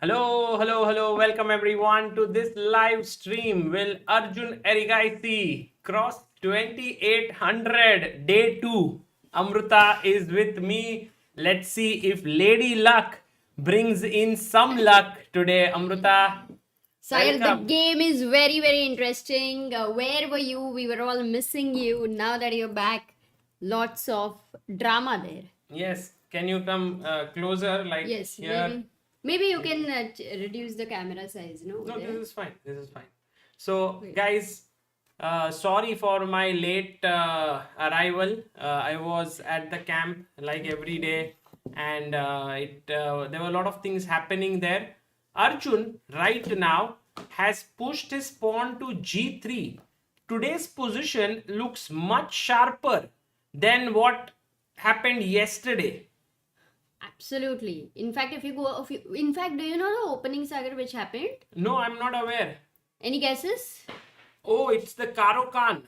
Hello, hello, hello. Welcome everyone to this live stream. Will Arjun Erigaisi cross 2800 day 2? Amruta is with me. Let's see if Lady Luck brings in some luck today. Amruta, Sagar, the welcome. game is very, very interesting. Where were you? We were all missing you. Now that you're back, lots of drama there. Yes, can you come closer like Yes, here? maybe you can reduce the camera size. No, No, there. this is fine. This is fine. So, Wait. guys, sorry for my late arrival. I was at the camp like every day, and there were a lot of things happening there. Arjun right now has pushed his pawn to g3. Today's position looks much sharper than what happened yesterday. Absolutely. In fact, in fact, do you know the opening, Sagar, which happened? No, I'm not aware. Any guesses? Oh, it's the Karo Khan.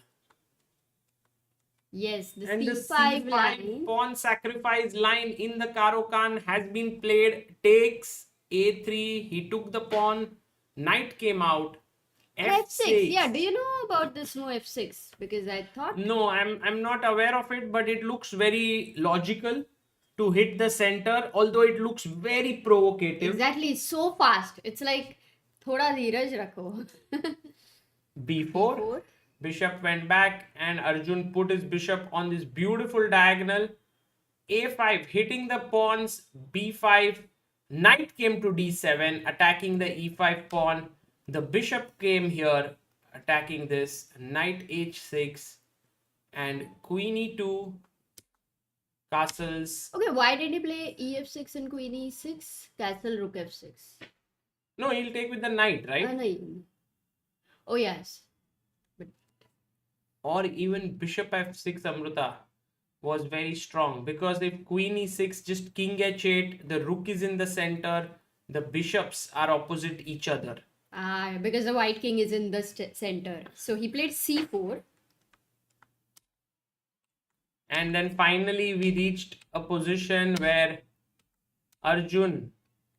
Yes, the And the C5 C5 line. pawn sacrifice line in the Karo Khan has been played. Takes A3. He took the pawn. Knight came out. F6. Yeah, do you know about this move F6? Because I thought. No, I'm not aware of it, but it looks very logical to hit the center, although it looks very provocative. Exactly, so fast. It's like, thoda dheeraj rakho. B4. B4. Bishop went back and Arjun put his bishop on this beautiful diagonal. A5 hitting the pawns. B5. Knight came to D7 attacking the E5 pawn. The bishop came here attacking this. Knight H6 and Queen E2. Castles. Okay, why did he play EF6 and Queen E6? Castle Rook F6. No, he'll take with the knight, right? No. Oh, yes. Or even bishop f6, Amruta, was very strong, because if queen e6, just king h8, the rook is in the center, the bishops are opposite each other. Because the white king is in the center. So he played C4. And then finally we reached a position where Arjun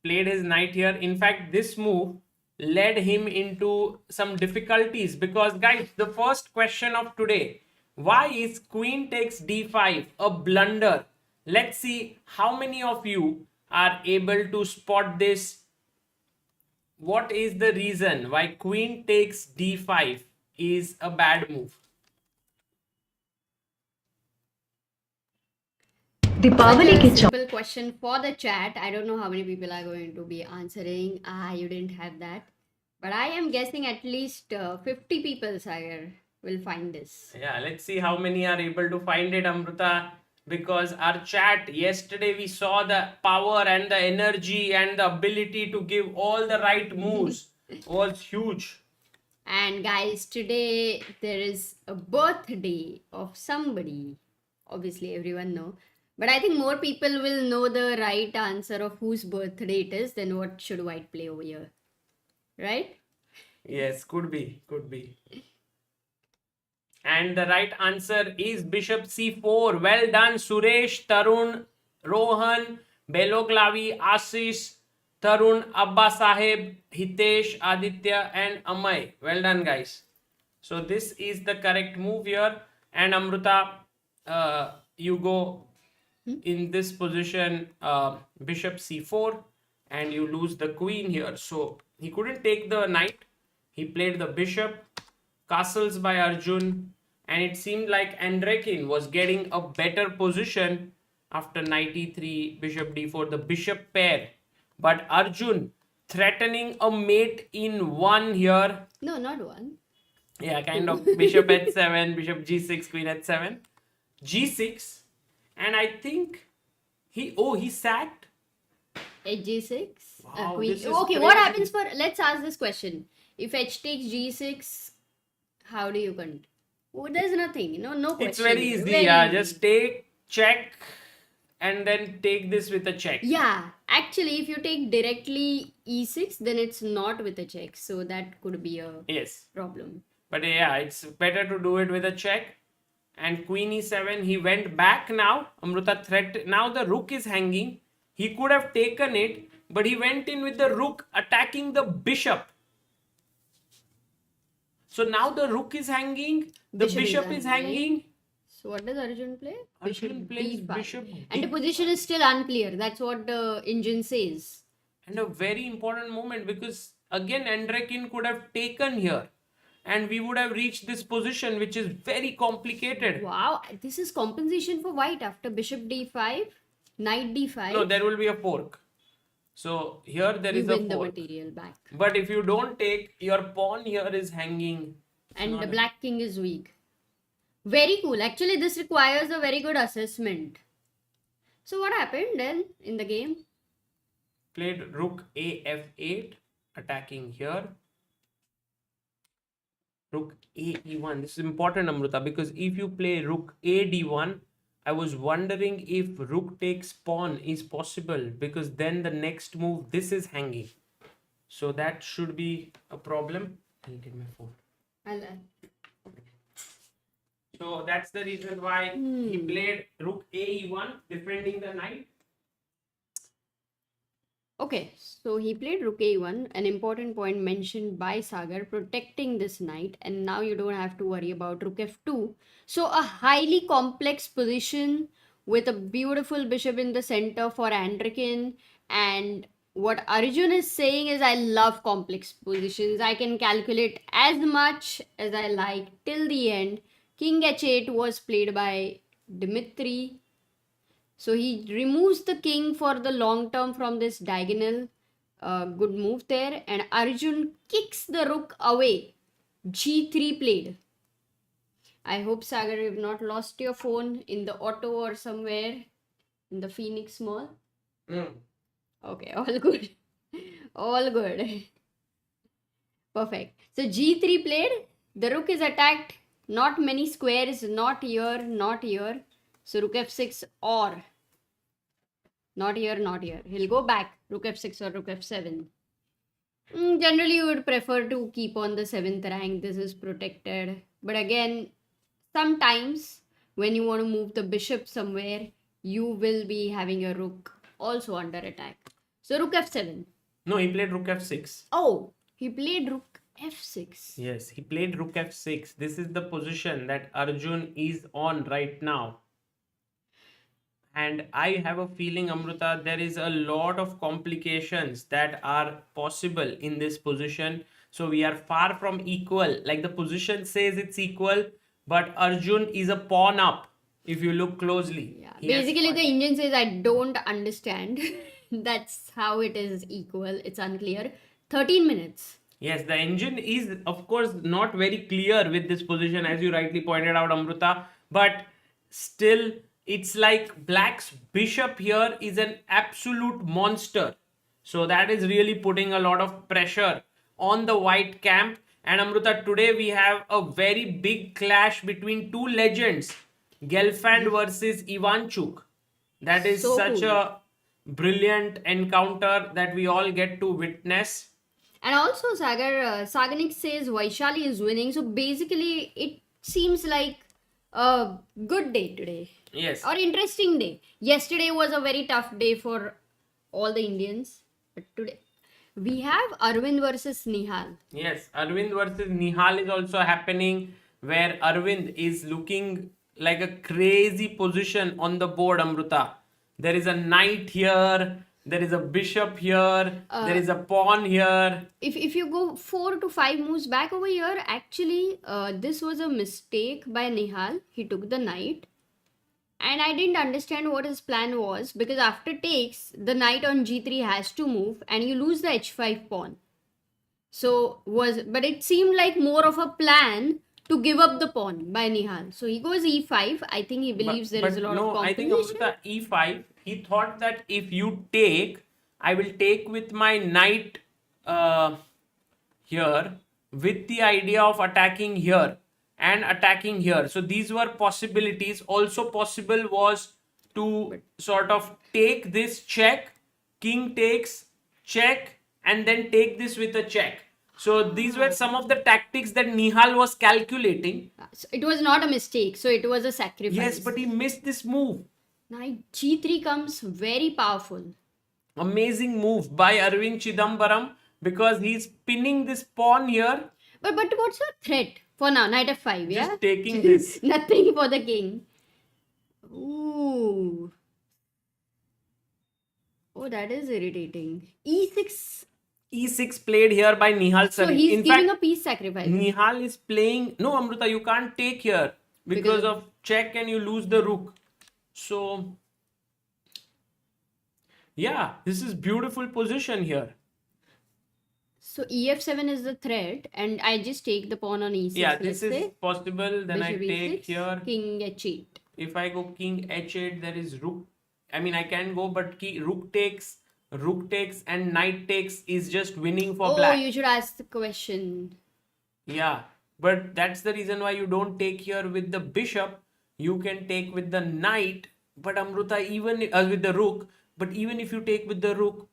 played his knight here. In fact, this move led him into some difficulties, because guys, the first question of today, why is queen takes d5 a blunder? Let's see how many of you are able to spot this. What is the reason why queen takes d5 is a bad move? Simple question for the chat. I don't know how many people are going to be answering. You didn't have that. But I am guessing at least 50 people, Sagar, will find this. Yeah, let's see how many are able to find it, Amruta. Because our chat yesterday, we saw the power and the energy and the ability to give all the right moves was huge. And guys, today there is a birthday of somebody. Obviously, everyone know. But I think more people will know the right answer of whose birthday it is than what should white play over here. Right? Yes, could be. And the right answer is bishop c4. Well done, Suresh, Tarun, Rohan, Beloglavi, Ashish, Tarun, Abba Sahib, Hitesh, Aditya, and Amay. Well done, guys. So this is the correct move here. And Amruta, you go in this position, bishop c4, and you lose the queen here. So he couldn't take the knight. He played the bishop. Castles by Arjun. And it seemed like Andreikin was getting a better position after knight e3, bishop d4, the bishop pair. But Arjun threatening a mate in one here. No, not one. Yeah, kind of. Bishop h7, bishop g6, queen h7, g6. And I think he sacked. H6. Wow, Queen. this is Okay, crazy. what happens for. Let's ask this question. If H takes G6, how do you continue? Oh, there's nothing, no question. It's very easy. Very Yeah, easy. just take, check, and then take this with a check. Yeah, actually, if you take directly E6, then it's not with a check. So that could be a Yes. problem. But yeah, it's better to do it with a check. And queen e7, he went back now. Amruta threat. Now the rook is hanging. He could have taken it, but he went in with the rook attacking the bishop. So now the rook is hanging, the bishop is hanging. So what does Arjun play? Arjun plays D5. bishop And the D5. position is still unclear. That's what the engine says. And a very important moment, because again Andreikin could have taken here and we would have reached this position, which is very complicated. Wow, this is compensation for white after bishop d5, knight d5. No, there will be a fork. So here there you is a win the fork. material back. But if you don't take, your pawn here is hanging. And the black king is weak. Very cool. Actually, this requires a very good assessment. So what happened then in the game? Played rook a f8, attacking here. Rook a e1. This is important, Amruta, because if you play rook a d1, I was wondering if rook takes pawn is possible, because then the next move, this is hanging. So that should be a problem. I'll get my phone. So that's the reason why he played rook a e1, defending the knight. Okay, so he played rook a1, an important point mentioned by Sagar, protecting this knight, and now you don't have to worry about rook f2. So a highly complex position with a beautiful bishop in the center for Andreikin, and what Arjun is saying is, I love complex positions. I can calculate as much as I like till the end. King h8 was played by Dmitry. So he removes the king for the long term from this diagonal. Good move there. And Arjun kicks the rook away. g3 played. I hope, Sagar, you have not lost your phone in the auto or somewhere in the Phoenix Mall. Okay, all good. All good. Perfect. So g3 played. The rook is attacked. Not many squares. Not here, not here. So rook f6 or not here, not here. He'll go back. Rook f6 or rook f7. Generally, you would prefer to keep on the 7th rank. This is protected. But again, sometimes when you want to move the bishop somewhere, you will be having a rook also under attack. So rook f7. No, he played rook f6. Oh, he played rook f6. Yes, he played rook f6. This is the position that Arjun is on right now. And I have a feeling, Amruta, there is a lot of complications that are possible in this position. So we are far from equal. Like the position says it's equal, but Arjun is a pawn up if you look closely. Yeah. Basically, the engine says, I don't understand. That's how it is equal. It's unclear. 13 minutes. Yes, the engine is, of course, not very clear with this position, as you rightly pointed out, Amruta. But still, it's like black's bishop here is an absolute monster. So that is really putting a lot of pressure on the white camp. And Amruta, today we have a very big clash between two legends, Gelfand versus Ivanchuk. That is So such cool. a brilliant encounter that we all get to witness. And also, Sagar, Saganik says Vaishali is winning. So basically, it seems like a good day today. Yes. Or interesting day. Yesterday was a very tough day for all the Indians. But today, we have Arvind versus Nihal. Yes, Arvind versus Nihal is also happening, where Arvind is looking like a crazy position on the board, Amruta. There is a knight here, there is a bishop here, there is a pawn here. If you go 4 to 5 moves back over here, actually, this was a mistake by Nihal. He took the knight. And I didn't understand what his plan was, because after takes, the knight on g3 has to move and you lose the h5 pawn. But it seemed like more of a plan to give up the pawn by Nihal. So he goes e5. I think he believes there is a lot of compensation. I think Amrita, e5, he thought that if you take, I will take with my knight here with the idea of attacking here and attacking here. So these were possibilities. Also possible was to sort of take this check, king takes, check, and then take this with a check. So these were some of the tactics that Nihal was calculating. So it was not a mistake. So it was a sacrifice. Yes, but he missed this move. Knight g3 comes very powerful. Amazing move by Arvind Chidambaram because he's pinning this pawn here. But what's your threat for now? Knight f5, yeah? Just taking this. Nothing for the king. Ooh. Oh, that is irritating. E6. E6 played here by Nihal So Sarin. he's In giving fact, a piece sacrifice. Nihal is playing. No, Amruta, you can't take here because of check and you lose the rook. So, yeah, this is beautiful position here. So ef7 is the threat, and I just take the pawn on e6. Yeah, this let's is say. possible. Then I Bishop take e6, here. king h8. If I go king h8, there is rook. I mean, I can go, but rook takes, and knight takes is just winning for black. Oh, you should ask the question. Yeah, but that's the reason why you don't take here with the bishop. You can take with the knight, but Amruta, even with the rook. But even if you take with the rook,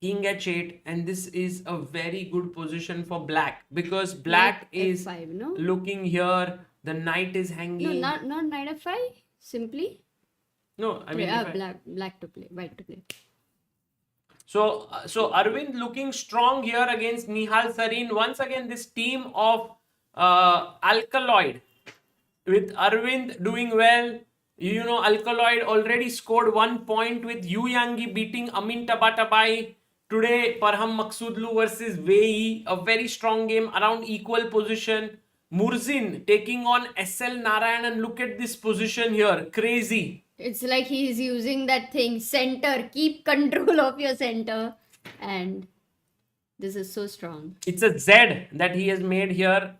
king h8, and this is a very good position for black because black Knight is f5, no? looking here. The knight is hanging. No, not knight f5. Simply. No, I mean if I- Black to play, white to play. So Arvind looking strong here against Nihal Sarin. Once again, this team of Alkaloid with Arvind doing well. You know, Alkaloid already scored 1 point with Yu Yangi beating Amin Tabatabai. Today, Parham Maksudlu versus Wei. A very strong game around equal position. Murzin taking on SL Narayanan. Look at this position here. Crazy. It's like he's using that thing, center. Keep control of your center. And this is so strong. It's a Z that he has made here.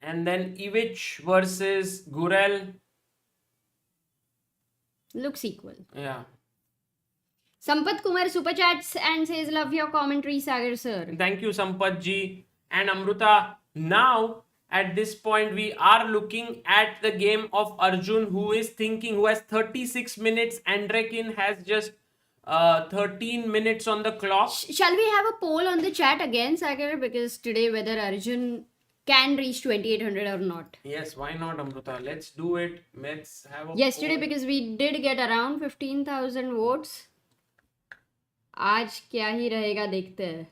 And then Ivic versus Gurel. Looks equal. Yeah. Sampath Kumar super chats and says, love your commentary, Sagar sir. Thank you, Sampath ji. And Amruta, now at this point, we are looking at the game of Arjun, who is thinking, who has 36 minutes. Andreikin has just 13 minutes on the clock. Shall we have a poll on the chat again, Sagar? Because today, whether Arjun can reach 2800 or not. Yes, why not, Amruta? Let's do it. Let's have a Yesterday, poll. because we did get around 15,000 votes. आज क्या ही रहेगा देखते हैं.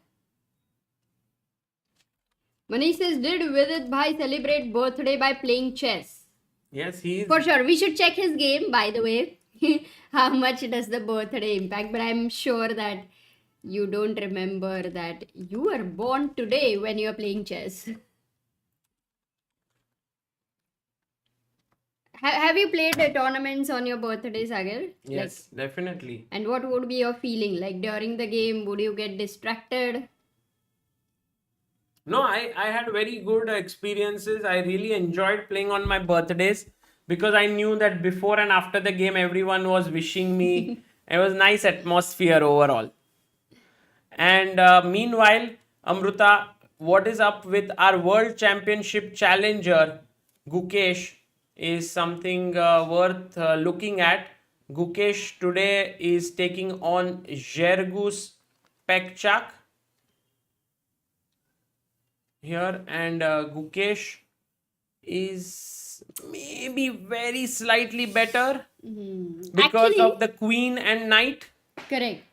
Manish says, did Vidit Bhai celebrate birthday by playing chess? Yes, he is. For sure. We should check his game, by the way. How much does the birthday impact? But I'm sure that you don't remember that you were born today when you are playing chess. Have you played tournaments on your birthday, Sagar? Yes, definitely. And what would be your feeling? Like during the game, would you get distracted? No, I had very good experiences. I really enjoyed playing on my birthdays because I knew that before and after the game, everyone was wishing me. It was nice atmosphere overall. And meanwhile, Amruta, what is up with our World Championship challenger, Gukesh, is something worth looking at. Gukesh today is taking on Zhergus Pekchak here, and Gukesh is maybe very slightly better because Actually, of the queen and knight. correct.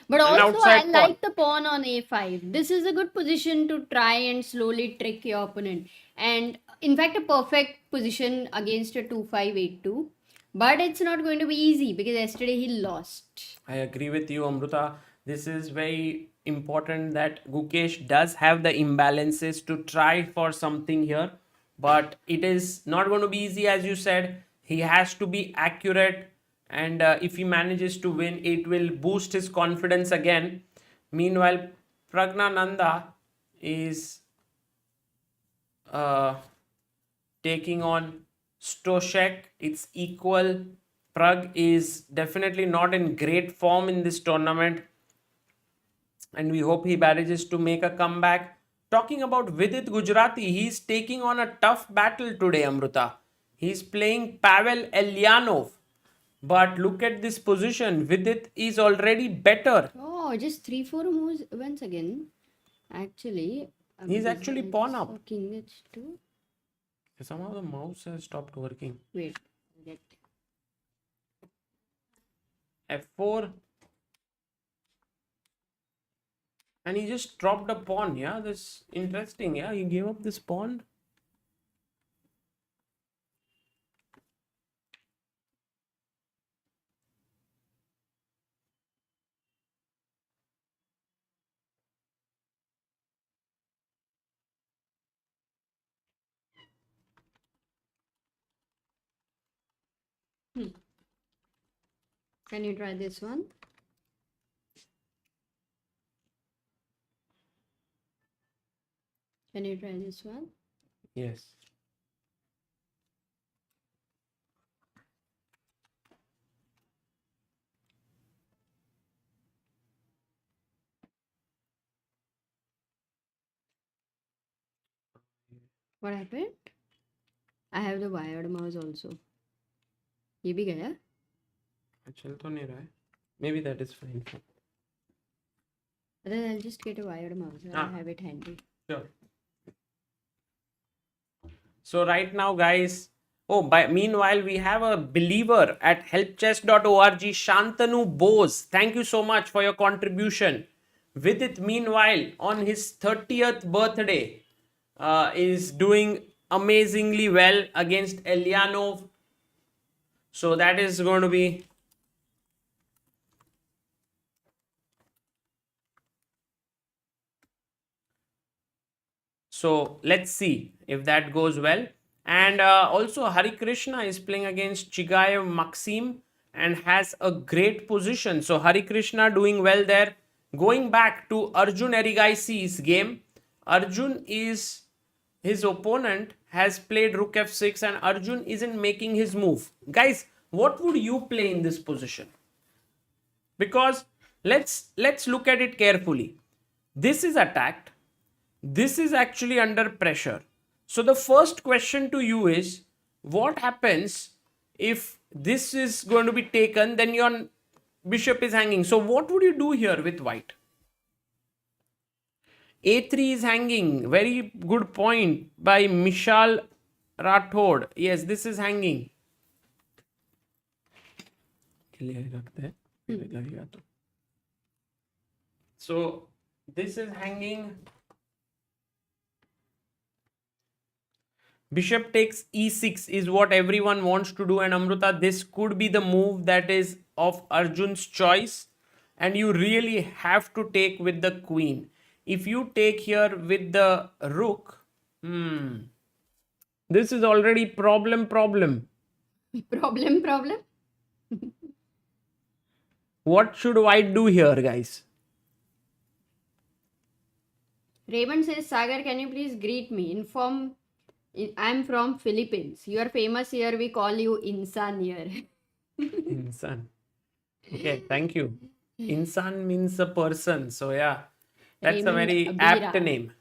But And also, outside I like the pawn on a5. This is a good position to try and slowly trick your opponent. And in fact, a perfect position against a 2-5-8-2. But it's not going to be easy because yesterday he lost. I agree with you, Amruta. This is very important that Gukesh does have the imbalances to try for something here. But it is not going to be easy, as you said. He has to be accurate. And if he manages to win, it will boost his confidence again. Meanwhile, Pragnananda is taking on Stoshek. It's equal. Prag is definitely not in great form in this tournament. And we hope he manages to make a comeback. Talking about Vidit Gujarati, he's taking on a tough battle today, Amruta. He's playing Pavel Elyanov. But look at this position. Vidit is already better. Oh, just 3-4 moves once again. Actually, He's actually pawn up. King h2. Somehow the mouse has stopped working. Wait, get. f4. And he just dropped a pawn. Yeah, that's interesting. Yeah, he gave up this pawn. Can you try this one? Can you try this one? Yes. What happened? I have the wired mouse also. ये भी गया? चल तो नहीं रहा है. Maybe that is fine. Then I'll just get a wired mouse. I have it handy. Sure. So right now, guys, meanwhile, we have a believer at helpchess.org, Shantanu Bose. Thank you so much for your contribution. With it, meanwhile, on his 30th birthday, is doing amazingly well against Elyanov. So that is going to be... So let's see if that goes well. And also Hari Krishna is playing against Chigayev Maxim and has a great position. So Hari Krishna doing well there. Going back to Arjun Erigaisi's game, his opponent has played Rook F6 and Arjun isn't making his move. Guys, what would you play in this position? Because let's look at it carefully. This is attacked. This is actually under pressure. So the first question to you is, what happens if this is going to be taken, then your bishop is hanging. So what would you do here with white? A3 is hanging. Very good point by Mishal Rathod. Yes, this is hanging. So this is hanging. Bishop takes e6 is what everyone wants to do, and Amruta, this could be the move that is of Arjun's choice, and you really have to take with the queen. If you take here with the rook, this is already problem. Problem? What should white do here, guys? Raymond says, Sagar, can you please greet me? I'm from Philippines. You are famous here. We call you Insan here. Insan. Okay, thank you. Insan means a person. So yeah, that's a very apt name.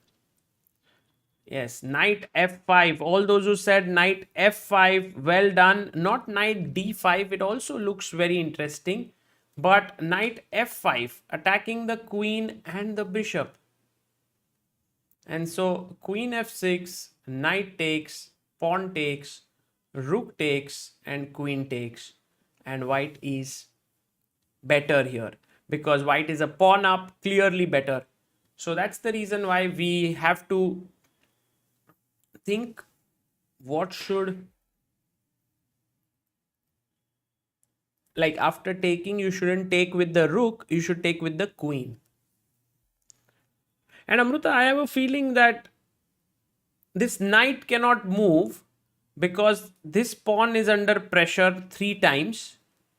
Yes, knight f5. All those who said knight f5, well done. Not knight d5. It also looks very interesting. But knight f5, attacking the queen and the bishop. And so queen f6, knight takes, pawn takes, rook takes, and queen takes. And white is better here because white is a pawn up, clearly better. So that's the reason why we have to think what should... Like after taking, you shouldn't take with the rook, you should take with the queen. And Amruta, I have a feeling that this knight cannot move because this pawn is under pressure 3 times.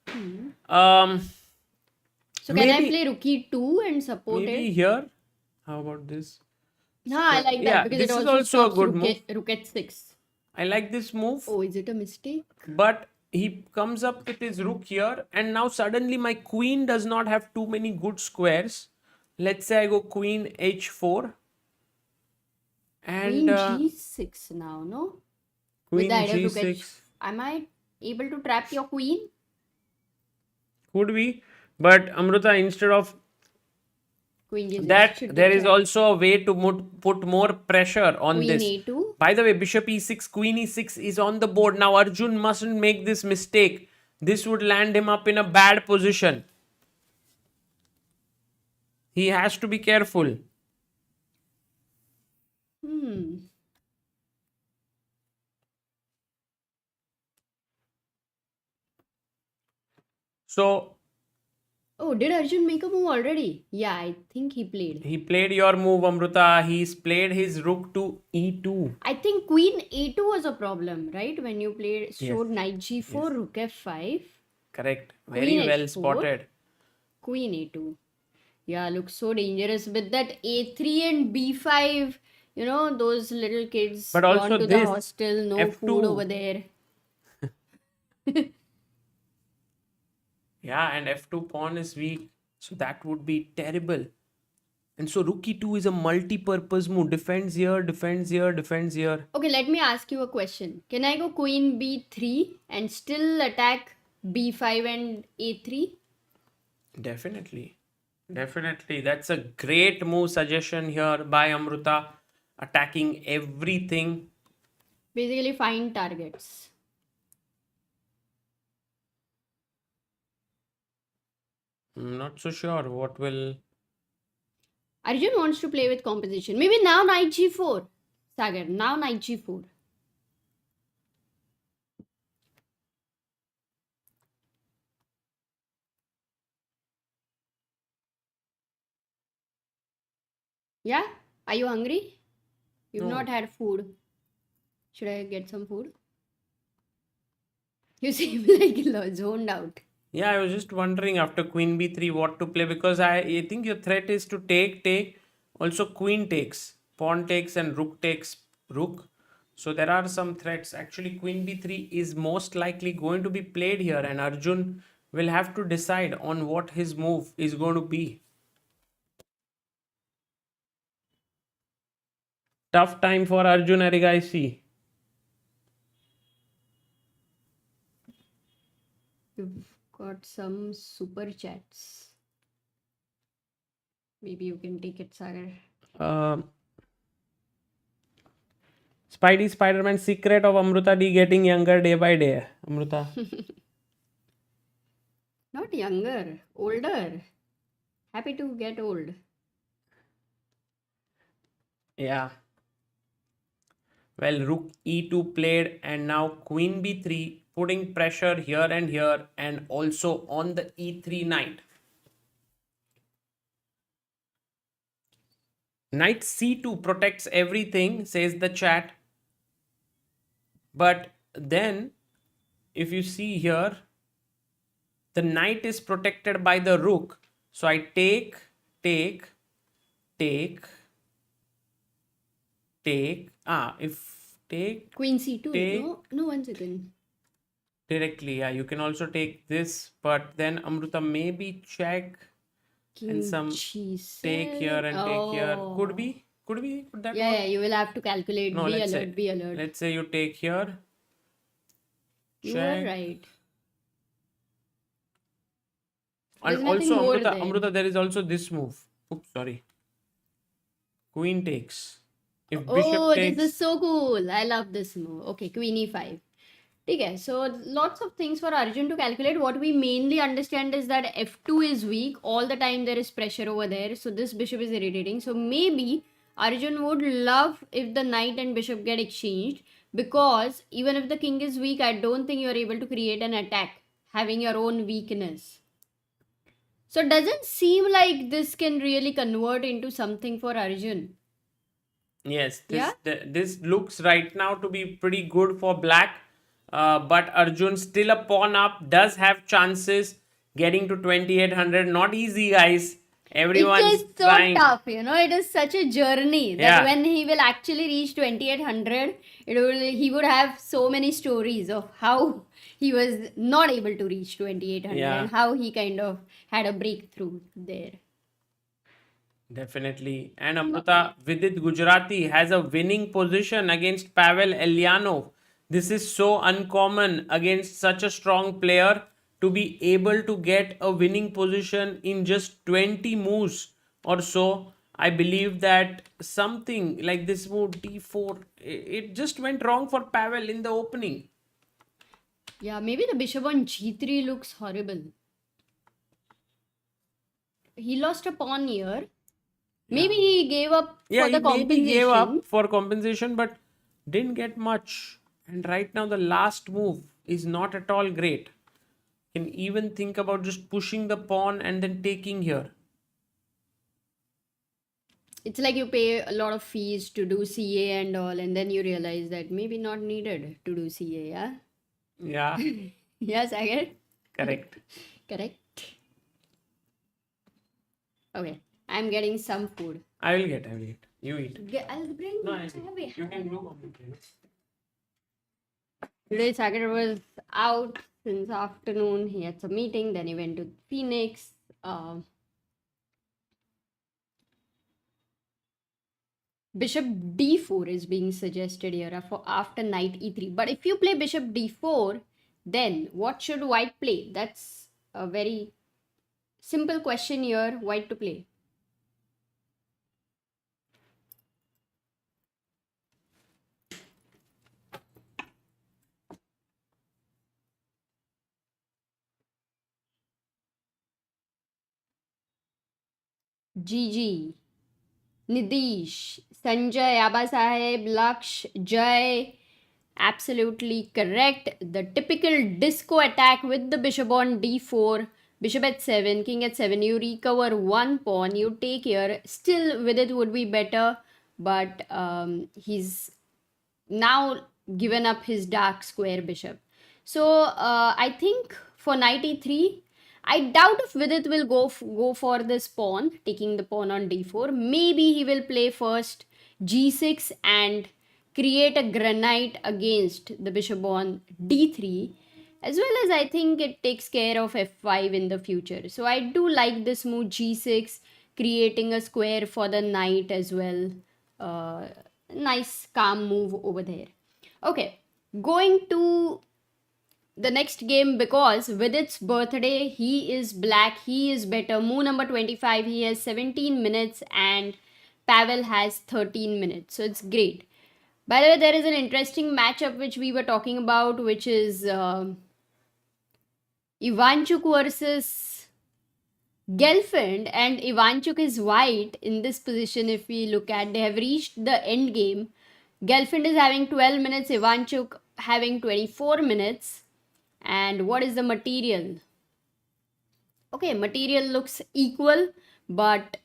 So can I play rook e2 and support maybe it? Here. How about this? No, I like that yeah, because this it is also also a good rook, move. rook h6. I like this move. Oh, is it a mistake? But he comes up with his rook here, and now suddenly my queen does not have too many good squares. Let's say I go queen h4. And Queen g6 now, no? Queen With the idea of g6. Am I able to trap your queen? Could be. But Amruta, instead of Queen g6 that, should be there is trapped. also a way to put more pressure on Queen this. a2. By the way, bishop e6, queen e6 is on the board. Now Arjun mustn't make this mistake this would land him up in a bad position. He has to be careful. So Oh, did Arjun make a move already? Yeah, I think he played. he played your move, Amruta. He's played his rook to e2. I think Queen A2 was a problem, right? When you played, Yes. showed Knight G4, Yes. Rook F5, Correct. Very Queen well H4. spotted. Queen A2. Yeah, looks so dangerous with that A3 and B5. You know, those little kids But gone also to the this hostel, no F2. food over there. Yeah, and f2 pawn is weak. So that would be terrible. And so rook e2 is a multi-purpose move. Defends here, defends here, defends here. Okay, let me ask you a question. Can I go Queen B3 and still attack B5 and A3? Definitely. Definitely. That's a great move suggestion here by Amruta. Attacking everything. Basically, find targets. I'm not so sure what will... Arjun wants to play with composition. Maybe now Knight G4. Sagar, now Knight G4. Yeah? Are you hungry? You've No. not had food. Should I get some food? You seem like zoned out. Yeah, I was just wondering after queen b3 what to play, because I think your threat is to take. Also queen takes, pawn takes, and rook takes rook. So there are some threats. Actually, queen b3 is most likely going to be played here, and Arjun will have to decide on what his move is going to be. Tough time for Arjun Erigaisi. You've got some super chats. Maybe you can take it, Sagar. Spidey Spider-Man secret of Amruta D getting younger day by day. Amruta. Not younger, older. Happy to get old. Yeah. Well, rook e2 played, and now queen b3, putting pressure here and also on the e3 knight. Knight c2 protects everything, says the chat. But then, if you see here, the knight is protected by the rook. So I take, if take, Queen C2. take, No, 1 second. directly, yeah, you can also take this, but then Amruta maybe check King and some G7. take here and take here. Could be, could that Yeah, work? yeah, you will have to calculate. No, Be let's alert, say, be alert. let's say you take here. You are Check. right. And There's nothing also, more Amruta, there. Amruta, there is also this move. Oops, sorry. Queen takes. If Oh, bishop takes, this is so cool. I love this move. Okay, Queen E5. Okay, so lots of things for Arjun to calculate. What we mainly understand is that F2 is weak. All the time there is pressure over there. So this bishop is irritating. So maybe Arjun would love if the knight and bishop get exchanged, because even if the king is weak, I don't think you are able to create an attack having your own weakness. So it doesn't seem like this can really convert into something for Arjun. yes, Yeah? this looks right now to be pretty good for black. But Arjun still a pawn up, does have chances getting to 2800. Not easy, guys. Everyone's It is so trying. tough, you know. It is such a journey that Yeah. when he will actually reach 2800, he would have so many stories of how he was not able to reach 2800 Yeah. and how he kind of had a breakthrough there. Definitely. And Amruta, Vidit Gujarati has a winning position against Pavel Elyanov. This is so uncommon against such a strong player to be able to get a winning position in just 20 moves or so. I believe that something like this move d4, it just went wrong for Pavel in the opening. Yeah, maybe the bishop on g3 looks horrible. He lost a pawn here. Maybe he gave up Yeah, for he the maybe gave compensation. up for compensation, but didn't get much. And right now, the last move is not at all great. Can even think about just pushing the pawn and then taking here. It's like you pay a lot of fees to do CA and all, and then you realize that maybe not needed to do CA, yeah? Yeah, Yes, I get correct. correct. Okay, I'm getting some food. I will get. You eat. I'll bring. No, Have it. you can do commentary. Today, Sagar was out since afternoon. He had some meeting, then he went to Phoenix. Bishop d4 is being suggested here for after knight e3. But if you play bishop d4, then what should white play? That's a very simple question here, white to play. GG, Nidish, Sanjay, Abba Sahib, Laksh, Jay. Absolutely correct. The typical disco attack with the bishop on d4, bishop at 7, king at 7. You recover one pawn, you take here. Still, with it would be better, but he's now given up his dark square bishop. So I think for knight e3, I doubt if Vidit will go for this pawn, taking the pawn on d4. Maybe he will play first g6 and create a granite against the bishop on d3, as well as I think it takes care of f5 in the future. So I do like this move g6, creating a square for the knight as well. Nice calm move over there. Okay, going to the next game, because with its birthday he is black, he is better. Move number 25, he has 17 minutes and Pavel has 13 minutes, so it's great. By the way, there is an interesting matchup which we were talking about, which is Ivanchuk versus Gelfand, and Ivanchuk is white in this position. If we look at, they have reached the end game. Gelfand is having 12 minutes, Ivanchuk having 24 minutes. And what is the material? Okay, material looks equal, but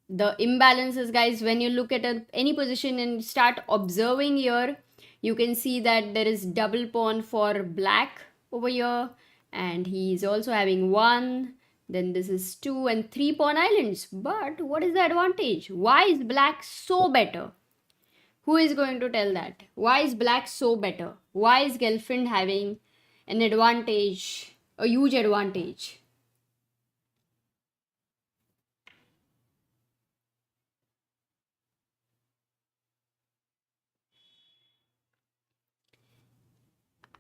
the imbalances, guys, when you look at any position and start observing here, you can see that there is double pawn for black over here, and he is also having one. Then this is 2 and 3 pawn islands. But what is the advantage? Why is black so better? Who is going to tell that? Why is black so better? Why is Gelfand having an advantage, a huge advantage?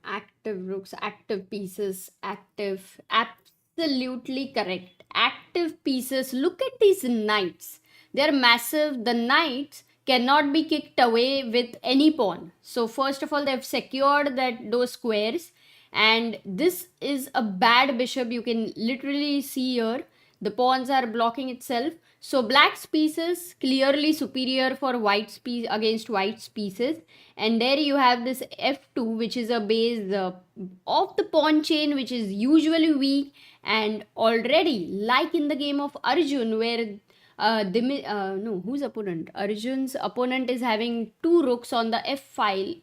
Active rooks, active pieces, active. Absolutely correct. Active pieces. Look at these knights. They're massive. The knights cannot be kicked away with any pawn. So first of all, they've secured those squares. And this is a bad bishop. You can literally see here. The pawns are blocking itself. So black's pieces clearly superior for white's piece against white's pieces. And there you have this f2, which is a base of the pawn chain, which is usually weak. And already, like in the game of Arjun, where whose opponent? Arjun's opponent is having two rooks on the f file,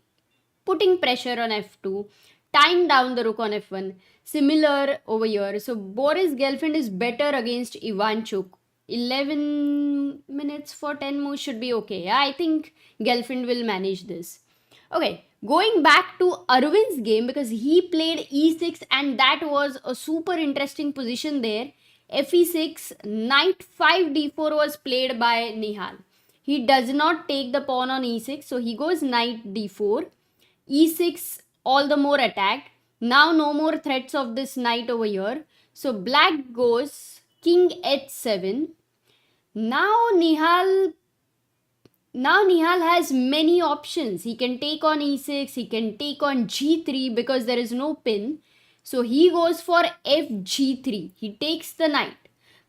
putting pressure on f2, tying down the rook on f1. Similar over here. So Boris Gelfand is better against Ivanchuk. 11 minutes for 10 moves should be okay. Yeah, I think Gelfand will manage this. Okay, going back to Arvind's game, because he played e6 and that was a super interesting position there. fe6, knight 5 d4 was played by Nihal. He does not take the pawn on e6, so he goes knight d4. e6, all the more attacked. Now no more threats of this knight over here. So black goes king h7. Now Nihal has many options. He can take on e6, he can take on g3 because there is no pin. So he goes for fg3. He takes the knight.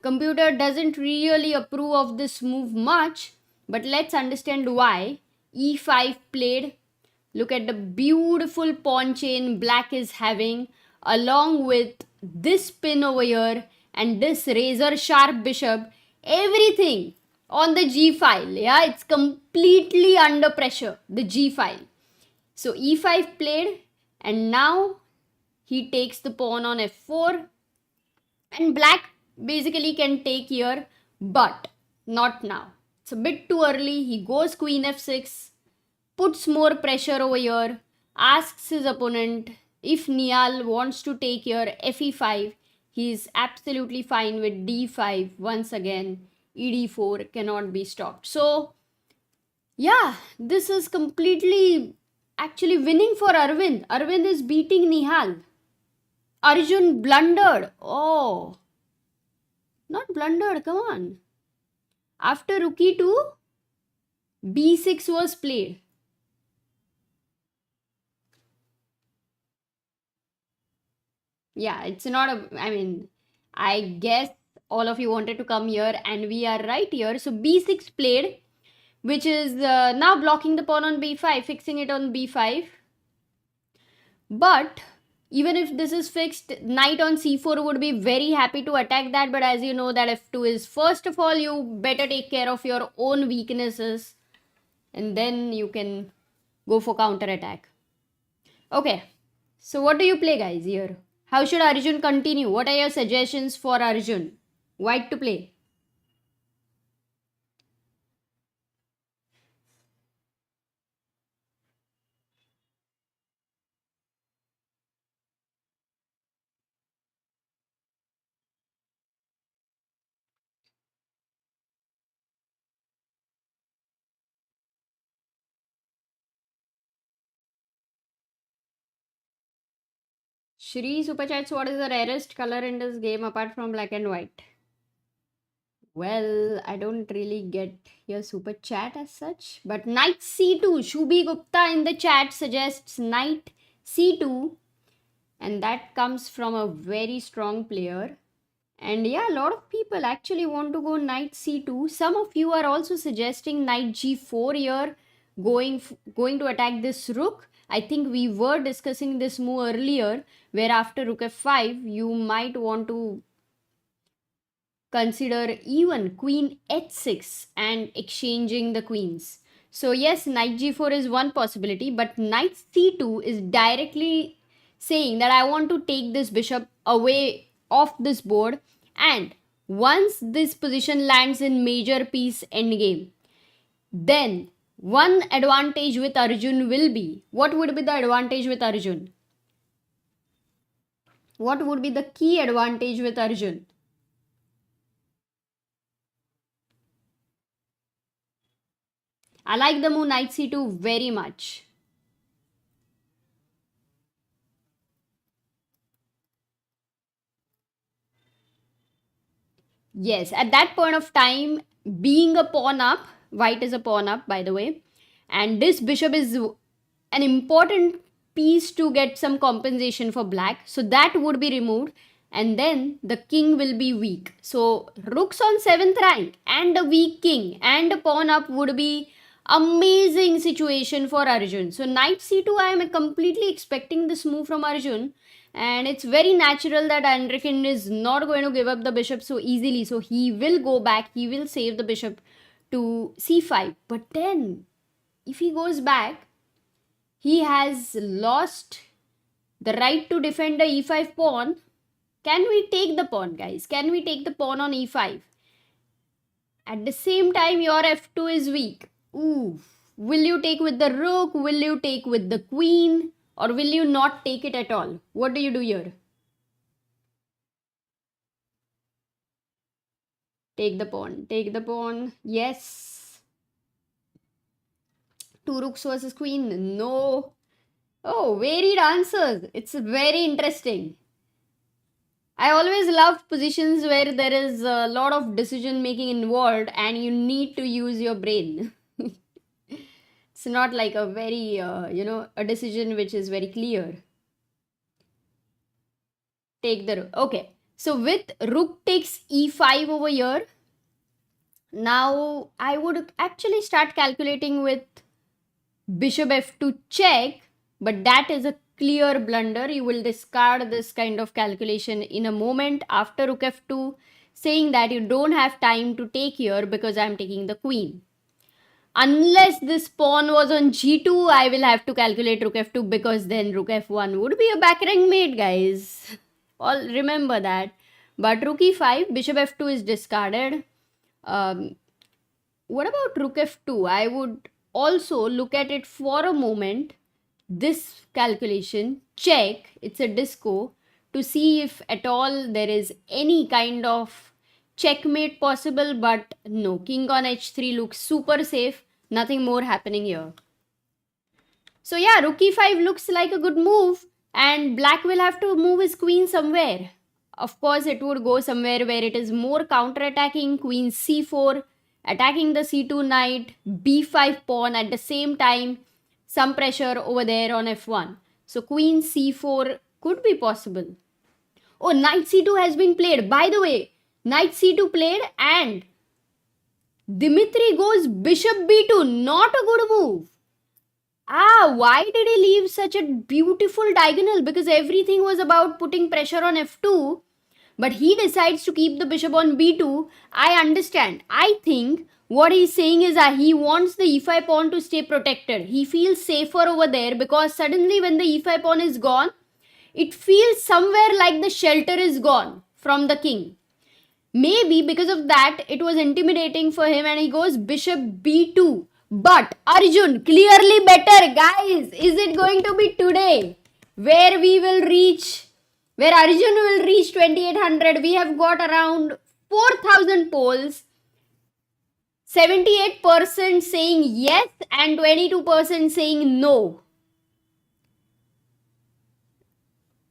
Computer doesn't really approve of this move much, but let's understand why. e5 played. Look at the beautiful pawn chain black is having, along with this pin over here and this razor sharp bishop. Everything on the g file. Yeah, it's completely under pressure, the g file. So e5 played, and now he takes the pawn on f4, and black basically can take here, but not now. It's a bit too early. He goes queen f6, puts more pressure over here, asks his opponent if Nihal wants to take here fe5. He's absolutely fine with d5. Once again, ed4 cannot be stopped. So yeah, this is completely actually winning for Arvind. Arvind is beating Nihal. Arjun blundered. Oh, not blundered, come on. After rook e2, b6 was played. Yeah, it's not a, I mean, I guess all of you wanted to come here and we are right here. So b6 played, which is now blocking the pawn on b5, fixing it on b5. But even if this is fixed, knight on c4 would be very happy to attack that. But as you know that f2 is, first of all, you better take care of your own weaknesses and then you can go for counter attack. Okay, so what do you play, guys, here? How should Arjun continue? What are your suggestions for Arjun? White to play. Shri Super Chats, what is the rarest color in this game apart from black and white? Well, I don't really get your super chat as such, but knight c2. Shubhi Gupta in the chat suggests knight c2, and that comes from a very strong player. And yeah, a lot of people actually want to go knight c2. Some of you are also suggesting knight g4 here, going to attack this rook. I think we were discussing this move earlier, where after rook f5, you might want to consider even queen h6 and exchanging the queens. So yes, knight g4 is one possibility, but knight c2 is directly saying that I want to take this bishop away off this board, and once this position lands in major piece endgame, then one advantage with Arjun will be, what would be the advantage with Arjun? What would be the key advantage with Arjun? I like the move knight c2 very much. Yes, at that point of time, being a pawn up, white is a pawn up, by the way, and this bishop is an important piece to get some compensation for black. So that would be removed, and then the king will be weak. So rooks on 7th rank and a weak king and a pawn up would be amazing situation for Arjun. So knight c2, I am completely expecting this move from Arjun, and it's very natural that Andreikin is not going to give up the bishop so easily. So he will go back, he will save the bishop to c5. But then if he goes back, he has lost the right to defend the e5 pawn. Can we take the pawn, guys? Can we take the pawn on e5? At the same time, your f2 is weak. Ooh. Will you take with the rook? Will you take with the queen? Or will you not take it at all? What do you do here? Take the pawn. Take the pawn. Yes. Two rooks versus queen. No. Oh, varied answers. It's very interesting. I always loved positions where there is a lot of decision making involved and you need to use your brain. It's not like a very, a decision which is very clear. take the rook. Okay. So with rook takes e5 over here, now I would actually start calculating with bishop f2 check, but that is a clear blunder. You will discard this kind of calculation in a moment after rook f2, saying that you don't have time to take here because I'm taking the queen. Unless this pawn was on g2, I will have to calculate rook f2 because then rook f1 would be a back rank mate, guys. All remember that. But rook e5, bishop f2 is discarded. What about rook f2? I would also look at it for a moment. This calculation, check, it's a disco, to see if at all there is any kind of checkmate possible, but no, king on h3 looks super safe, nothing more happening here. So yeah, rook e5 looks like a good move, and black will have to move his queen somewhere. Of course, it would go somewhere where it is more counter-attacking, queen c4, attacking the c2 knight, b5 pawn at the same time, some pressure over there on f1. So queen c4 could be possible. Oh, knight c2 has been played. By the way, knight c2 played and Dmitry goes bishop b2. Not a good move. Why did he leave such a beautiful diagonal? Because everything was about putting pressure on f2. But he decides to keep the bishop on b2. I understand. I think what he's saying is that he wants the e5 pawn to stay protected. He feels safer over there because suddenly when the e5 pawn is gone, it feels somewhere like the shelter is gone from the king. Maybe because of that, it was intimidating for him and he goes bishop b2. But Arjun, clearly better. Guys, is it going to be today where we will reach, where Arjun will reach 2800? We have got around 4000 polls. 78% saying yes and 22% saying no.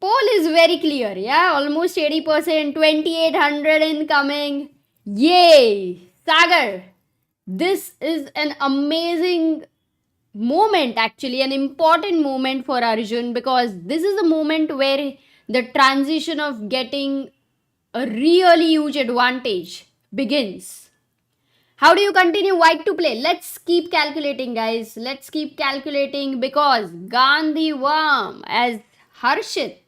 Poll is very clear, yeah, almost 80%, 2800 incoming. Yay! Sagar, this is an amazing moment, actually, an important moment for Arjun, because this is the moment where the transition of getting a really huge advantage begins. How do you continue white to play? Let's keep calculating, guys. Let's keep calculating because Gandhi Vam, as Harshit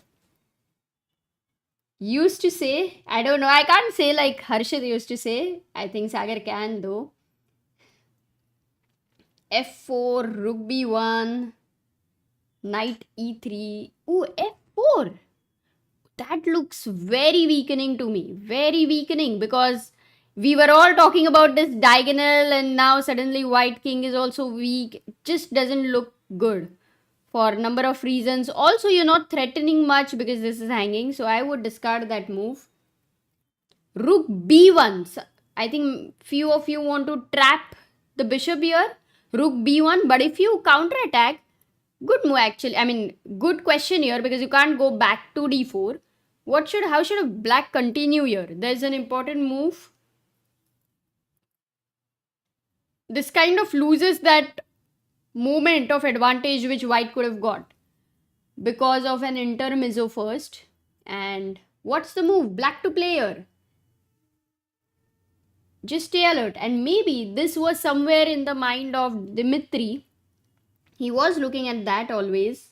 used to say, I don't know, I can't say like Harshit used to say. I think Sagar can though. f4, rook b1, knight e3. Ooh, f4. That looks very weakening to me. Very weakening because we were all talking about this diagonal and now suddenly white king is also weak. It just doesn't look good for a number of reasons. Also, you're not threatening much because this is hanging. So I would discard that move. Rook b1. I think few of you want to trap the bishop here. Rook b1. But if you counterattack, good move actually. I mean, good question here because you can't go back to d4. How should a black continue here? There's an important move. This kind of loses that moment of advantage which white could have got because of an intermezzo first. And what's the move? Black to play here. Just stay alert. And maybe this was somewhere in the mind of Dmitry. He was looking at that always.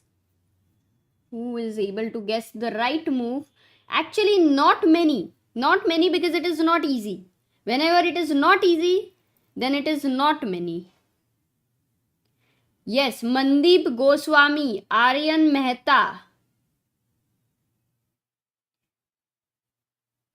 Who is able to guess the right move? Actually, not many. Not many because it is not easy. Whenever it is not easy, then it is not many. Yes, Mandeep Goswami, Aryan Mehta,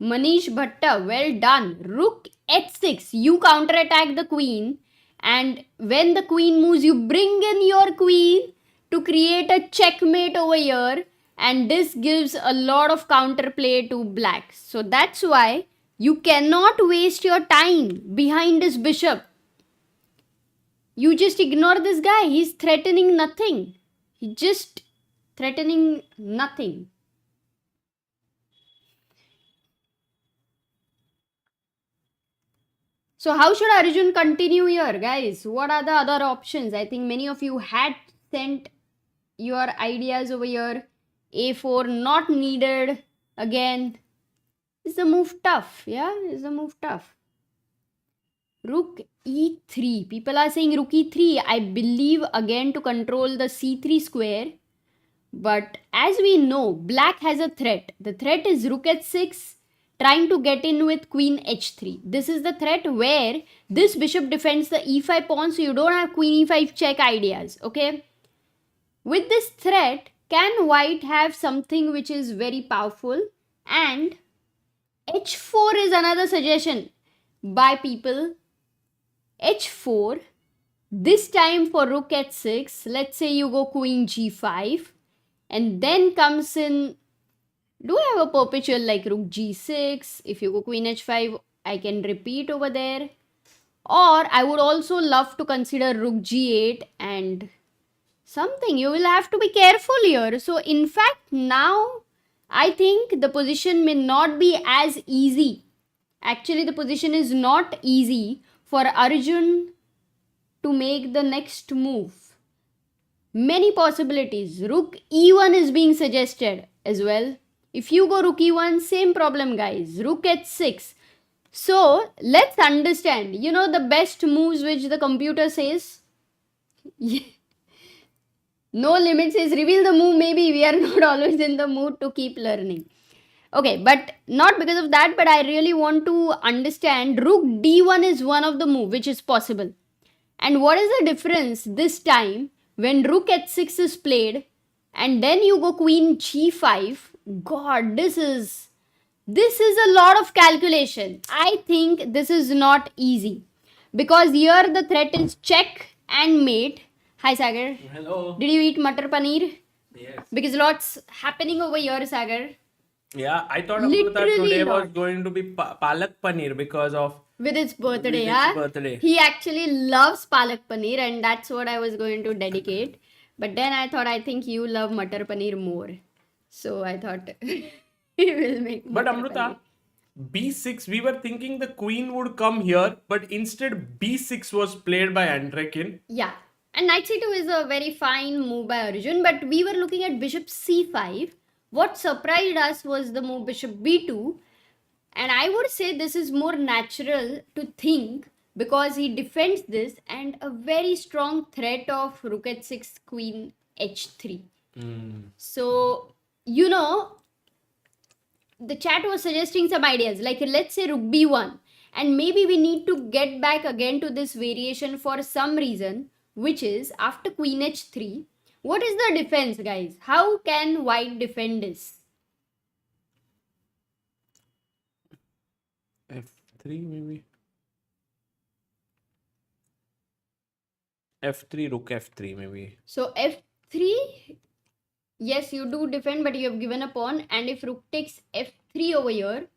Manish Bhatta, well done. Rook h6, you counterattack the queen, and when the queen moves, you bring in your queen to create a checkmate over here, and this gives a lot of counterplay to black. So that's why you cannot waste your time behind this bishop. You just ignore this guy. He's threatening nothing. He's just threatening nothing. So how should Arjun continue here, guys? What are the other options? I think many of you had sent your ideas over here. A4 not needed. Again, is the move tough? Yeah, is the move tough? Rook e3. People are saying rook e3. I believe again to control the c3 square. But as we know, black has a threat. The threat is rook h6 trying to get in with queen h3. This is the threat where this bishop defends the e5 pawn, so you don't have queen e5 check ideas. Okay. With this threat, can white have something which is very powerful? And h4 is another suggestion by people. h4, this time for rook h6, let's say you go queen g5, and then comes in, do I have a perpetual like rook g6? If you go queen h5, I can repeat over there. Or I would also love to consider rook g8 and something. You will have to be careful here. So in fact, now I think the position may not be as easy. Actually, the position is not easy for Arjun to make the next move. Many possibilities. Rook e1 is being suggested as well. If you go rook e1, same problem, guys. Rook h6. So let's understand, you know, the best moves which the computer says. No limit says reveal the move. Maybe we are not always in the mood to keep learning. Okay, but not because of that, but I really want to understand rook d1 is one of the move which is possible. And what is the difference this time when rook h6 is played and then you go queen g5? God, this is a lot of calculation. I think this is not easy because here the threat is check and mate. Hi Sagar. Hello. Did you eat matar paneer? Yes. Because lots happening over here, Sagar. Yeah, I thought Amrita Literally today lot. was going to be palak paneer because of With its birthday, with its yeah. birthday. He actually loves palak paneer, and that's what I was going to dedicate. But then I thought, I think you love matar paneer more. So I thought he will make But matar Amrita, b6, we were thinking the queen would come here, but instead b6 was played by Andreikin. Yeah. And knight c2 is a very fine move by Arjun, but we were looking at bishop c5. What surprised us was the move bishop b2. And I would say this is more natural to think because he defends this and a very strong threat of rook h6, queen h3. So, you know, the chat was suggesting some ideas like let's say rook b1, and maybe we need to get back again to this variation for some reason, which is after queen h3. What is the defense, guys? How can white defend this? f3 maybe. f3, rook f3 maybe. So f3, yes, you do defend, but you have given a pawn. And if rook takes f3 over here,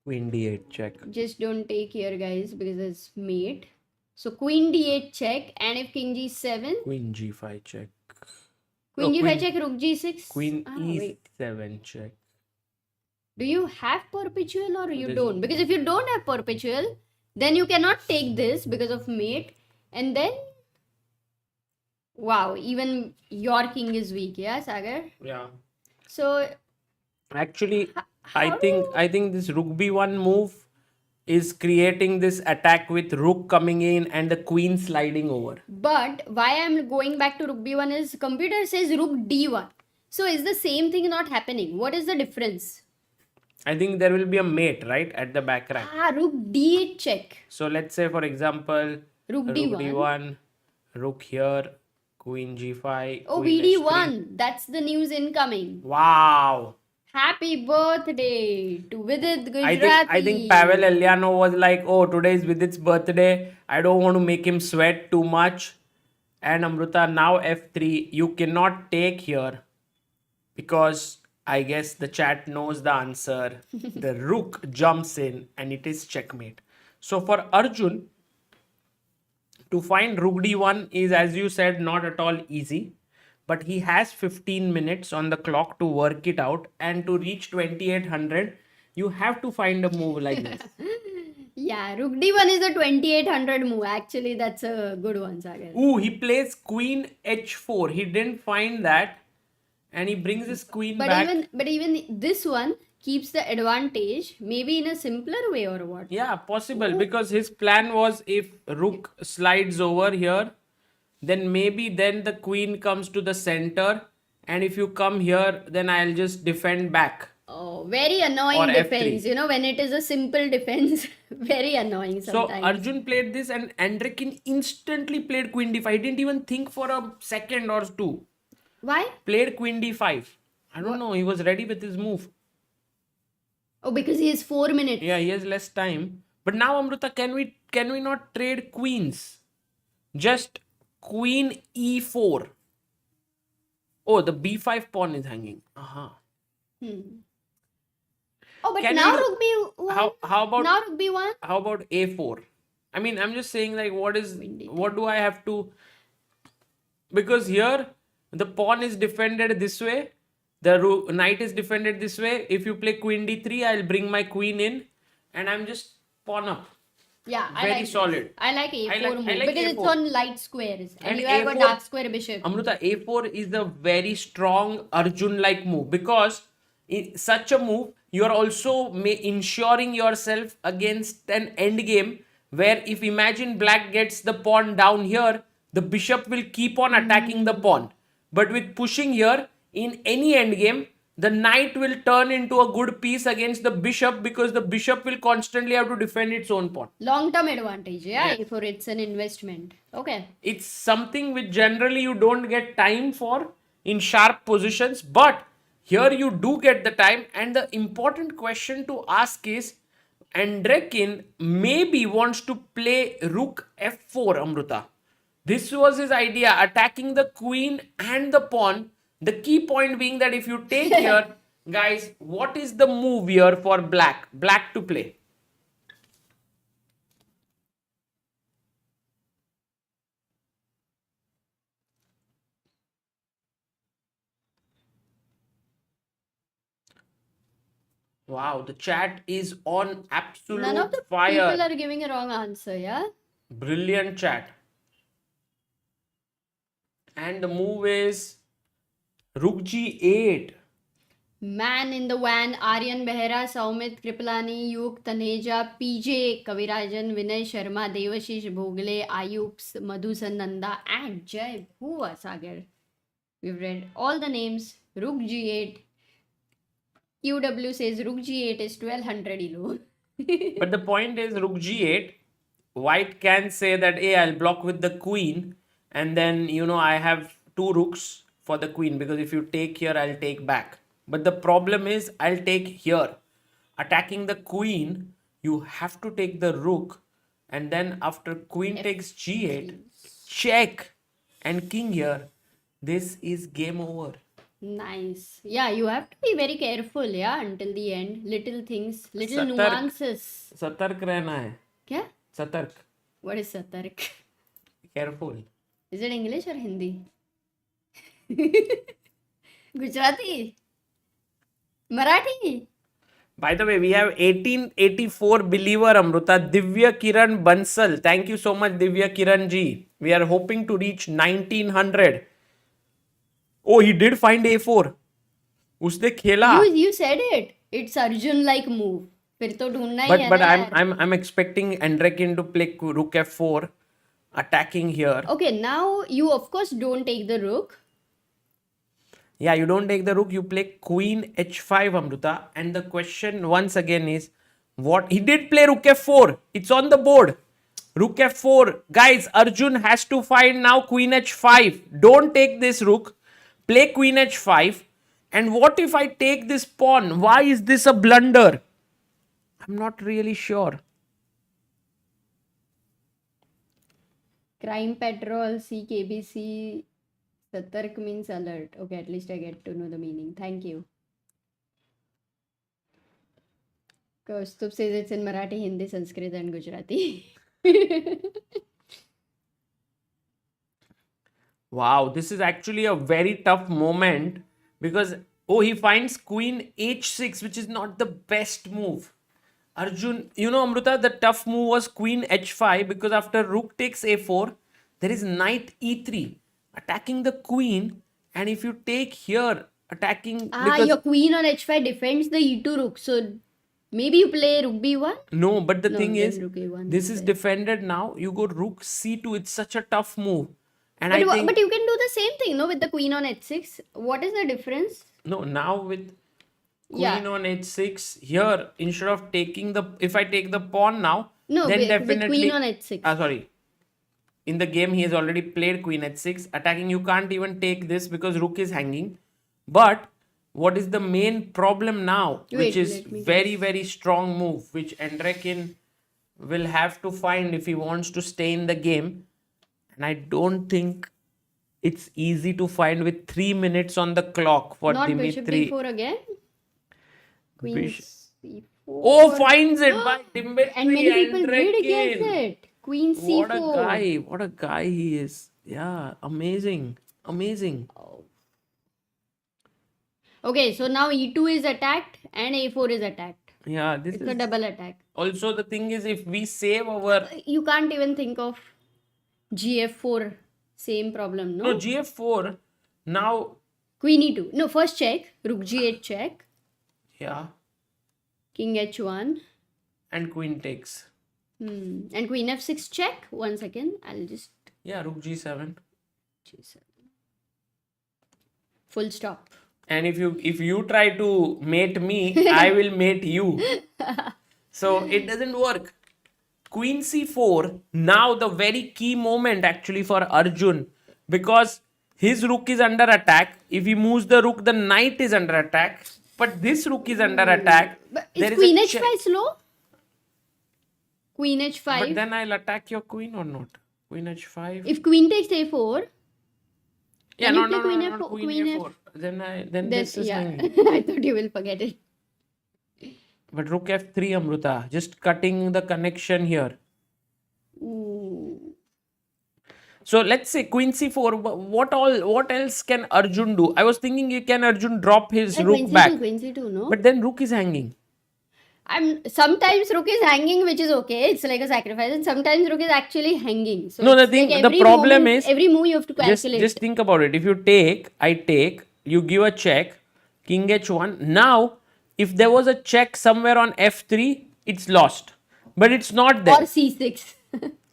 Queen d8 check. just don't take here, guys, because it's mate. So queen d8 check, and if king g7, Queen g5 check. queen No, g5 check, rook g6. Queen Wait. e7 check. Do you have perpetual or you There's- don't? Because if you don't have perpetual, then you cannot take this because of mate. And then, wow, even your king is weak, yeah, Sagar? Yeah. So, Actually, how I think this rook b1 move is creating this attack with rook coming in and the queen sliding over. but why I'm going back to rook b1 is computer says rook d1. So is the same thing not happening? What is the difference? I think there will be a mate, right, at the back rank. Rook d8 check. So let's say, for example, Rook rook d1. d1, rook here, queen g5. Oh, queen vd1. h3. That's the news incoming. Wow. Happy birthday to Vidit Gujarati. I think Pavel Eliano was like, oh, today is Vidit's birthday. I don't want to make him sweat too much. And Amrita, now f3. You cannot take here because I guess the chat knows the answer. The rook jumps in and it is checkmate. So for Arjun, to find rook d1 is, as you said, not at all easy. But he has 15 minutes on the clock to work it out. And to reach 2800, you have to find a move like this. Yeah, rook d1 is a 2800 move. Actually, that's a good one, Sagar. Ooh, he plays queen h4. He didn't find that. And he brings his queen back. But even this one, keeps the advantage, maybe in a simpler way or what? Yeah, possible, because his plan was if rook slides over here, then maybe then the queen comes to the center, and if you come here, then I'll just defend back. Oh, very Or annoying F3. defense. You know, when it is a simple defense, very annoying So sometimes. Arjun played this, and Andreikin instantly played queen d5. He didn't even think for a second or two. Why? Played queen d5. I don't know. He was ready with his move. Oh, because he has 4 minutes. Yeah, he has less time. But now, Amruta, can we not trade queens? Just queen e4. Oh, the b5 pawn is hanging. Uh-huh. Oh, but Can now we do- rook b1. How about Now rook b1. how about a4? I mean, I'm just saying, like, what do I have to? Because here the pawn is defended this way, the knight is defended this way. If you play queen d3, I'll bring my queen in, and I'm just pawn up. Yeah, I Very like this. solid. I like a4 I like- move I like because it's A4. on light squares and And you have a A4 dark square bishop. Amruta, a4 is a very strong Arjun-like move, because in such a move you are also ensuring yourself against an end game where, if imagine black gets the pawn down here, the bishop will keep on attacking the pawn. But with pushing here, in any end game, the knight will turn into a good piece against the bishop, because the bishop will constantly have to defend its own pawn. Long-term advantage, yeah, Yeah. for it's an investment. Okay. It's something which generally you don't get time for in sharp positions, but here you do get the time. And the important question to ask is, Andreikin maybe wants to play rook f4, Amruta. This was his idea, attacking the queen and the pawn. The key point being that if you take here, guys, what is the move here for black to play? Wow, the chat is on absolute None of the fire. people are giving a wrong answer, yeah? Brilliant chat. And the move is rook g8. Man in the van, Aryan Behera, Saumit Kripalani, Yuk Taneja, PJ, Kavirajan, Vinay Sharma, Devashish Bhogle, Ayups, Madhusan Nanda, and Jai Bhuva Sagar. We've read all the names. Rook g8. QW says Rook g8 is 1200 elo. But the point is, rook g8, white can say that, hey, I'll block with the queen, and then, I have two rooks for the queen, because if you take here, I'll take back. But the problem is, I'll take here. Attacking the queen, you have to take the rook, and then after queen takes g8, check, and king here, this is game over. Nice. Yeah, you have to be very careful, yeah, until the end. Little things, little Satark. nuances. सतर्क रहना है. Kya? सतर्क. What is Satark? Careful. Is it English or Hindi? Gujarati? Marathi? By the way, we have 1884 believer Amruta, Divya Kiran Bansal. Thank you so much, Divya Kiran ji. We are hoping to reach 1900. Oh, he did find a4. उसने खेला. You said it. It's Arjun like move. फिर तो ढूंढना ही है But ना यार. I'm expecting Andreikin to play rook f4, attacking here. Okay, now you of course don't take the rook. Yeah, you don't take the rook, you play queen h5, Amruta. And the question once again is, what? He did play rook f4. It's on the board. Rook f4. Guys, Arjun has to find now queen h5. Don't take this rook. Play queen h5. And what if I take this pawn? Why is this a blunder? I'm not really sure. Crime Patrol, CKBC, Satark means alert. Okay, at least I get to know the meaning. Thank you. Kaustubh says it's in Marathi, Hindi, Sanskrit, and Gujarati. Wow, this is actually a very tough moment, because, oh, he finds queen h6, which is not the best move. Arjun, Amruta, the tough move was queen h5, because after rook takes a4, there is knight e3, attacking the queen. And if you take here, attacking Ah, because your queen on h5 defends the e2 rook. So maybe you play rook b1? no, but the No, thing then is, rook a1 this is is there. defended now. You go rook c2. It's such a tough move, and But, I think but you can do the same thing, no, with the queen on h6. What is the difference? no. Now with Yeah. queen on h6 here, instead of taking the, if I take the pawn now, No, then with queen on definitely, h6. sorry, in the game he has already played queen h6 attacking. You can't even take this because rook is hanging. But what is the main problem now, which Wait, is let me very guess. very strong move, which Andreikin will have to find if he wants to stay in the game, and I don't think it's easy to find with 3 minutes on the clock for Not bishop Dmitry. d4 again? Queen Bishop. c4. Oh, finds it by Dmitry And many people did guess Andreikin. it. Queen What a c4. guy. What a guy he is. Yeah, amazing. Amazing. Okay, so now e2 is attacked and a4 is attacked. Yeah, this It's is a double attack. also the thing is, if we save our You can't even think of gf4. Same problem, no no? gf4 now. Queen e2. No, first check. Rook g8 check. Yeah, King h1. and queen takes. And queen f6 check. 1 second. I'll just Yeah, rook g7. G7. Full stop. And if you try to mate me, I will mate you. So it doesn't work. Queen c4, now the very key moment actually for Arjun, because his rook is under attack. If he moves the rook, the knight is under attack. But this rook is under attack. But There is is a queen check. h5 slow? Queen h5. But then I'll attack your queen or not? Queen h5. If queen takes a4, Yeah, can no, you play no, queen no, no, f4? queen Queen a4. Then this is yeah. hanging. I thought you will forget it. But rook f3, Amruta, just cutting the connection here. Ooh. So let's say queen c4. What else can Arjun do? I was thinking, you can Arjun drop his Like rook back, Queen c2, no? but then rook is hanging. Sometimes rook is hanging, which is okay. It's like a sacrifice, and sometimes rook is actually hanging. So No, the it's thing, like the every problem moment, is, every move you have to calculate. just think about it. If you take, I take, you give a check, king h1. Now, if there was a check somewhere on f3, it's lost. But it's not there. Or c6.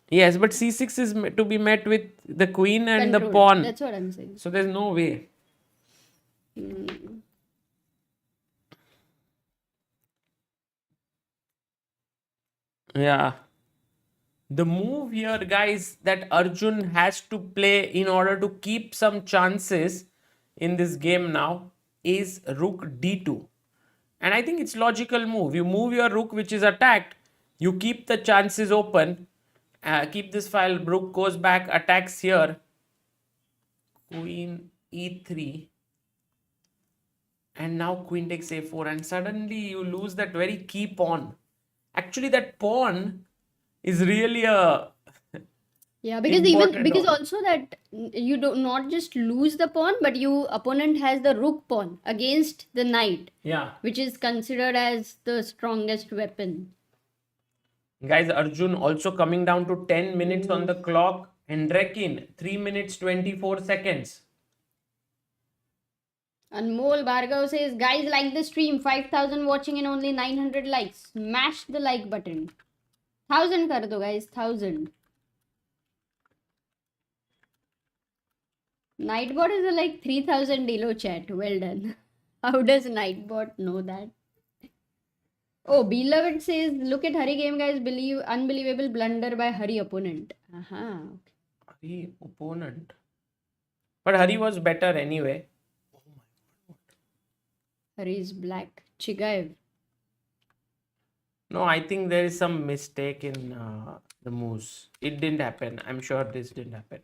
Yes, but c6 is to be met with the queen and the Control. pawn. That's what I'm saying. So there's no way. Yeah. The move here, guys, that Arjun has to play in order to keep some chances in this game now is rook d2. And I think it's logical move. You move your rook which is attacked, you keep the chances open, keep this file, rook goes back, attacks here, queen e3, and now queen takes a4, and suddenly you lose that very key pawn. Actually, that pawn is really a Yeah, because also that you do not just lose the pawn, but you opponent has the rook pawn against the knight. Yeah. Which is considered as the strongest weapon. Guys, Arjun also coming down to 10 minutes on the clock. Andreikin, 3 minutes 24 seconds. Anmol Bhargav says, guys, like the stream, 5,000 watching and only 900 likes. Smash the like button. 1,000 kar do, guys, 1,000. Nightbot is a like 3,000 Dilo chat. Well done. How does Nightbot know that? Oh, Beloved says, look at Hari game, guys. Unbelievable blunder by Hari opponent. Hari opponent. But Hari was better anyway. Hari is black. Chigaev. No, I think there is some mistake in the moves. It didn't happen. I'm sure this didn't happen.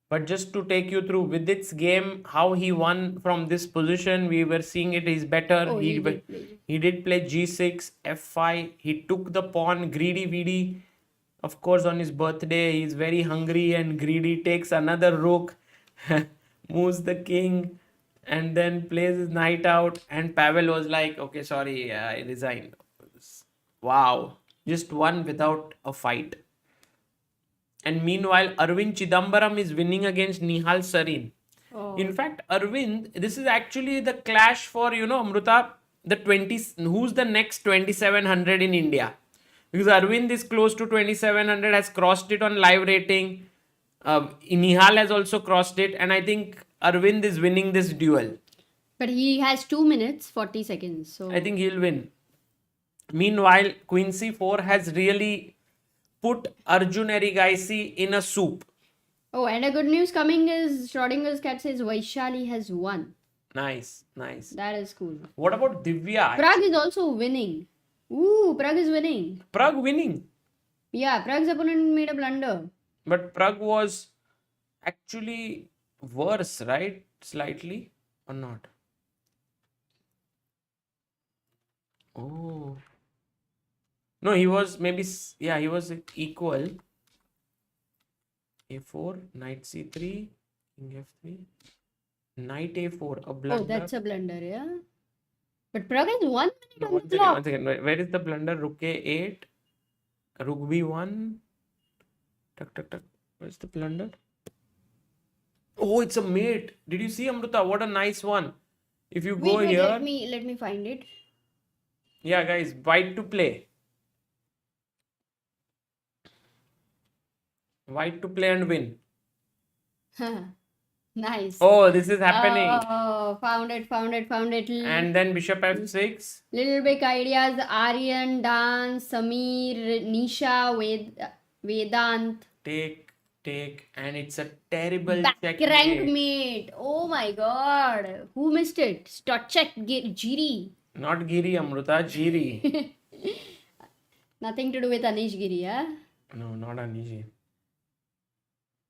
But just to take you through with its game, how he won from this position, we were seeing it is better. Oh, he did play g6, f5. He took the pawn, greedy VD. Of course, on his birthday, he's very hungry and greedy. Takes another rook, moves the king, and then plays his knight out. And Pavel was like, okay, sorry, I resigned. Wow. Just won without a fight. And meanwhile, Arvind Chidambaram is winning against Nihal Sarin. Oh. In fact, Arvind, this is actually the clash for, Amruta, the 20, who's the next 2700 in India? Because Arvind is close to 2700, has crossed it on live rating. Nihal has also crossed it, and I think Arvind is winning this duel. But he has 2 minutes 40 seconds. So I think he'll win. Meanwhile, Queen C4 has really put Arjun Erigaisi in a soup. Oh, and a good news coming is Schrodinger's cat says Vaishali has won. Nice, nice. That is cool. What about Divya? Prague is also winning. Ooh, Prague is winning. Prague winning. Yeah, Prague's opponent made a blunder. But Prague was actually worse, right? Slightly or not? Oh. No, he was maybe, yeah, he was equal. A4, knight C3, king F3, knight A4, a blunder. Oh, that's a blunder, yeah. But Prague has 1 minute No, on one the second, clock. one second. Where is the blunder? Rook A8, Rook B1. Tuck, tuck, tuck. Where's the blunder? Oh, it's a mate. Did you see, Amruta? What a nice one. If you go Wait, here. let me find it. Yeah, guys, white to play. White to play and win. Nice. Oh, this is happening. Oh, found it. And then bishop F6. Little big ideas. Aryan, Dan, Samir, Nisha, Vedant. Take, and it's a terrible Back checkmate. rank mate. Oh my god. Who missed it? Stochek, Giri. Not Giri, Amruta, Giri. Nothing to do with Anish Giri, huh? No, not Anishi.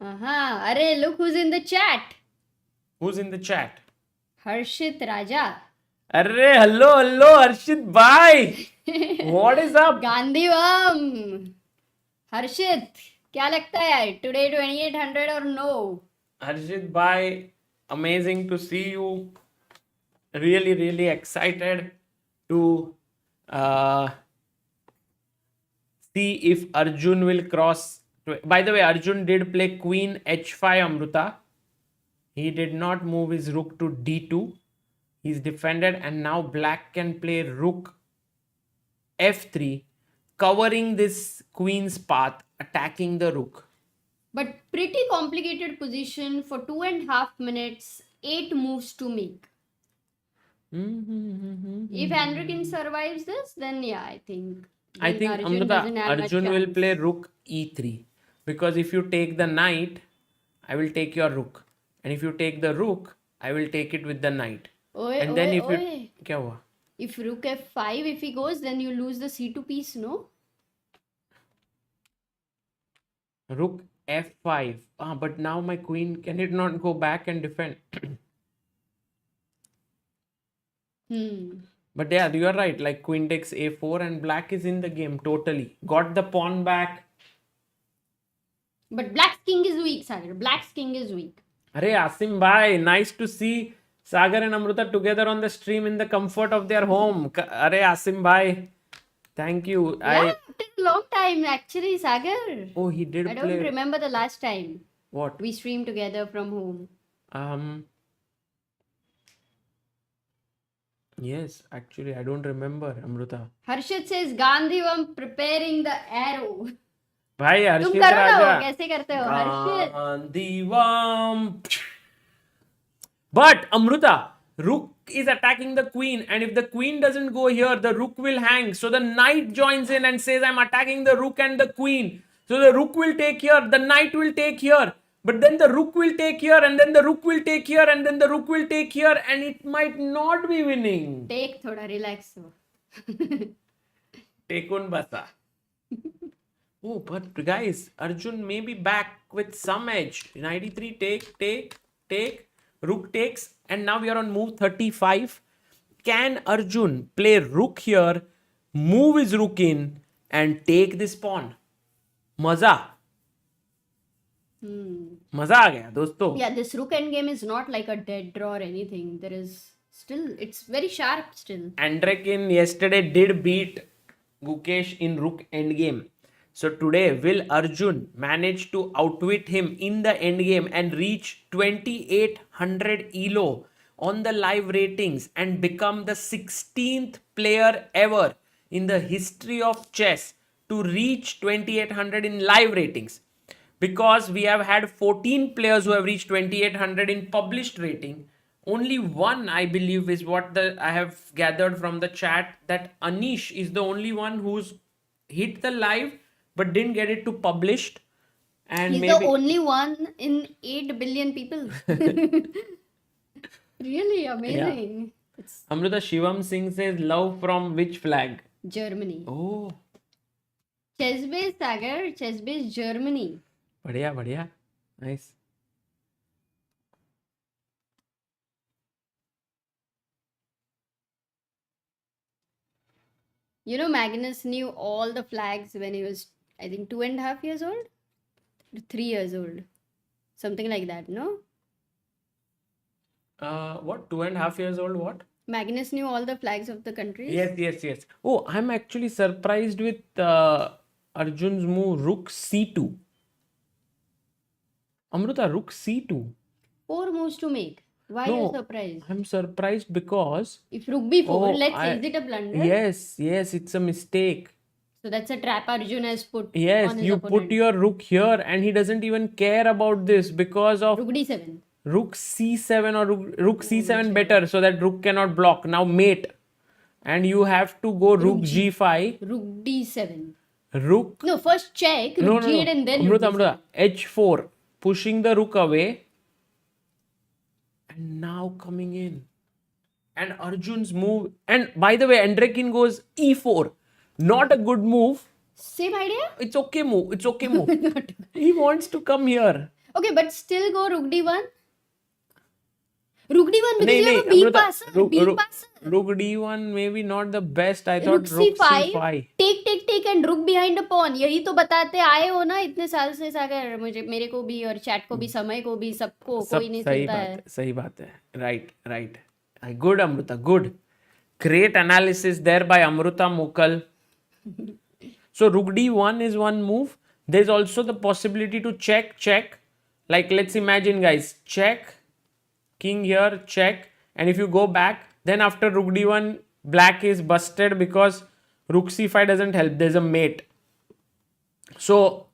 Arey, look who's in the chat. Who's in the chat? Harshit Raja. Arre, hello, Arshit, bye. What is up? Gandhivam. Harshit, क्या लगता है? Today 2800 or no? Arshit, bye. Amazing to see you. Really, really excited to see if Arjun will cross. By the way, Arjun did play Queen H5, Amruta. He did not move his rook to D2. He's defended, and now black can play rook F3, covering this queen's path, attacking the rook. But pretty complicated position for 2.5 minutes, 8 moves to make. If Andreikin survives this, then yeah, I think Amruta, doesn't have much Arjun will chance. play rook E3. Because if you take the knight, I will take your rook. And if you take the rook, I will take it with the knight. And then if you... क्या हुआ? If rook f5, if he goes, then you lose the c2 piece, no? Rook F5. But now my queen, can it not go back and defend? But yeah, you are right. Like queen takes A4 and black is in the game totally. Got the pawn back. But black's king is weak, Sagar. Black's king is weak. Arey Asim bhai, nice to see Sagar and Amruta together on the stream in the comfort of their home. Arey Asim bhai, thank you. Yeah, after a long time actually, Sagar. Oh, he did I play. don't remember the last time What? we streamed together from home. Yes, actually, I don't remember, Amruta. Harshit says Gandhivam preparing the arrow. भाई तुम हर्षित करो ना वो, राजा कैसे करते हो हर्षित? Gandhivam. But Amruta, rook is attacking the queen, and if the queen doesn't go here, the rook will hang. So the knight joins in and says, I'm attacking the rook and the queen. So the rook will take here, the knight will take here, but then the rook will take here, and then the rook will take here, and then the rook will take here, and it might not be winning. Take thoda relax ho. Take on basa. Oh, but guys, Arjun may be back with some edge. 93, take. Rook takes, and now we are on move 35. Can Arjun play rook here, move his rook in, and take this pawn? Maza. Maza aa gaya, dosto. Yeah, this rook endgame is not like a dead draw or anything. There is still, it's very sharp still. Andreikin yesterday did beat Gukesh in rook endgame. So today, will Arjun manage to outwit him in the end game and reach 2800 elo on the live ratings and become the 16th player ever in the history of chess to reach 2800 in live ratings? Because we have had 14 players who have reached 2800 in published rating. Only one, I believe, is what I have gathered from the chat, that Anish is the only one who's hit the live but didn't get it to published. And He's maybe the only one in 8 billion people. Really amazing. It's Amrita Shivam Singh says, love from which flag? Germany. Oh, Chess base, Sagar. Chess base, Germany. badhiya. Nice. You know, Magnus knew all the flags when he was, I think, 2.5 years old? 3 years old. Something like that, no? What? 2.5 years old? What? Magnus knew all the flags of the countries. Yes. Oh, I'm actually surprised with Arjun's move Rook C2. Amrita, Rook C2. 4 moves to make. Why are you surprised? I'm surprised because If Rook B4, let's say, is it a blunder? yes, it's a mistake. So that's a trap Arjun has put Yes, on his you opponent. put your rook here and he doesn't even care about this because of Rook D7. Rook C7 or rook C7 better, so that rook cannot block. Now mate. And you have to go rook G5. Rook D7. Rook. No, first check. Rook G8 and then Amrita. H4. Pushing the rook away. And now coming in. And Arjun's move. And by the way, Andreikin goes E4. Not a good move. Same idea? It's okay move. He wants to come here. Okay, but still go Rook D1. Rook D1 because you have a B passer. Rook D1 maybe not the best. I thought Rook C5. C5. Take and rook behind a pawn. यही तो बताते आए हो ना इतने साल से सागर, मुझे मेरे को भी और चैट को भी समय को भी सबको कोई नहीं सुनता है. सही बात है. Right. Good Amrita, good. Great analysis there by Amrita Mukal. So rook D1 is one move. There's also the possibility to check. Like let's imagine guys, check, king here, check, and if you go back, then after rook D1, black is busted because rook C5 doesn't help. There's a mate. So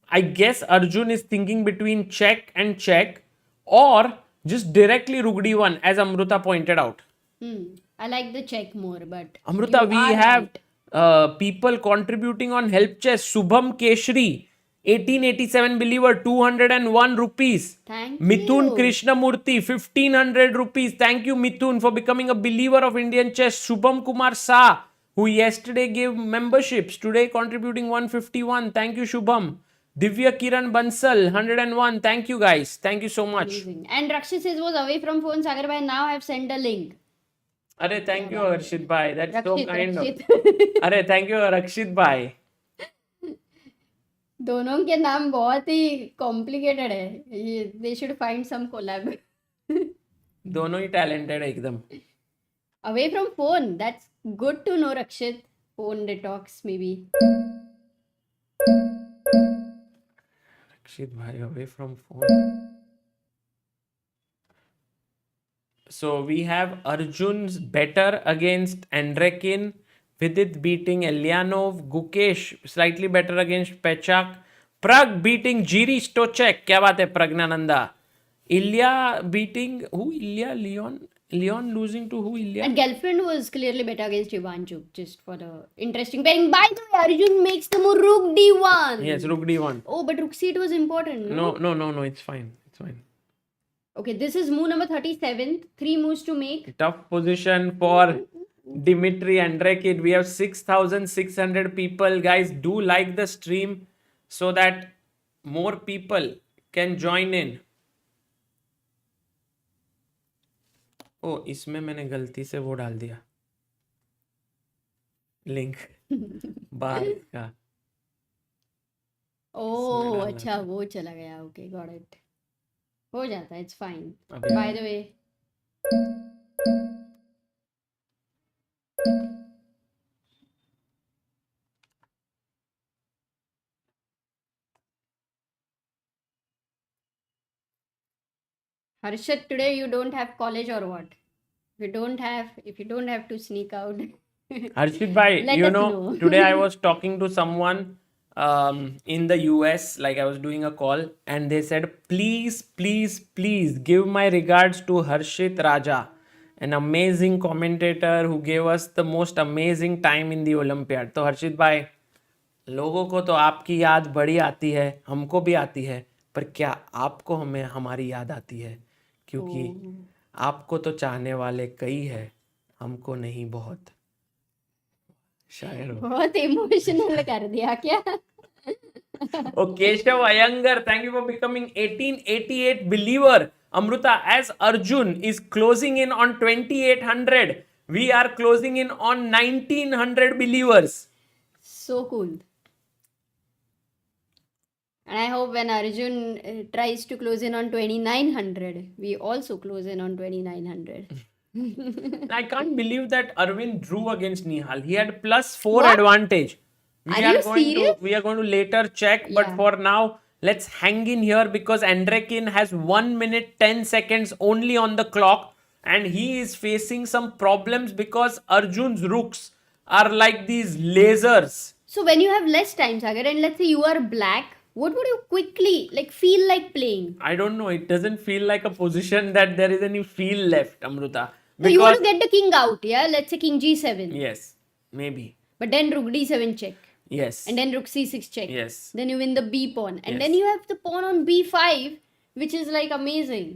I guess Arjun is thinking between check and check or just directly rook D1 as Amrita pointed out. I like the check more, but Amrita, we have people contributing on help chess. Subham Keshri, 1887 believer, 201 rupees. Thank Mithun you. Krishnamurthy, 1500 rupees. Thank you, Mithun, for becoming a believer of Indian chess. Shubham Kumar Sa, who yesterday gave memberships, today contributing 151. Thank you, Shubham. Divya Kiran Bansal, 101. Thank you, guys. Thank you so much. Amazing. And Rakshit says was away from phone, Sagar bhai. Now I have sent a link. Arey, thank you, Harshit bhai. That's so kind of. Rakshit. Arey, thank you, Rakshit bhai. दोनों के नाम बहुत ही complicated है. They should find some collab. दोनों ही talented है एकदम. Away from phone. That's good to know, Rakshit. Phone detox maybe. Rakshit bhai, away from phone. So we have Arjun's better against Andreikin, Vidit beating Elyanov, Gukesh slightly better against Pechak, Prag beating Jiri Stochek. क्या बात है Pragnananda? Ilya beating who? Leon losing to who? Ilya? And Gelfand was clearly better against Ivanchuk, just for the interesting pairing. By the way, Arjun makes the move Rook D1. Yes, Rook D1. Oh, but Rook C2 was important. No, it's fine. Okay, this is move number 37. 3 moves to make. Tough position for Dmitry Andreikin. We have 6,600 people. Guys, do like the stream so that more people can join in. Oh, इसमें मैंने गलती से वो डाल दिया link बाल का. Oh, अच्छा वो चला गया. Okay, got it. हो जाता है, it's fine. अबे. By the way, Harshit, today you don't have college or what? If you don't have to sneak out, Harshit bhai, let you us know, know. today I was talking to someone in the US, like I was doing a call, and they said, please, please, please give my regards to Harshit Raja, an amazing commentator who gave us the most amazing time in the Olympiad. तो हर्षित भाई, लोगों को तो आपकी याद बड़ी आती है, हमको भी आती है, पर क्या आपको हमें हमारी याद आती है? क्योंकि Oh. आपको तो चाहने वाले कई है, हमको नहीं बहुत. शायर हो. बहुत इमोशनल कर दिया क्या? Oh, Keshav Iyengar, thank you for becoming 1888 believer. Amruta, as Arjun is closing in on 2800, we are closing in on 1900 believers. So cool. And I hope when Arjun tries to close in on 2900, we also close in on 2900. I can't believe that Arvind drew against Nihal. He had +4 What? advantage. Are you serious? We are going to later check, but Yeah. for now, let's hang in here because Andreikin has 1 minute 10 seconds only on the clock, and he is facing some problems because Arjun's rooks are like these lasers. So when you have less time, Sagar, and let's say you are black, what would you quickly feel like playing? I don't know. It doesn't feel like a position that there is any feel left, Amruta. So you want to get the king out, yeah? Let's say king g7. Yes, maybe. But then rook d7 check. Yes. And then rook c6 check. Yes. Then you win the b pawn. And Yes. then you have the pawn on b5, which is like amazing.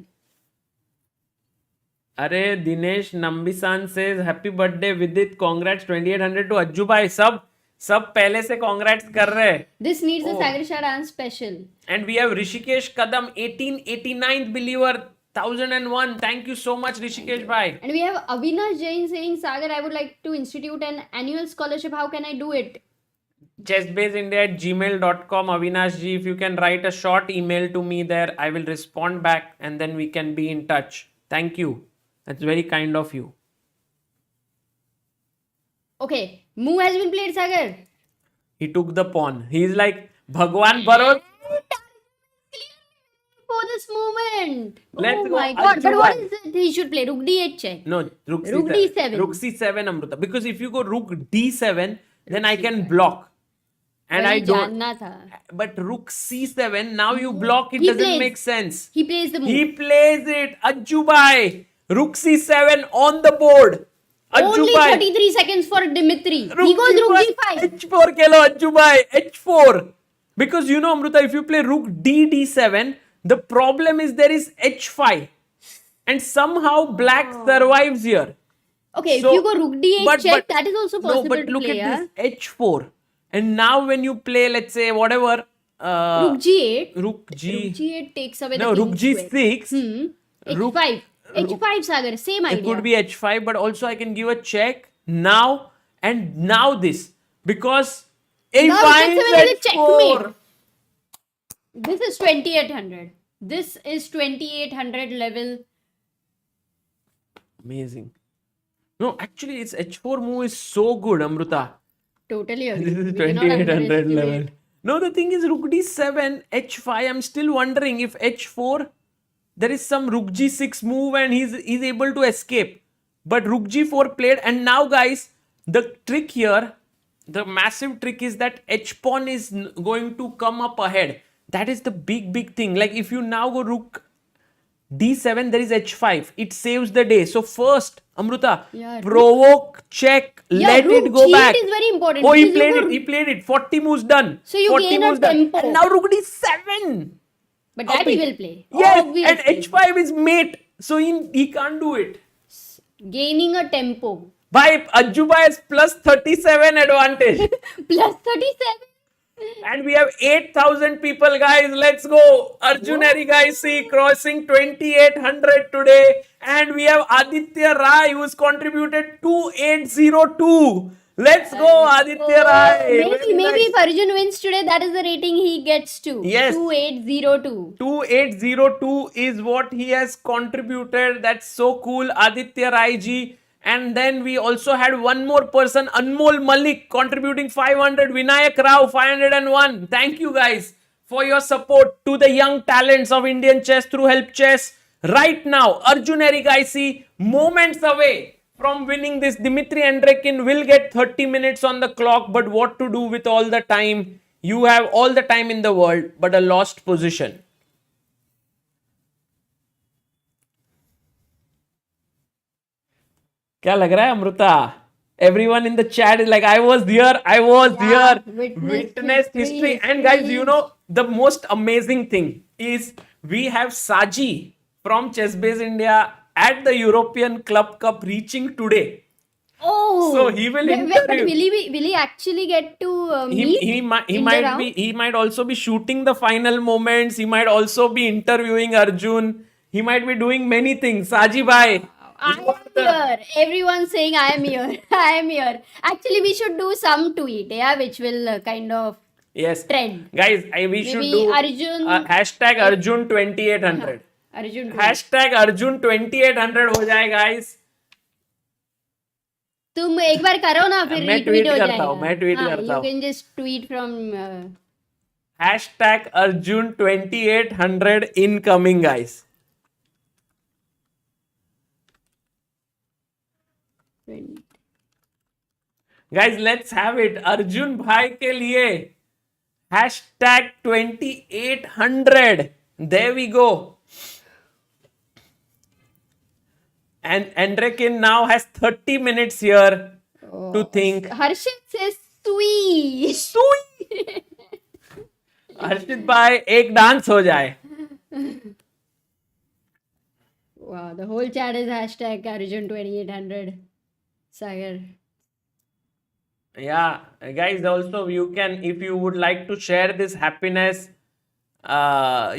अरे Dinesh नंबिसान says happy birthday Vidit, congrats 2800 to Ajju भाई. सब पहले से congrats कर रहे हैं. This needs a Oh. Sagar Shah dance special. And we have Rishikesh Kadam 1889th believer 1001. Thank you so much Rishikesh bhai. And we have Avinash Jain saying, Sagar, I would like to institute an annual scholarship. How can I do it? chessbaseindia@gmail.com. Avinash ji, if you can write a short email to me there, I will respond back and then we can be in touch. Thank you. That's very kind of you. Okay, move has been played, Sagar. He took the pawn. He's like Bhagwan Bharos. For this movement. Let's Oh go, my god. But what Arjun. is it he should play? Rook d8 check. No, rook Rook c7. d7. Rook c7, Amruta. Because if you go rook d7, then I can block. And I वही don't. जानना था. But rook c7, now you block, it He doesn't plays. make sense. He plays the move. He plays it. Ajju bhai. Rook c7 on the board. Ajju Only bhai. 33 seconds for Dmitry. He goes rook d5. H4 kelo Ajju bhai. H4. Because you know, Amruta, if you play rook d7, the problem is there is h5. And somehow black survives here. Okay, So- if you go rook d8 check, that is also possible No, but to look play. at this h4. And now when you play, let's say, whatever. Rook g8. Rook G. Rook g8 takes away No, the rook king square. g6. Rook- h5. h5, Sagar. Same idea. It could be h5, but also I can give a check now and now this. Because he Now finds h7 is a h4. checkmate. This is 2800. This is 2800 level. Amazing. No, actually, its h4 move is so good, Amruta. Totally agree. This is We cannot 2800 level. underestimate. No, the thing is rook d7, h5. I'm still wondering if h4, there is some rook g6 move and he's able to escape. But rook g4 played, and now guys, the trick here, the massive trick is that h pawn is going to come up ahead. That is the big thing. Like if you now go rook d7, there is h5. It saves the day. So first, Amruta, Yeah, provoke, check, Yeah, let rook it go g8 back. is very important. Oh, he because you played go- it. He played it. 40 moves done. So you 40 gain a moves done. tempo. And now rook d7. But that he will play. Yes, Obviously. and h5 is mate. So he can't do it. Gaining a tempo. Bhai, Ajju bhai has plus 37 advantage. Plus 37. And we have 8,000 people, guys. Let's go. Arjun Erigaisi crossing 2800 today. And we have Aditya Rai who's contributed 2802. Let's go, Aditya Rai. Very Maybe nice. if Arjun wins today, that is the rating he gets to. Yes. 2802. 2802 is what he has contributed. That's so cool, Aditya Rai ji. And then we also had one more person, Anmol Malik, contributing 500. Vinayak Rao, 501. Thank you guys for your support to the young talents of Indian chess through Help Chess. Right now, Arjun Erigaisi, moments away from winning this. Dmitry Andreikin will get 30 minutes on the clock, but what to do with all the time? You have all the time in the world, but a lost position. क्या लग रहा है Amrita? Everyone in the chat is like, I was here, witnessed history. And guys, you know, the most amazing thing is we have Saji from Chessbase India at the European Club Cup reaching today. Oh, So he will but interview. will he actually get to meet? He might also be shooting the final moments. He might also be interviewing Arjun. He might be doing many things. Saji bhai. I am here. Everyone's saying I am here. I am here. Actually, we should do some tweet, yeah, which will kind of Yes. trend. Guys, we should Maybe do Arjun. hashtag Arjun 2800. Arjun. Hashtag Arjun 2800 हो जाए guys. तुम एक बार करो ना फिर मैं retweet tweet हो करता जाएगा. हूँ, मैं tweet करता You हूँ. can just tweet from. Hashtag Arjun 2800 incoming guys. 20. Guys, let's have it. Arjun भाई के लिए hashtag 2800. There we go. And Andreikin now has 30 minutes here to think. Harshit says sweet. Sweet. हर्षित भाई एक dance हो जाए. Wow, the whole chat is hashtag Arjun 2800. Sagar. Yeah, guys, also you can, if you would like to share this happiness,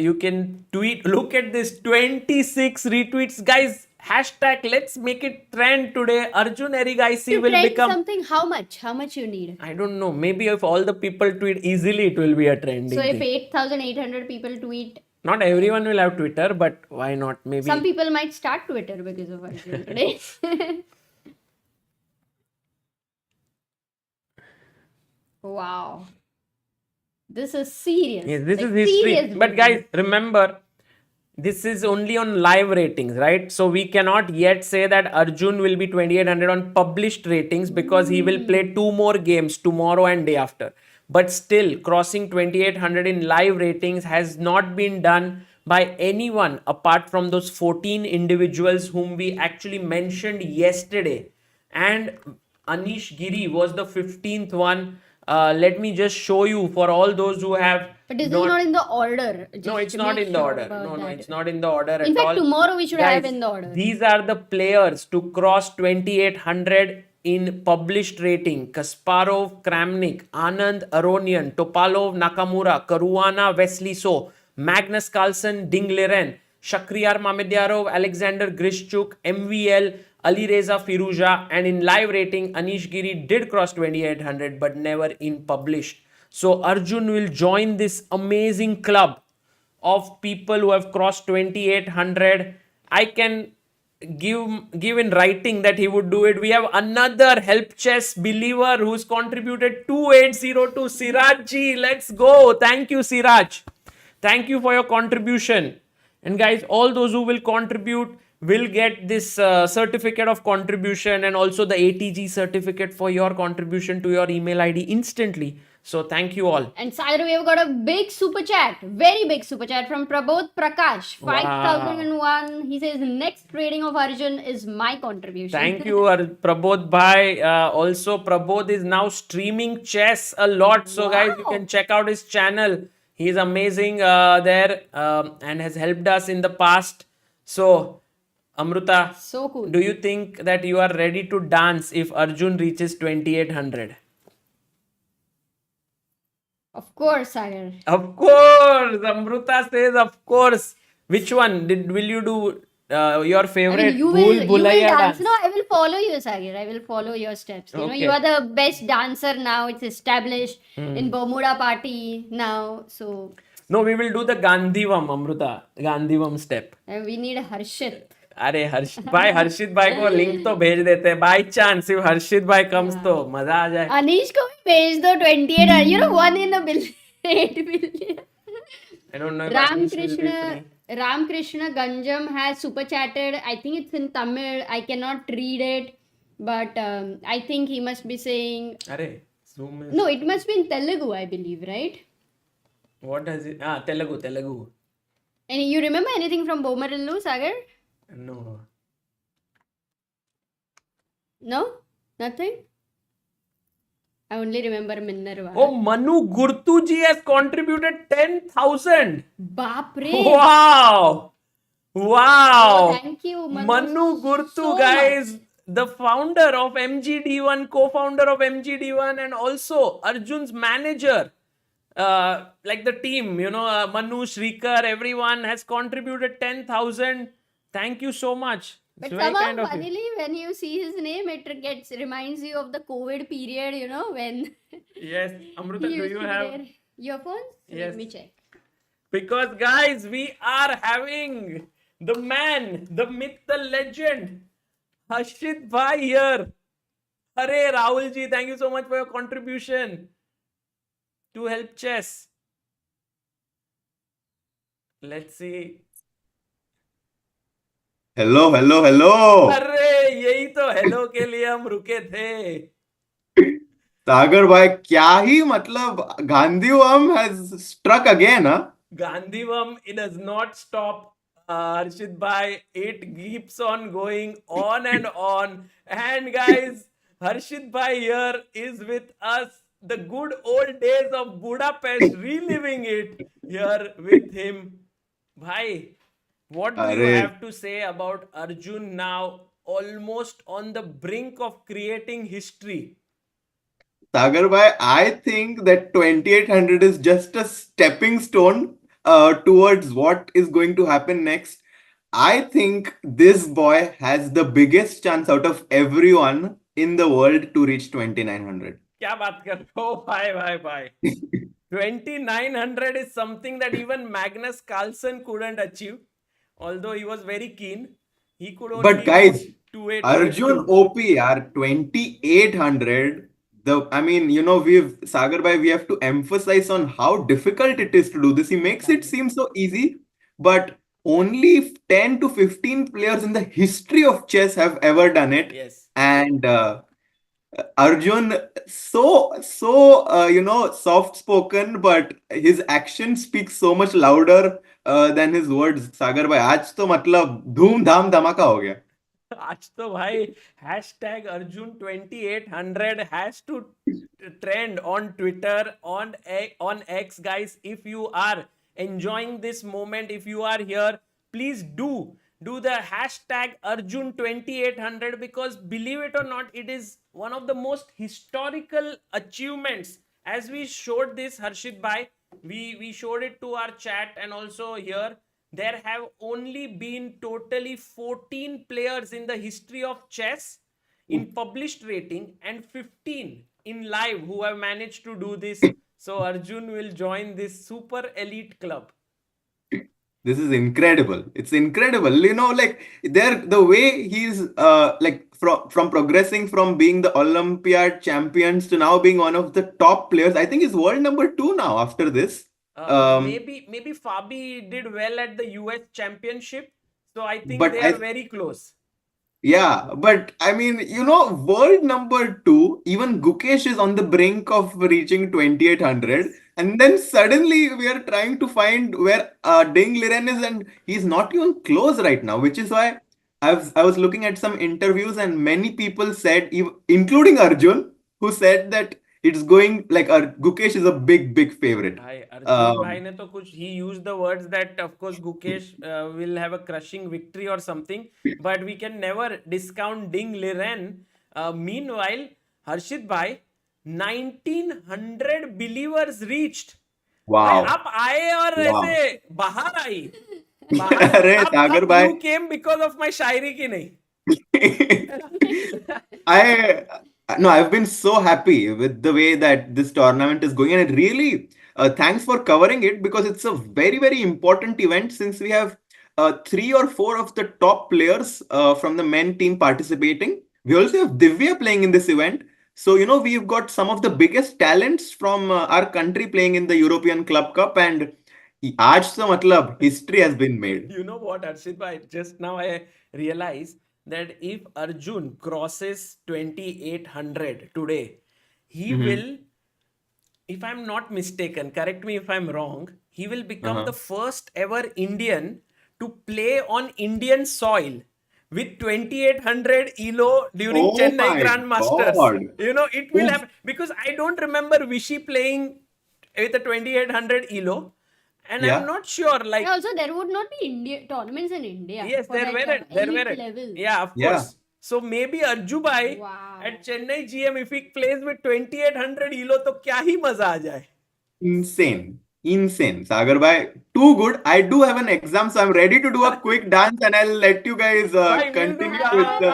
you can tweet. Look at this, 26 retweets. Guys, hashtag let's make it trend today. Arjun Erigaisi To will trend become, something, how much? How much you need? I don't know, maybe if all the people tweet easily, it will be a trending So if thing. 8,800 people tweet, Not everyone will have Twitter, but why not? Maybe. some people might start Twitter because of Arjun today. Wow. This is serious. Yes, this Like, is history. serious But business. guys, remember, this is only on live ratings, right? So we cannot yet say that Arjun will be 2800 on published ratings because he will play 2 more games tomorrow and day after. But still, crossing 2800 in live ratings has not been done by anyone apart from those 14 individuals whom we actually mentioned yesterday. And Anish Giri was the 15th one. Let me just show you for all those who have. But this is not in the order. No, Just it's to not make in the sure order. about No, that. it's not in the order In at fact, all. tomorrow we should have Guys, in the order. these are the players to cross 2800 in published rating. Kasparov, Kramnik, Anand, Aronian, Topalov, Nakamura, Caruana, Wesley So, Magnus Carlsen, Ding Liren, Shakhriyar Mamedyarov, Alexander Grishchuk, MVL, Ali Reza Firuza, and in live rating, Anish Giri did cross 2800 but never in published. So Arjun will join this amazing club of people who have crossed 2800. I can give in writing that he would do it. We have another help chess believer who's contributed 2802, Siraj ji. Let's go. Thank you, Siraj. Thank you for your contribution. And guys, all those who will contribute will get this certificate of contribution and also the ATG certificate for your contribution to your email ID instantly. So thank you all. And Sagar, we have got a big super chat, very big super chat from Prabodh Prakash, 5001. He says, next trading of Arjun is my contribution. Thank you, Prabodh bhai. Also, Prabodh is now streaming chess a lot. So guys, you can check out his channel. He's amazing there and has helped us in the past. So, Amruta, So cool. do you think that you are ready to dance if Arjun reaches 2800? Of course, Sagar. Of course, Amruta says of course. Which one will you do? Your favorite You Bhool will Bhulaiya dance. dance? No, I will follow you, Sagar. I will follow your steps. You know, Okay. you are the best dancer now. It's established in Bermuda party now. So No, we will do the Gandhivam, Amruta. Gandhivam step. we need Harshit. अरे हर्षित भाई को link तो भेज देते हैं by chance if हर्षित भाई comes तो मजा आ जाए. Anish को भी भेज दो 28. You know, 1 in a billion, 8 billion. I don't know if Ayush will be Krishna free. Ram Krishna Ganjam has super chatted. I think it's in Tamil. I cannot read it, but I think he must be saying Arey, Zoom is. no. It must be in Telugu, I believe, right? What does it? Telugu, Telugu. And you remember anything from Bomarillu, Sagar? No. No, nothing. I only remember Minerva. Oh, Manu Gurtuji has contributed 10,000. Bapre. Wow. Wow. Oh, thank you, Manu Gurtu, so guys, much. the founder of MGD1, co-founder of MGD1, and also Arjun's manager. Like the team, Manu, Shrikar, everyone has contributed 10,000. Thank you so much. It's But very somehow, kind of you. funnily, when you see his name, it reminds you of the COVID period. When Yes, Amruta, he do used you to be have? there. Earphones? Yes. Let me check. Because, guys, we are having the man, the myth, the legend, Harshit Bhai here. Hare Rahulji, thank you so much for your contribution to help chess. Let's see. Hello hello hello अरे यही तो hello के लिए हम रुके थे. सागर भाई क्या ही मतलब गांधीवम हैज स्ट्रक अगेन हाँ Gandhivam, it does not stop. Harshit Bhai, it keeps on going on and on. And guys, Harshit Bhai here is with us. The good old days of Budapest, reliving it here with him. Bhai, what do you अरे have to say about Arjun now, almost on the brink of creating history? सागर भाई I think that 2800 is just a stepping stone towards what is going to happen next. I think this boy has the biggest chance out of everyone in the world to reach 2900. क्या बात कर रहे हो भाई 2900 is something that even Magnus Carlsen couldn't achieve, although he was very keen. He could only But guys, reach 2852. Arjun OP are 2800. I mean, Sagar bhai, we have to emphasize on how difficult it is to do this. He makes it seem so easy, but only 10 to 15 players in the history of chess have ever done it. Yes. And Arjun, soft spoken, but his action speaks so much louder than his words. Sagar bhai, आज तो मतलब धूम धाम धमाका हो गया. आज तो भाई hashtag Arjun 2800 has to trend on Twitter, on X, guys. If you are enjoying this moment, if you are here, please do the hashtag Arjun 2800, because believe it or not, it is one of the most historical achievements. As we showed this, Harshit Bhai, we showed it to our chat and also here. There have only been totally 14 players in the history of chess in published rating and 15 in live who have managed to do this. So Arjun will join this super elite club. This is incredible. It's incredible. Like the way he's like from progressing from being the Olympiad champions to now being one of the top players. I think he's world number 2 now after this. Maybe Fabi did well at the US championship. So I think But they are very close. Yeah, but I mean, world number 2, even Gukesh is on the brink of reaching 2800. And then suddenly we are trying to find where Ding Liren is, and he's not even close right now, which is why I was looking at some interviews, and many people said, including Arjun, who said that it's going like Gukesh is a big favorite. Arjun bhai ne to kuch, he used the words that of course Gukesh will have a crushing victory or something, but we can never discount Ding Liren. Meanwhile, Harshit bhai, 1900 believers reached. Wow. आप आए और Wow. ऐसे बाहर आई अरे सागर भाई, you came because of my शायरी की नहीं. I've been so happy with the way that this tournament is going, and it really thanks for covering it, because it's a very important event, since we have 3 or 4 of the top players from the men team participating. We also have Divya playing in this event. So, we've got some of the biggest talents from our country playing in the European Club Cup, and आज तो मतलब history has been made. You know what, Arshit bhai? Just now I realized that if Arjun crosses 2800 today, he Mhm. will, if I'm not mistaken, correct me if I'm wrong, he will become the Uh-huh. first ever Indian to play on Indian soil with 2800 ELO during Oh Chennai my Grandmasters. God. You know, it will Oof. happen because I don't remember Vishy playing with a 2800 ELO, and I'm Yeah. not sure, And like, also, there would not be India tournaments in India yes, for there that weren't. There elite weren't. level. Yeah, of Yeah. course. So maybe Arju bhai Wow. at Chennai GM, if he plays with 2800 ELO, तो क्या ही मजा आ जाए. Insane. Insane. Sagar bhai, too good. I do have an exam, so I'm ready to do a quick dance and I'll let you guys भाई मिल continue दूंगा. with the.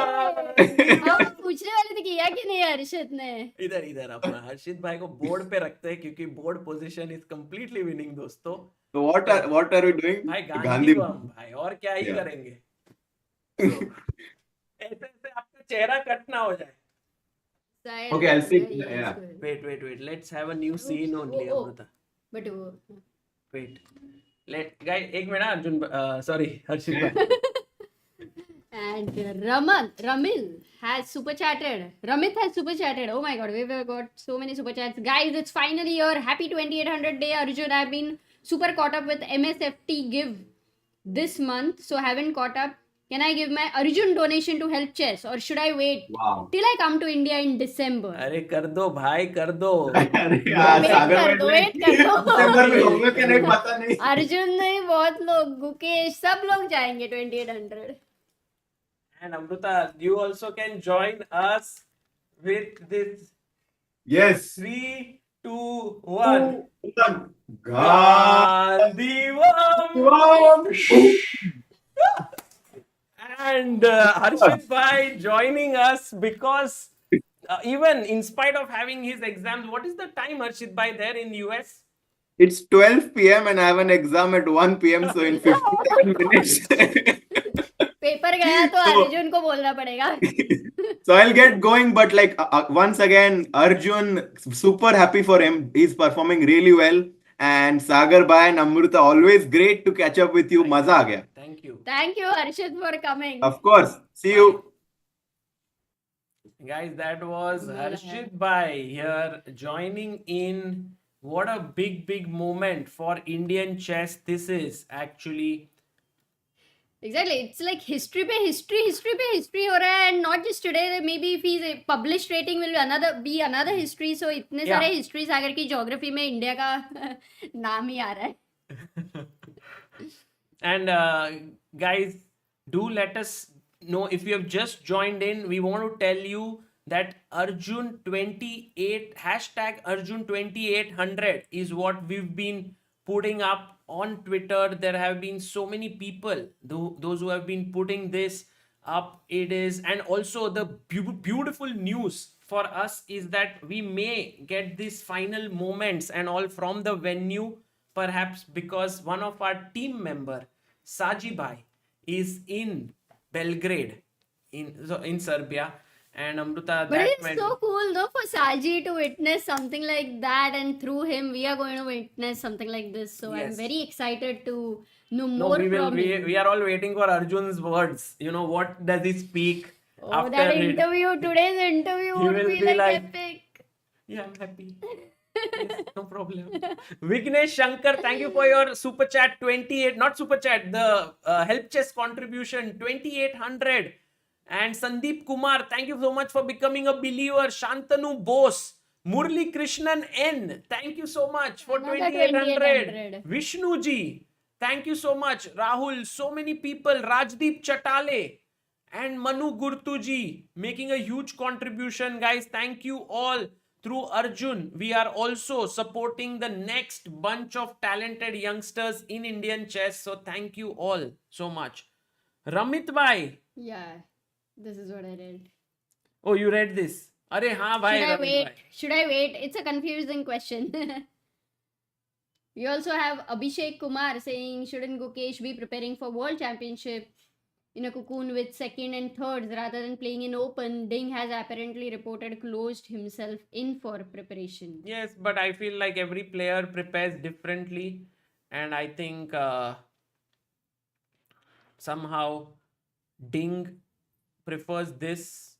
हम पूछने वाले थे किया कि नहीं हर्षित ने. इधर इधर अपना हर्षित भाई को बोर्ड पे रखते हैं क्योंकि board position is completely winning दोस्तों. So तो what are we doing? भाई गांधी Gandhi. बम भाई, और क्या ही Yeah. करेंगे. So, ऐसे ऐसे आपका चेहरा कट ना हो जाए. Okay, I'll see. Yeah, Yeah. it's good. Wait. Let's have a new scene only, Oh, Amrita. but Wait. एक मिनट अर्जुन, sorry, हर्षित भाई. and Ramil has super chatted. Ramit has super chatted. Oh my god, we've got so many super chats. Guys, it's finally your happy 2800 day, Arjun. I've been super caught up with MSFT give this month, so haven't caught up. Can I give my Arjun donation to help chess, or should I wait Wow. till I come to India in December? अरे कर दो भाई, कर दो. अरे Wait यार सागर कर दो, भाई wait कर दो. दिसंबर में होगा कि नहीं पता नहीं. अर्जुन नहीं, बहुत लोग, गुकेश, सब लोग जाएंगे 2800. And Amrita, you also can join us with this Yes. 3, 2, 1. Gandhi. Gandhivam! And Harshit Bhai joining us because even in spite of having his exams, what is the time, Harshit Bhai, there in US? It's 12 p.m. and I have an exam at 1 p.m. So in 57 minutes. Paper गया तो So- Arjun को बोलना पड़ेगा. So I'll get going, but like once again, Arjun, super happy for him. He's performing really well. And Sagar Bhai and Amrita, always great to catch up with you. Maza aa gaya. Thank you. Thank you, Harshit, for coming. Of course. See you. Guys, that was Yeah. Harshit Bhai here joining in. What a big moment for Indian chess this is actually. Exactly. It's like history पे history हो रहा है, and not just today. Maybe if he's published rating will be another history. So इतने Yeah. सारे history सागर की geography में India का नाम ही आ रहा है. And guys, do let us know if you have just joined in. We want to tell you that Arjun28 hashtag Arjun2800 is what we've been putting up on Twitter. There have been so many people, those who have been putting this up. It is, and also the beautiful news for us is that we may get these final moments and all from the venue, perhaps because one of our team member, Saji Bhai, is in Belgrade, in Serbia. And Amrita, But that it's meant- so cool though for Saji to witness something like that, and through him we are going to witness something like this. So I'm Yes. very excited to know No, more we will. from him. We are all waiting for Arjun's words. You know, what does he speak Oh, after that it? interview, today's interview He would will be be like like- epic. Yeah, I'm happy. Yes, no problem. Vignesh Shankar, thank you for your super chat 28, not super chat, the help chess contribution 2800. And Sandeep Kumar, thank you so much for becoming a believer. Shantanu Bose, Murli Krishnan N, thank you so much for Another 2800. 2800. Vishnu ji, thank you so much. Rahul, so many people. Rajdeep Chatale and Manu Gurtu ji making a huge contribution, guys. Thank you all. Through Arjun, we are also supporting the next bunch of talented youngsters in Indian chess. So thank you all so much. Ramit bhai. Yeah, this is what I read. Oh, you read this? Arey haan bhai. Should I Ramit wait? bhai. Should I wait? It's a confusing question. We also have Abhishek Kumar saying, shouldn't Gukesh be preparing for World Championship in a cocoon with second and thirds rather than playing in open? Ding has apparently reported closed himself in for preparation. Yes, but I feel like every player prepares differently. And I think somehow Ding prefers this,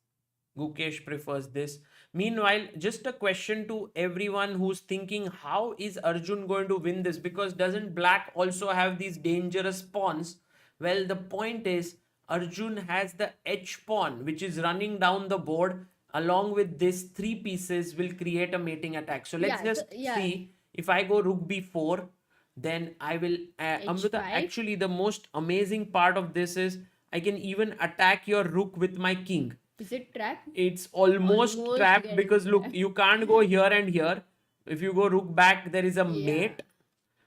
Gukesh prefers this. Meanwhile, just a question to everyone who's thinking, how is Arjun going to win this? Because doesn't Black also have these dangerous pawns? Well, the point is, Arjun has the H pawn, which is running down the board. Along with this, three pieces will create a mating attack. So let's Yeah, so- just yeah. see. If I go rook b4, then I will. Amrita, H5. actually, the most amazing part of this is I can even attack your rook with my king. Is it trap? It's almost Almost trapped getting because look, trapped. you can't go here and here. If you go rook back, there is a Yeah. mate.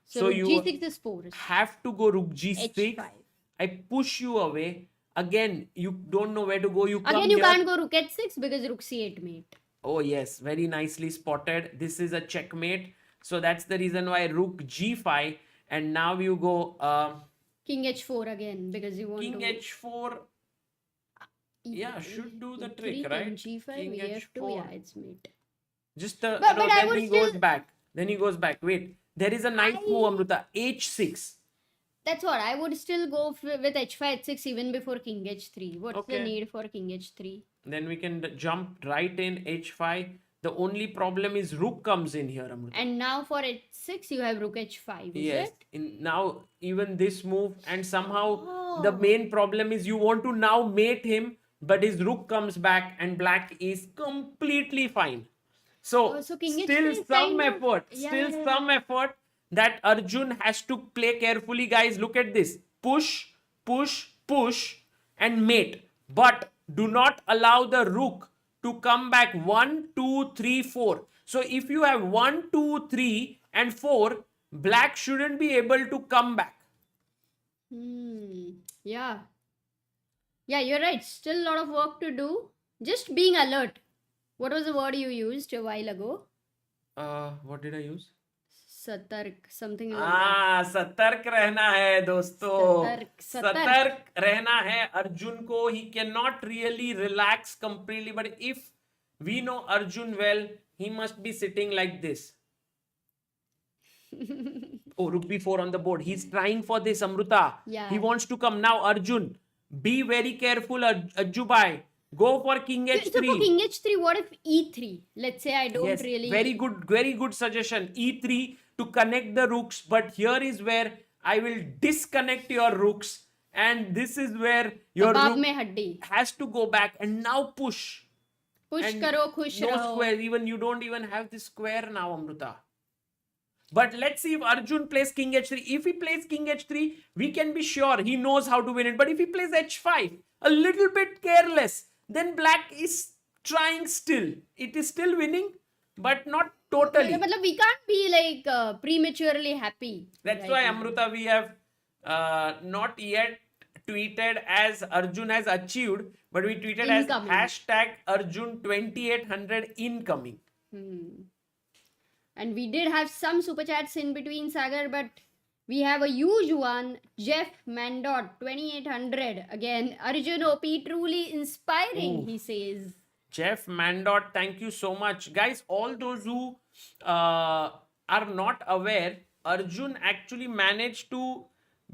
So, rook you G6 is forced. have to go rook g6. H5. I push you away. Again, you don't know where to go. You come Again, you here. can't go rook h6 because rook c8 mate. Oh yes, very nicely spotted. This is a checkmate. So that's the reason why rook g5. And now you go King h4 again because you want king to... h4. Yeah, should do the E3, trick, king right? G5, King F2, h4. yeah, it's mate. Just But no, I then would he goes still- back. Then he goes back. Wait, there is a knight move, Amrita. H6. That's what I would still go with h5, h6 even before king h3. What's Okay. the need for king h3? Then we can jump right in h5. The only problem is rook comes in here, Amrita. And now for h6, you have rook h5, is Yes. it? Now even this move, and somehow the Oh. main problem is you want to now mate him, but his rook comes back and black is completely fine. So, Oh, so king h3 still is some kind of- effort, yeah, still yeah, some effort that Arjun has to play carefully, guys. Look at this: push, push, push, and mate. But do not allow the rook to come back 1, 2, 3, 4. So if you have 1, 2, 3, and 4, black shouldn't be able to come back. Yeah. Yeah, you're right. Still a lot of work to do. Just being alert. What was the word you used a while ago? What did I use? Satark, something like that. सतर्क रहना है दोस्तों. सतर्क. सतर्क रहना है अर्जुन को. He cannot really relax completely, but if we know Arjun well, he must be sitting like this. Oh, rook b4 on the board. He's trying for this, Amruta. Yeah. He wants to come. Now, Arjun, be very careful, Ajjubai. Go for king So h3. for king h3, what if e3? Let's say I don't Yes, really... very good suggestion. E3 to connect the rooks, but here is where I will disconnect your rooks, and this is where your Kebab rook mein haddi. has to go back and now push. Push And karo, khush no raho. square. Even you don't even have this square now, Amruta. But let's see if Arjun plays king h3. If he plays king h3, we can be sure he knows how to win it. But if he plays h5, a little bit careless, then black is trying still. It is still winning, but not totally. Matlab, we can't be like prematurely happy. That's right why, now. Amruta, we have not yet tweeted as Arjun has achieved, but we tweeted Incoming. as hashtag Arjun 2800 incoming. And we did have some super chats in between, Sagar, but we have a huge one. Jeff Mandot, 2800. Again, Arjun OP, truly inspiring, he says. Jeff Mandot, thank you so much. Guys, all those who are not aware, Arjun actually managed to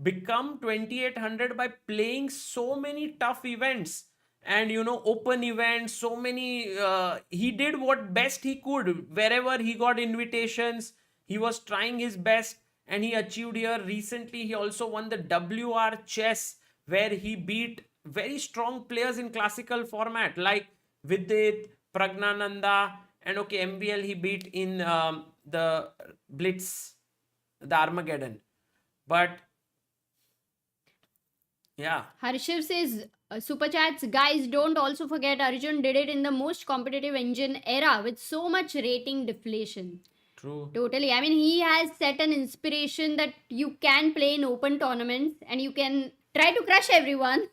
become 2800 by playing so many tough events and open events. So many he did what best he could. Wherever he got invitations, he was trying his best, and he achieved here. Recently he also won the WR chess, where he beat very strong players in classical format like Vidit, Pragnananda, and okay, MBL he beat in the Blitz, the Armageddon. But yeah, Harshiv says, super chats, guys, don't also forget Arjun did it in the most competitive engine era with so much rating deflation. true. Totally. I mean, he has set an inspiration that you can play in open tournaments and you can try to crush everyone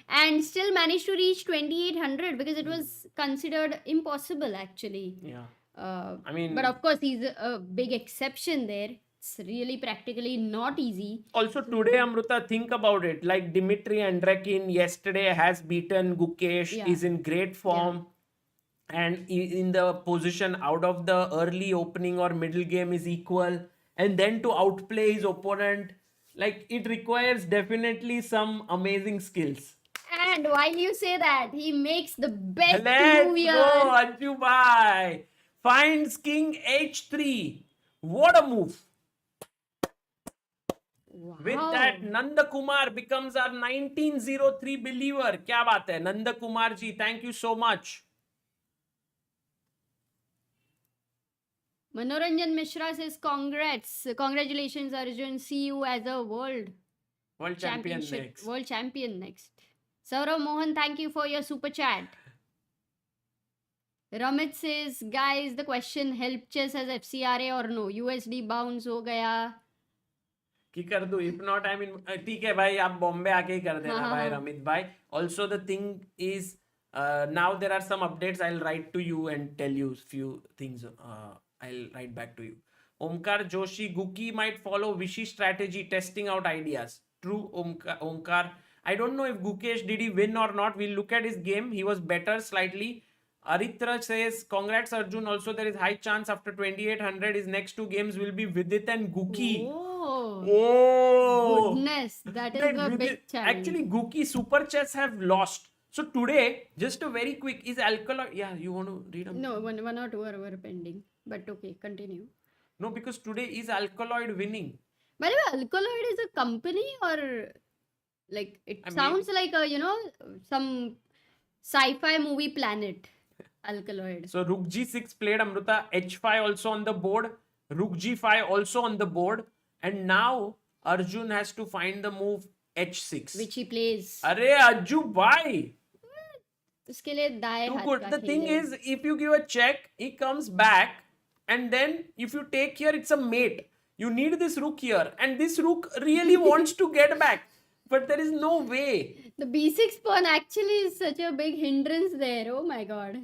and still manage to reach 2800 because it was considered impossible actually. Yeah. I mean- but of course, he's a big exception there. It's really practically not easy. Also today, Amruta, think about it. Like Dmitry Andreikin yesterday has beaten Gukesh, Yeah. is in great form, and in the position out of the early opening or middle game is equal. and then to outplay his opponent, like it requires definitely some amazing skills. And while you say that, he makes the best Let's move go, here. Anju bhai. Finds king h3. What a move. With Wow. that, Nanda Kumar becomes our 1903 believer. Kya baat hai? Nanda Kumar ji, thank you so much. Manoranjan Mishra says, congrats. Congratulations, Arjun. See you as a world Champion championship. next. World champion next. Saurav Mohan, thank you for your super chat. Ramit says, guys, the question, help chess has FCRA or no? USD bounce हो गया. कि कर दूं, if not I mean ठीक है भाई, आप बॉम्बे आके ही कर देना भाई रमित भाई. Also the thing is now there are some updates. I'll write to you and tell you few things. I'll write back to you. Omkar Joshi, Guki might follow Vishy strategy, testing out ideas. True, Omkar. I don't know if Gukesh did he win or not. We'll look at his game. He was better slightly. Aritra says, congrats Arjun. Also, there is high chance after 2800 his next two games will be Vidit and Guki. Oh, Goodness, that is Then a Vidit- big challenge. Actually, Guki Super Chess have lost. So today, just a very quick, is Alkaloid. Yeah, you want to read? No, one or two are pending. But okay, continue. No, because today is Alkaloid winning. By the way, Alkaloid is a company or like it I mean- sounds like a some sci-fi movie planet. Alkaloid. So Rook G6 played, Amruta. H5 also on the board. Rook G5 also on the board. And now Arjun has to find the move H6. Which he plays. Arey Ajju bhai. उसके लिए दाएं Too हाथ good. का The thing खेल है. is, if you give a check, he comes back, and then if you take here, it's a mate. You need this rook here, and this rook really wants to get back, but there is no way. The b6 pawn actually is such a big hindrance there. Oh my god.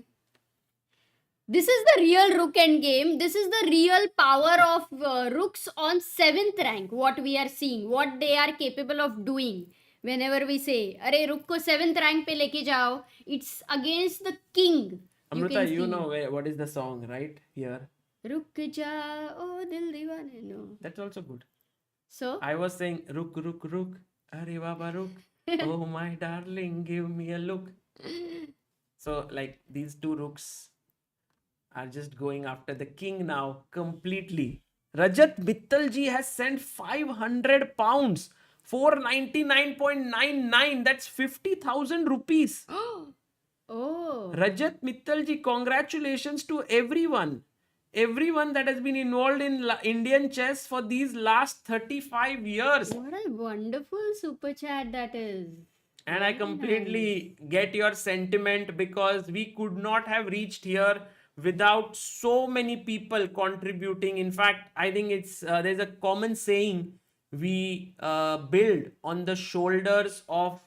This is the real rook end game. This is the real power of rooks on 7th rank. What we are seeing, what they are capable of doing. Whenever we say, "Arey rook ko 7th rank pe leke jao," it's against the king. Amruta, you know what is the song, right? Here. Ruk ja, oh dil diwane. No. That's also good. So I was saying, rook, rook, rook. Arey baba rook. Oh my darling, give me a look. So like these two rooks are just going after the king now completely. Rajat Mittalji has sent 500 pounds. 499.99. That's 50,000 rupees. oh. Rajat Mittalji, congratulations to everyone. Everyone that has been involved in Indian chess for these last 35 years. What a wonderful super chat that is. And I completely get your sentiment because we could not have reached here without so many people contributing. In fact, I think it's there's a common saying, we build on the shoulders of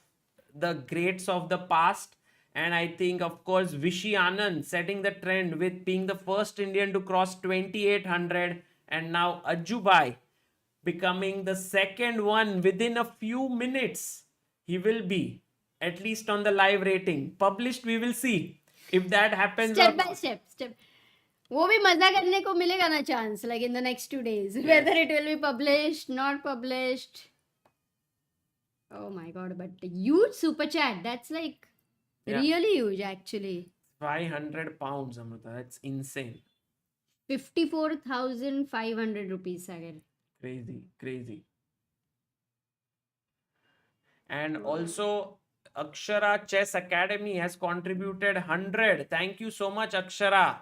the greats of the past. And I think, of course, Vishy Anand setting the trend with being the first Indian to cross 2800, and now Ajju bhai becoming the second one within a few minutes. He will be, at least on the live rating. Published, we will see if that happens. Step by step. वो भी मजा करने को मिलेगा ना chance, like in the next 2 days. Whether it will be published, not published. Oh my god, but the huge super chat. That's like really huge actually. 500 pounds, Amrita. That's insane. 54,500 rupees, Sagar. Crazy. And also, Akshara Chess Academy has contributed 100. Thank you so much, Akshara.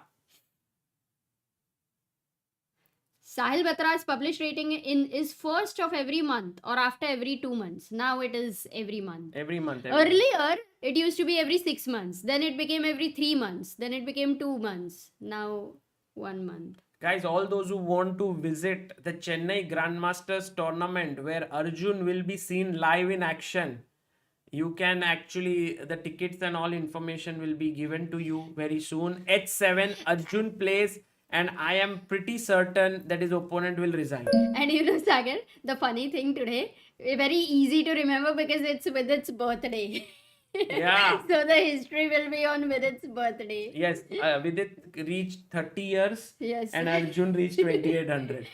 Sahil Batra's published rating is first of every month or after every 2 months. Now it is every month. Every month. Earlier, it used to be every 6 months. Then it became every 3 months. Then it became 2 months. Now 1 month. Guys, all those who want to visit the Chennai Grandmasters tournament where Arjun will be seen live in action, you can actually, the tickets and all information will be given to you very soon. H7, Arjun plays, and I am pretty certain that his opponent will resign. And you know, Sagar, the funny thing today, very easy to remember because it's with its birthday. Yeah. So the history will be on with its birthday. Yes, Vidit reached 30 years Yes. and Arjun reached 2800.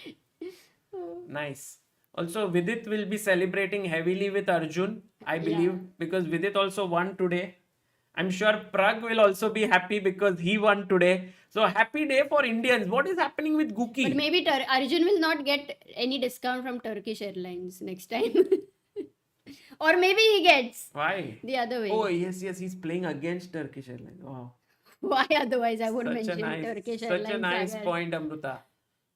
Nice. Also, Vidit will be celebrating heavily with Arjun, I believe, because Vidit also won today. I'm sure Prag will also be happy because he won today. So happy day for Indians. What is happening with Guki? But maybe Arjun will not get any discount from Turkish Airlines next time. Or maybe he gets Why? the other way. Oh yes, he's playing against Turkish Airlines. Wow. Why otherwise I would Such a mention nice, Turkish such Airlines. a nice Sagar. point, Amruta.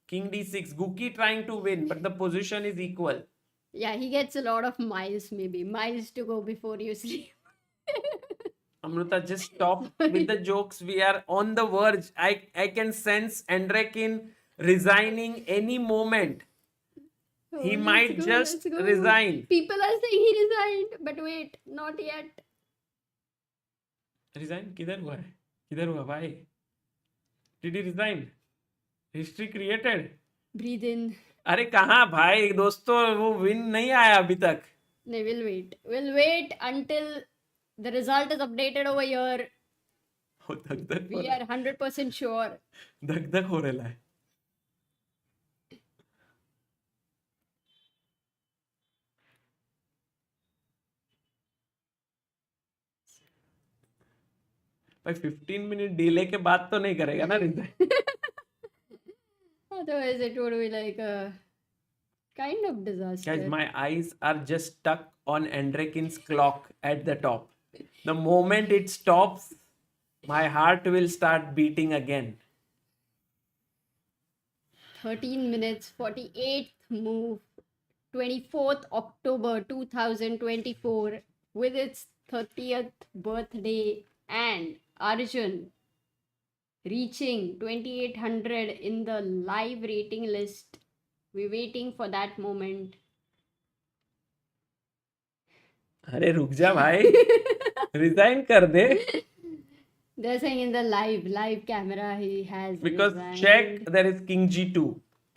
King D6, Guki trying to win, but the position is equal. Yeah, he gets a lot of miles, maybe. Miles to go before you sleep. Amruta, just stop with the jokes. We are on the verge. I can sense Andreikin resigning any moment. He Oh, might just let's go. resign. People are saying he resigned, but wait, not yet. Resign? किधर हुआ है? किधर हुआ भाई? Did he resign? History created? Breathe in. अरे कहाँ भाई दोस्तों वो विन नहीं आया अभी तक. No, we'll wait. We'll wait until the result is updated over here. हो धक धक हो We are 100% sure. धक धक हो रहा है. भाई 15 मिनट डिले के बाद तो नहीं करेगा ना resign. Otherwise, it would be like a kind of disaster. Guys, my eyes are just stuck on Andreikin's clock at the top. The moment it stops, my heart will start beating again. 13 minutes, 48th move, 24th October 2024, with its 30th birthday, and Arjun reaching 2800 in the live rating list. We're waiting for that moment. अरे रुक जा भाई. Resign कर दे. They're saying in the live camera he has Because resigned. check, there is King G2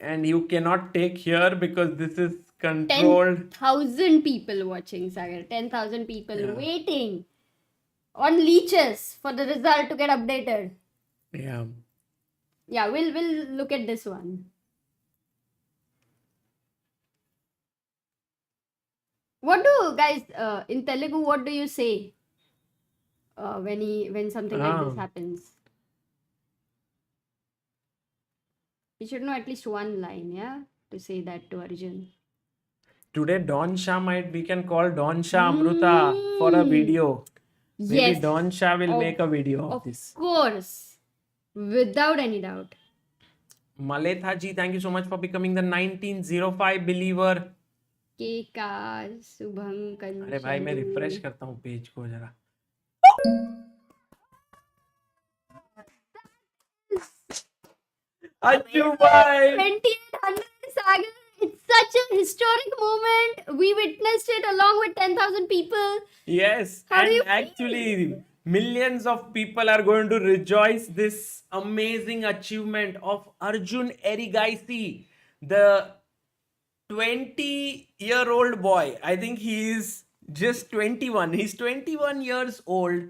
and you cannot take here because this is controlled. 10,000 people watching, Sagar. 10,000 people waiting on leeches for the result to get updated. Yeah. Yeah, we'll look at this one. What do guys in Telugu? What do you say when something like this happens? You should know at least one line, yeah, to say that to Arjun. Today Don Shah we can call Don Shah Amruta for a video. Maybe Yes, Don Shah will make a video of this. of course, without any doubt. Maletha ji, thank you so much for becoming the 1905 believer. के का शुभम कंचन. अरे भाई मैं refresh करता हूँ page को जरा. Achoo bhai. 2800 Sagar. It's such a historic moment. We witnessed it along with 10,000 people. Yes, How do and you feel? actually millions of people are going to rejoice this amazing achievement of Arjun Erigaisi, the 20-year-old boy. I think he is just 21. He's 21 years old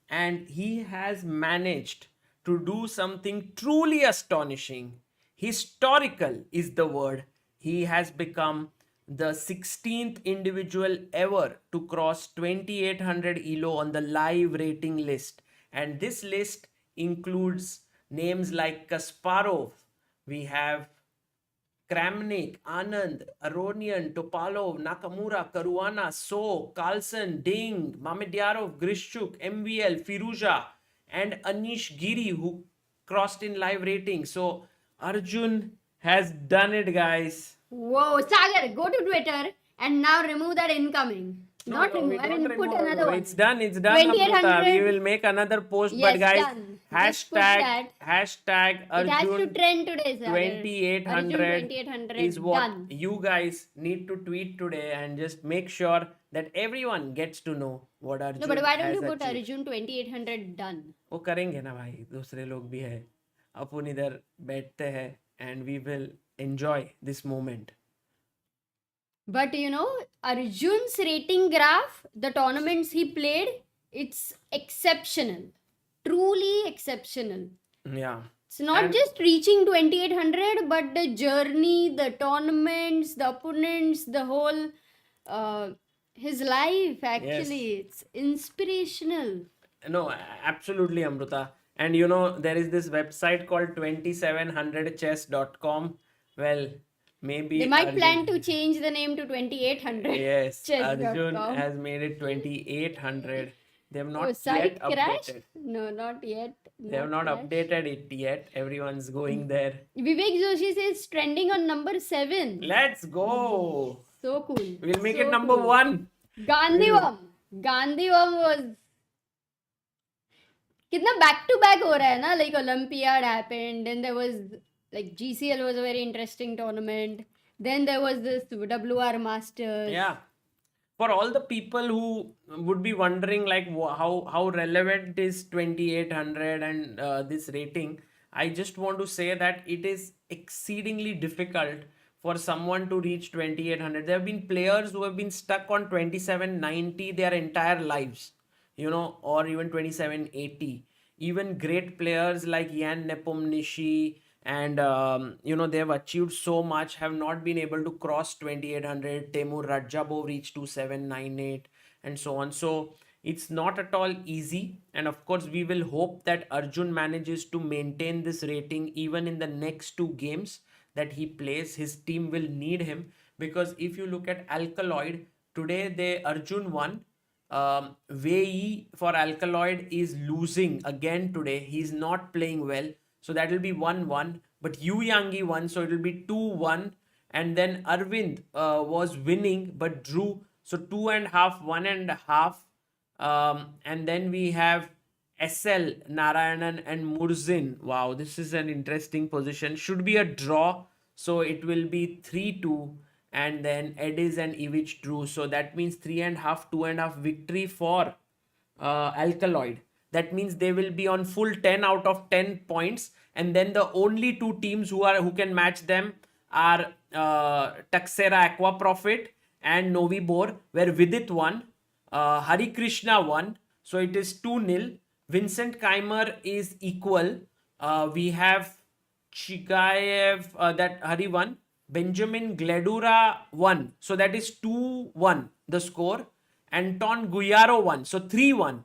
and he has managed to do something truly astonishing. Historical is the word. He has become the 16th individual ever to cross 2800 ELO on the live rating list. And this list includes names like Kasparov. We have Kramnik, Anand, Aronian, Topalov, Nakamura, Caruana, So, Carlson, Ding, Mamedyarov, Grishchuk, MVL, Firuza, and Anish Giri, who crossed in live rating. So Arjun has done it, guys. Whoa, Sagar, go to Twitter and now remove that incoming. Not remove. I mean, put another one. It's done, 2800. Amrita. We will make another post, Yes, but guys, done. Just put that. hashtag It has to Arjun trend today, Sagar. 2800 Arjun 2800 is what done. you guys need to tweet today and just make sure that everyone gets to know what Arjun No, but why don't has you put achieved. Arjun 2800 done? वो करेंगे ना भाई, दूसरे लोग भी है. अपन इधर बैठते हैं and we will enjoy this moment. But you know, Arjun's rating graph, the tournaments he played, it's exceptional. Truly exceptional. Yeah. It's not And- just reaching 2800, but the journey, the tournaments, the opponents, the whole his life. Actually, it's inspirational. No, absolutely, Amruta. And there is this website called 2700chess.com. Well, maybe They might plan Arjun. to change the name to 2800. Yes, Arjun chess.com. has made it 2800. They have not Oh, site yet crash? updated. No, not yet. They have not crash. updated it yet. Everyone's going there. Vivek Joshi says trending on number 7. Let's go. So cool. We'll make So it number cool. 1. Gandhivam. Gandhivam was कितना back to back हो रहा है ना, like Olympiad happened, then there was like GCL was a very interesting tournament, then there was this WR Masters. Yeah. For all the people who would be wondering like how relevant is 2800 and this rating, I just want to say that it is exceedingly difficult for someone to reach 2800. There have been players who have been stuck on 2790 their entire lives, or even 2780. Even great players like Jan Nepomniachtchi and they have achieved so much, have not been able to cross 2800. Temur Rajabov reached 2798 and so on. So it's not at all easy, and of course we will hope that Arjun manages to maintain this rating even in the next 2 games that he plays. His team will need him, because if you look at Alkaloid today, Arjun won. Wei for Alkaloid is losing again today. He's not playing well. So that will be 1-1. But Yu Yangi won, so it will be 2-1. And then Arvind was winning but drew. So 2.5, 1.5. And then we have SL, Narayanan and Murzin. Wow, this is an interesting position. Should be a draw. So it will be 3-2. And then Ediz and Ivic drew. So that means 3.5, 2.5 victory for Alkaloid. That means they will be on full 10 out of 10 points. And then the only 2 teams who can match them are Taxera Aqua Profit and Novi Bor, where Vidit won. Hari Krishna won. So it is 2-0. Vincent Keimer is equal. We have Chigaev that Hari won. Benjamin Gledura won. So that is 2-1 the score. Anton Guyaro won. So 3-1.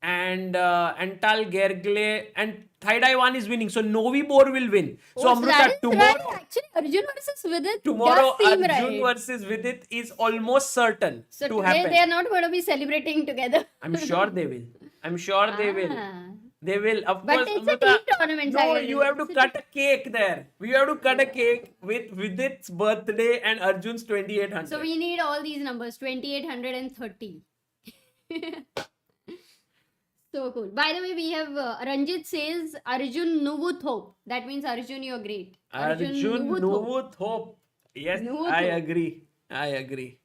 And Antal Gergle and Thaidai one is winning. So Novi Bor will win. So Amruta, that is tomorrow, right. Actually, Arjun versus Vidit tomorrow does seem Arjun right. versus Vidit is almost certain So to today happen. they are not going to be celebrating together. I'm sure they will. I'm sure they will. Ah. They will. Of But course, it's a Amruta, team tournament. no, Sagar. you have to It's a cut a cake there. We have to cut a cake with Vidit's birthday and Arjun's 2800. So we need all these numbers, 2830. So cool. By the way, we have Ranjit says Arjun Nuvuthop. That means Arjun, you're great. Arjun Nuvuthop. Nuvuthop. Yes, Nuvuthop. I agree. I agree.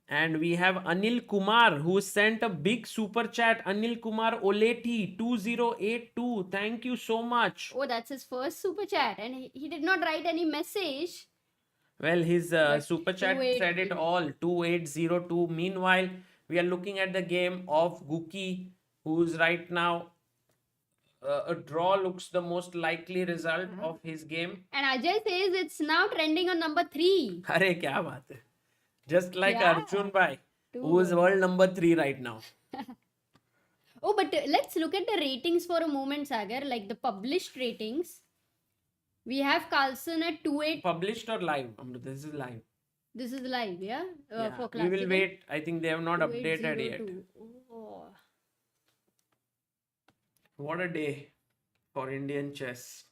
And we have Anil Kumar, who sent a big super chat. Anil Kumar Oleti 2082. Thank you so much. Oh, that's his first super chat. And he did not write any message. Well, his super chat 2882. said it all. 2802. Meanwhile, we are looking at the game of Guki, who's right now a draw looks the most likely result of his game. And Ajay says it's now trending on number 3. Arey, kya baat hai? Just like Yeah. Arjun Bhai, Too who is world number 3 right now. Oh, but let's look at the ratings for a moment, Sagar. Like the published ratings. We have Carlson at 28. Published or live? Amrita, this is live. This is live, yeah? Yeah, For we will classical. wait. I think they have not updated yet. 2802. Oh. What a day for Indian chess.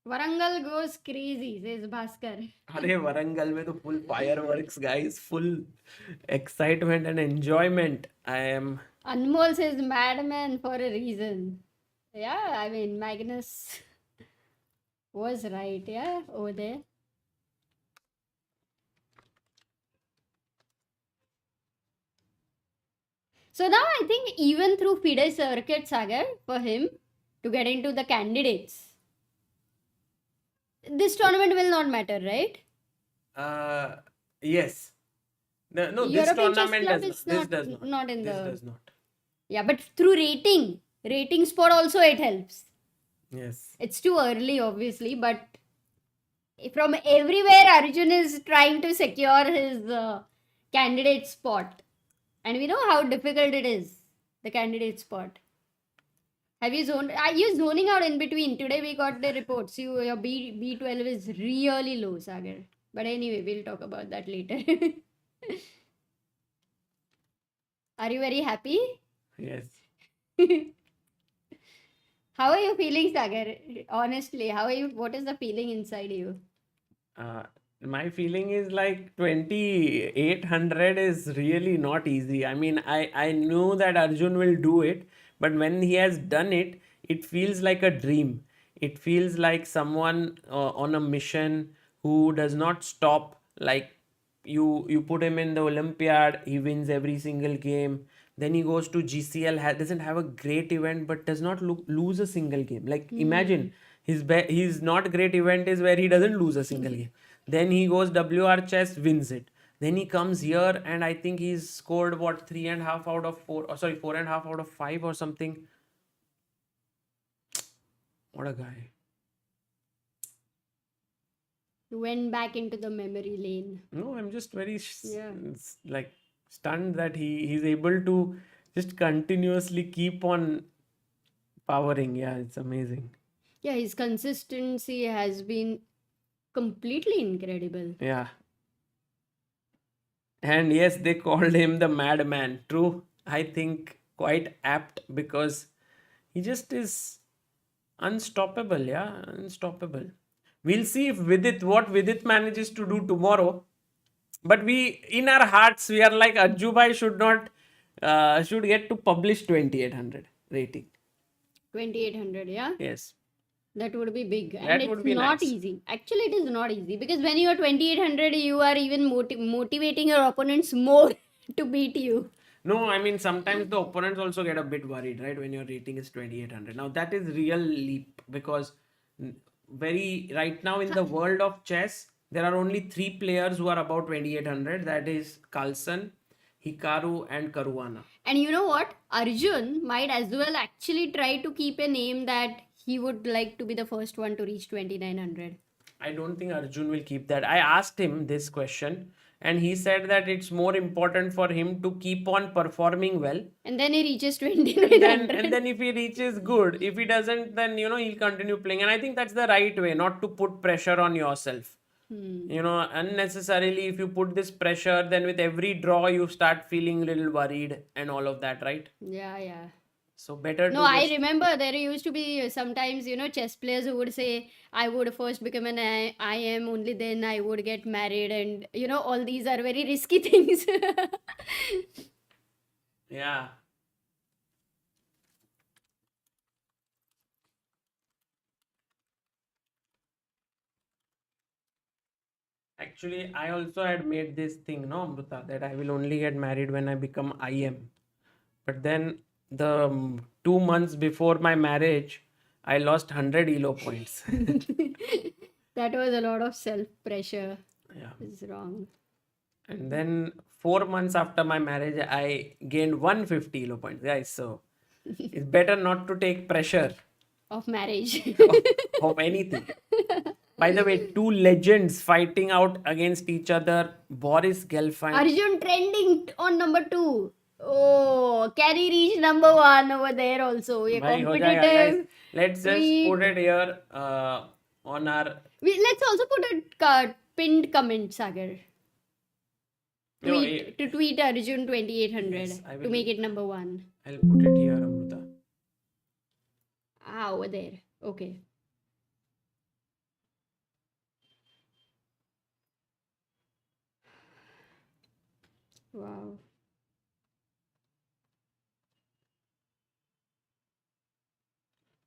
Warangal goes crazy, says Bhaskar. Arey, Warangal mein to full fireworks, guys. Full excitement and enjoyment. I am. Anmol says madman for a reason. Yeah, I mean, Magnus was right, yeah, over there. So now I think even through FIDE circuit, Sagar, for him to get into the candidates, this tournament will not matter, right? Yes. No, this European Chess tournament Club does is not. This not- does not. not in This the- does not. Yeah, but through rating spot also it helps. Yes. It's too early, obviously, but from everywhere, Arjun is trying to secure his candidate spot. And we know how difficult it is, the candidate spot. Have you zoned? Are you zoning out in between? Today we got the reports. Your B12 is really low, Sagar. But anyway, we'll talk about that later. Are you very happy? Yes. How are you feeling, Sagar? Honestly, how are you? What is the feeling inside you? My feeling is like 2800 is really not easy. I mean, I knew that Arjun will do it, but when he has done it, it feels like a dream. It feels like someone on a mission who does not stop. Like you put him in the Olympiad, he wins every single game. Then he goes to GCL, doesn't have a great event, but does not lose a single game. Like imagine his not great event is where he doesn't lose a single game. Then he goes WR chess, wins it. Then he comes here, and I think he's scored what 3.5 out of 4, or sorry, 4.5 out of 5 or something. What a guy. You went back into the memory lane. No, I'm just very Yeah. like stunned that he's able to just continuously keep on powering. Yeah, it's amazing. Yeah, his consistency has been completely incredible. Yeah. And yes, they called him the madman. True. I think quite apt because he just is unstoppable. Yeah, unstoppable. We'll see if what Vidit manages to do tomorrow. But we, in our hearts, we are like Ajjubai should not, should get to publish 2800 rating. 2800, yeah? Yes. That would be big. And That it's would be not nice. easy. Actually, it is not easy because when you are 2800, you are even motivating your opponents more to beat you. No, I mean, sometimes the opponents also get a bit worried, right? When your rating is 2800. Now, that is real leap because right now in the world of chess, there are only 3 players who are about 2800. That is Carlsen, Hikaru, and Caruana. And you know what? Arjun might as well actually try to keep a name that he would like to be the first one to reach 2900. I don't think Arjun will keep that. I asked him this question, and he said that it's more important for him to keep on performing well. And then he reaches And 2900. then if he reaches, good. If he doesn't, then he'll continue playing. And I think that's the right way, not to put pressure on yourself. Unnecessarily, if you put this pressure, then with every draw you start feeling a little worried and all of that, right? Yeah, yeah. So better No, to I just remember there used to be sometimes, chess players who would say, I would first become an IM, only then I would get married. And, all these are very risky things. yeah. Actually, I also had made this thing, no, Amruta, that I will only get married when I become IM. But then the 2 months before my marriage, I lost 100 ELO points. That was a lot of self pressure. Yeah. It's wrong. And then 4 months after my marriage, I gained 150 ELO points, guys. So it's better not to take pressure Of marriage. of anything. By the way, 2 legends fighting out against each other. Boris Gelfand. Arjun trending on number 2. Oh, can he reach number 1 over there also? Yeah, Bhai, ho jayega, guys. competitive. Let's just put it here on our. Let's also put a pinned comment, Sagar. No, To tweet Arjun 2800 Yes, I to will. make it number 1. I'll put it here, Amruta. Over there. Okay. Wow.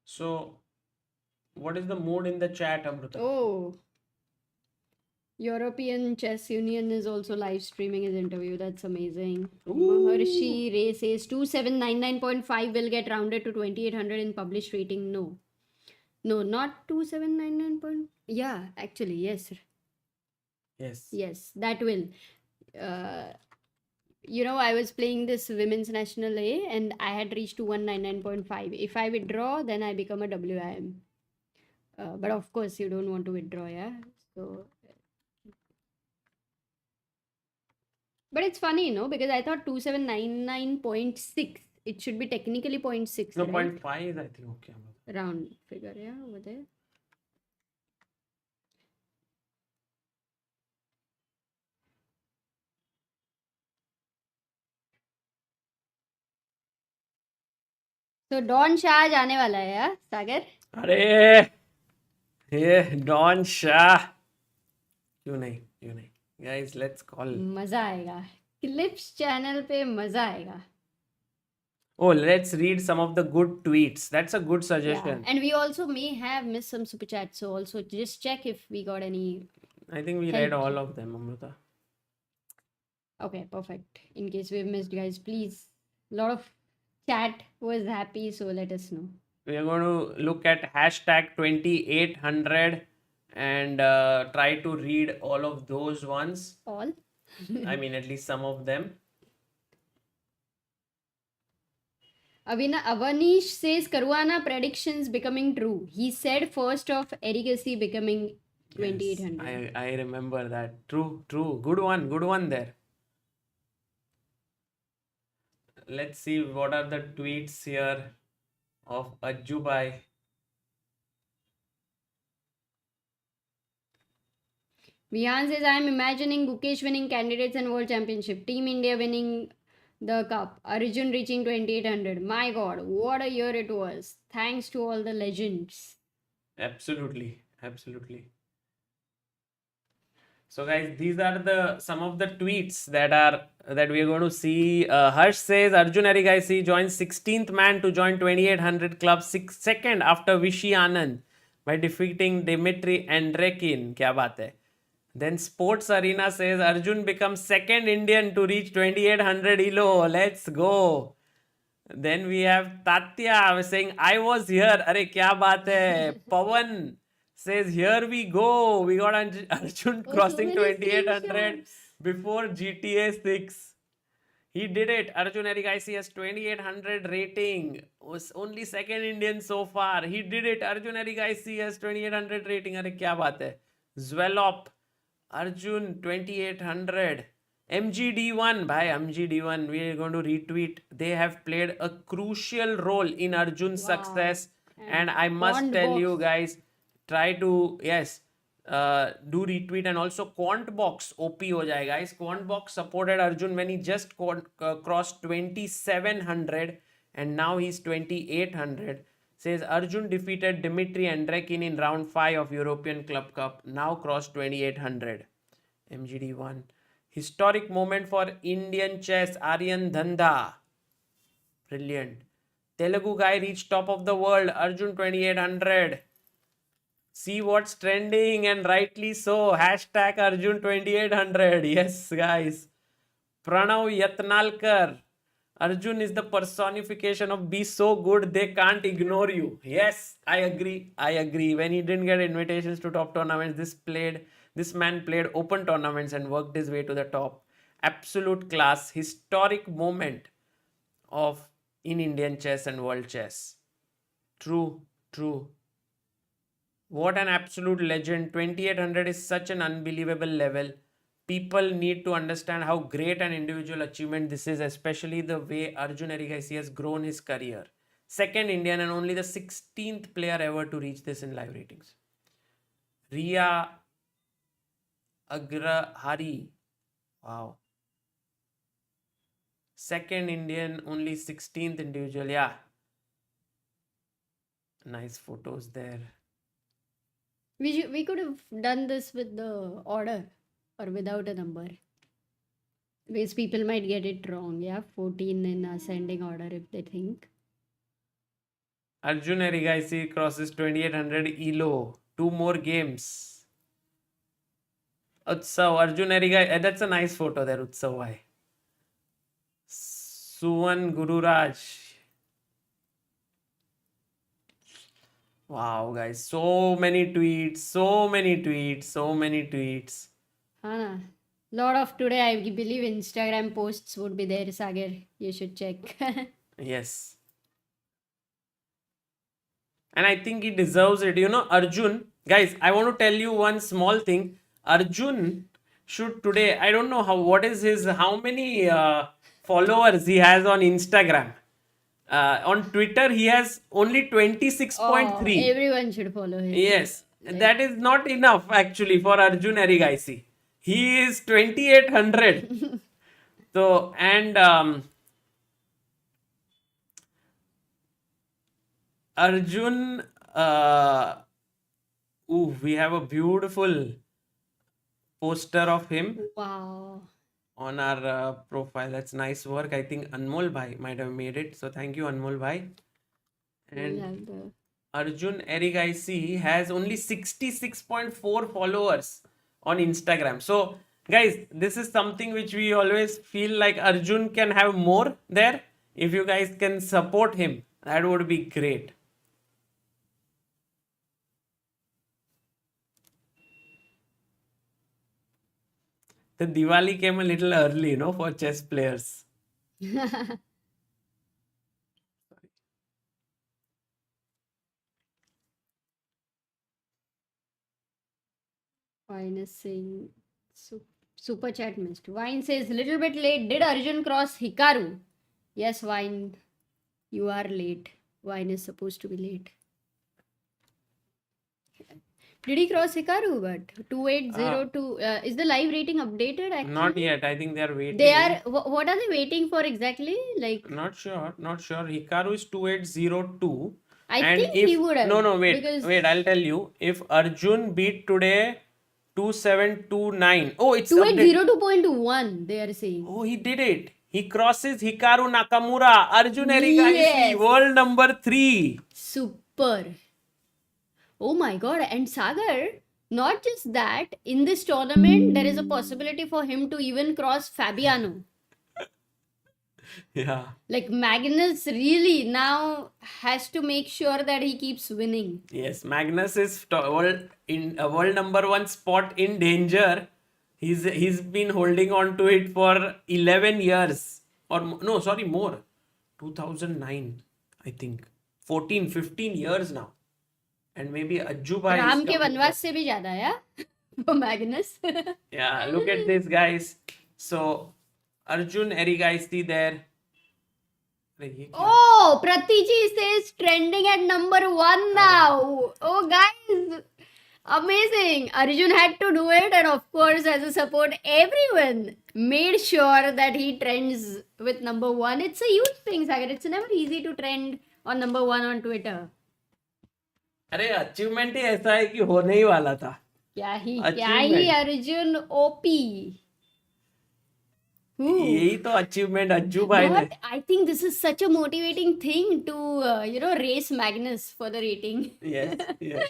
So, what is the mood in the chat, Amruta? Oh. European Chess Union is also live streaming his interview. That's amazing. Maharshi Ray says 2799.5 will get rounded to 2800 in published rating. No. No, not 2799. Yeah, actually, yes. Yes. Yes, that will. you know, I was playing this women's national A and I had reached to 199.5. If I withdraw, then I become a WIM. But of course, you don't want to withdraw, yeah. So, but it's funny, you know, because I thought 2799.6. It should be technically 0.6, No, right? 0.5 I think. Okay. Round figure, yeah, over there. So Don Shah जाने वाला है यार सागर. अरे ये don Shah क्यों नहीं guys, let's call. मजा आएगा. क्लिप्स चैनल पे मजा आएगा. Oh, let's read some of the good tweets. That's a good Yeah, suggestion. and we also may have missed some super chats, so also just check if we got any. I think we read all of them, Amruta. Okay, perfect. In case we've missed, guys, please. A lot of chat was happy, so let us know. We are going to look at hashtag 2800 and try to read all of those ones. All. I mean, at least some of them. Avanish says Caruana predictions becoming true. He said first of Erigaisi becoming 2800. Yes, I remember that. True. Good one there. Let's see what are the tweets here of Ajjubai. Vihan says, I am imagining Gukesh winning candidates and world championship. Team India winning the cup. Arjun reaching 2800. My god, what a year it was. Thanks to all the legends. Absolutely. So guys, these are the some of the tweets that we are going to see. Harsh says Arjun Erigaisi joins 16th man to join 2800 club, second after Vishy Anand by defeating Dmitry Andreikin. Kya baat hai? Then Sports Arena says Arjun becomes second Indian to reach 2800 elo. Let's go. Then we have Tatya saying I was here. Arey kya baat hai? Pawan says here we go. We got Arjun crossing 2800 before GTA 6. He did it. Arjun Erigaisi has 2800 rating. Was only second Indian so far. He did it. Arjun Erigaisi has 2800 rating. Arey kya baat hai? Zwelop. Arjun 2800. MGD1, bhai, MGD1, we are going to retweet. They have played a crucial role in Arjun's success. And I must tell you guys, try to, yes, do retweet, and also Quantbox OP ho jaye, guys. Quantbox supported Arjun when he just crossed 2700 and now he's 2800. Says Arjun defeated Dmitry Andreikin in round 5 of European Club Cup, now crossed 2800. MGD1. Historic moment for Indian chess, Aryan Dhanda. Brilliant. Telugu guy reached top of the world, Arjun 2800. See what's trending, and rightly so. Hashtag Arjun 2800. Yes, guys. Pranav Yatnalkar. Arjun is the personification of be so good they can't ignore you. Yes, I agree. When he didn't get invitations to top tournaments, this man played open tournaments and worked his way to the top. Absolute class, historic moment of in Indian chess and world chess. True. What an absolute legend. 2800 is such an unbelievable level. People need to understand how great an individual achievement this is, especially the way Arjun Erigaisi has grown his career. Second Indian and only the 16th player ever to reach this in live ratings. Ria Agrahari. Wow. Second Indian, only 16th individual. Yeah. Nice photos there. We could have done this with the order or without a number. Because people might get it wrong, yeah? 14 in ascending order if they think. Arjun Erigaisi crosses 2800 elo. 2 more games. Utsav, Arjun Erigaisi. That's a nice photo there, Utsav. Bhai. Suvan Gururaj. Wow, guys. So many tweets. Hana. Lot of today, I believe Instagram posts would be there, Sagar. You should check. Yes. And I think he deserves it. Arjun, guys, I want to tell you one small thing. Arjun should today, I don't know how many followers he has on Instagram. On Twitter, he has only Oh, 26.3. everyone should follow him. Yes, Like, that is not enough actually for Arjun Erigaisi. He is 2800. So, and Arjun, we have a beautiful poster of him wow. on our profile. That's nice work. I think Anmol Bhai might have made it. So, thank you, Anmol Bhai. We'll And have the Arjun Erigaisi has only 66.4 followers on Instagram. So, guys, this is something which we always feel like Arjun can have more there. If you guys can support him, that would be great. The Diwali came a little early, for chess players. Wine is saying super chat missed. Wine says little bit late. Did Arjun cross Hikaru? Yes, Wine, you are late. Wine is supposed to be late. Did he cross Hikaru? But 2802 is the live rating updated actually? Not yet. I think they are waiting. They are. What are they waiting for exactly? Like Not sure. Hikaru is 2802. I And think if he would have. no, because wait, I'll tell you. If Arjun beat today 2729. Oh, it's updated. 2802.1. They are saying. Oh, he did it. He crosses Hikaru Nakamura. Arjun Erigaisi, Yes. world number 3. Super. Oh my god. And Sagar, not just that, in this tournament, there is a possibility for him to even cross Fabiano. Yeah. Like Magnus really now has to make sure that he keeps winning. Yes, Magnus is world number 1 spot in danger. He's been holding on to it for 11 years. Or no, sorry, more. 2009, I think. 14, 15 years now. And maybe Ajju Bhai is Ram के coming वनवास से भी ज्यादा है वो Magnus. Yeah, look at this, guys. So, Arjun Erigaisi there. अरे ये क्या? Oh, Pratiji says trending at number 1 now. Oh, guys, amazing. Arjun had to do it, and of course, as a support, everyone made sure that he trends with number 1. It's a huge thing, Sagar. It's never easy to trend on number 1 on Twitter. अरे achievement ही ऐसा है कि होने ही वाला था. क्या ही Achievement. Arjun OP. यही तो अचीवमेंट अज्जू भाई ने. But I think this is such a motivating thing to race Magnus for the rating. Yes, yes.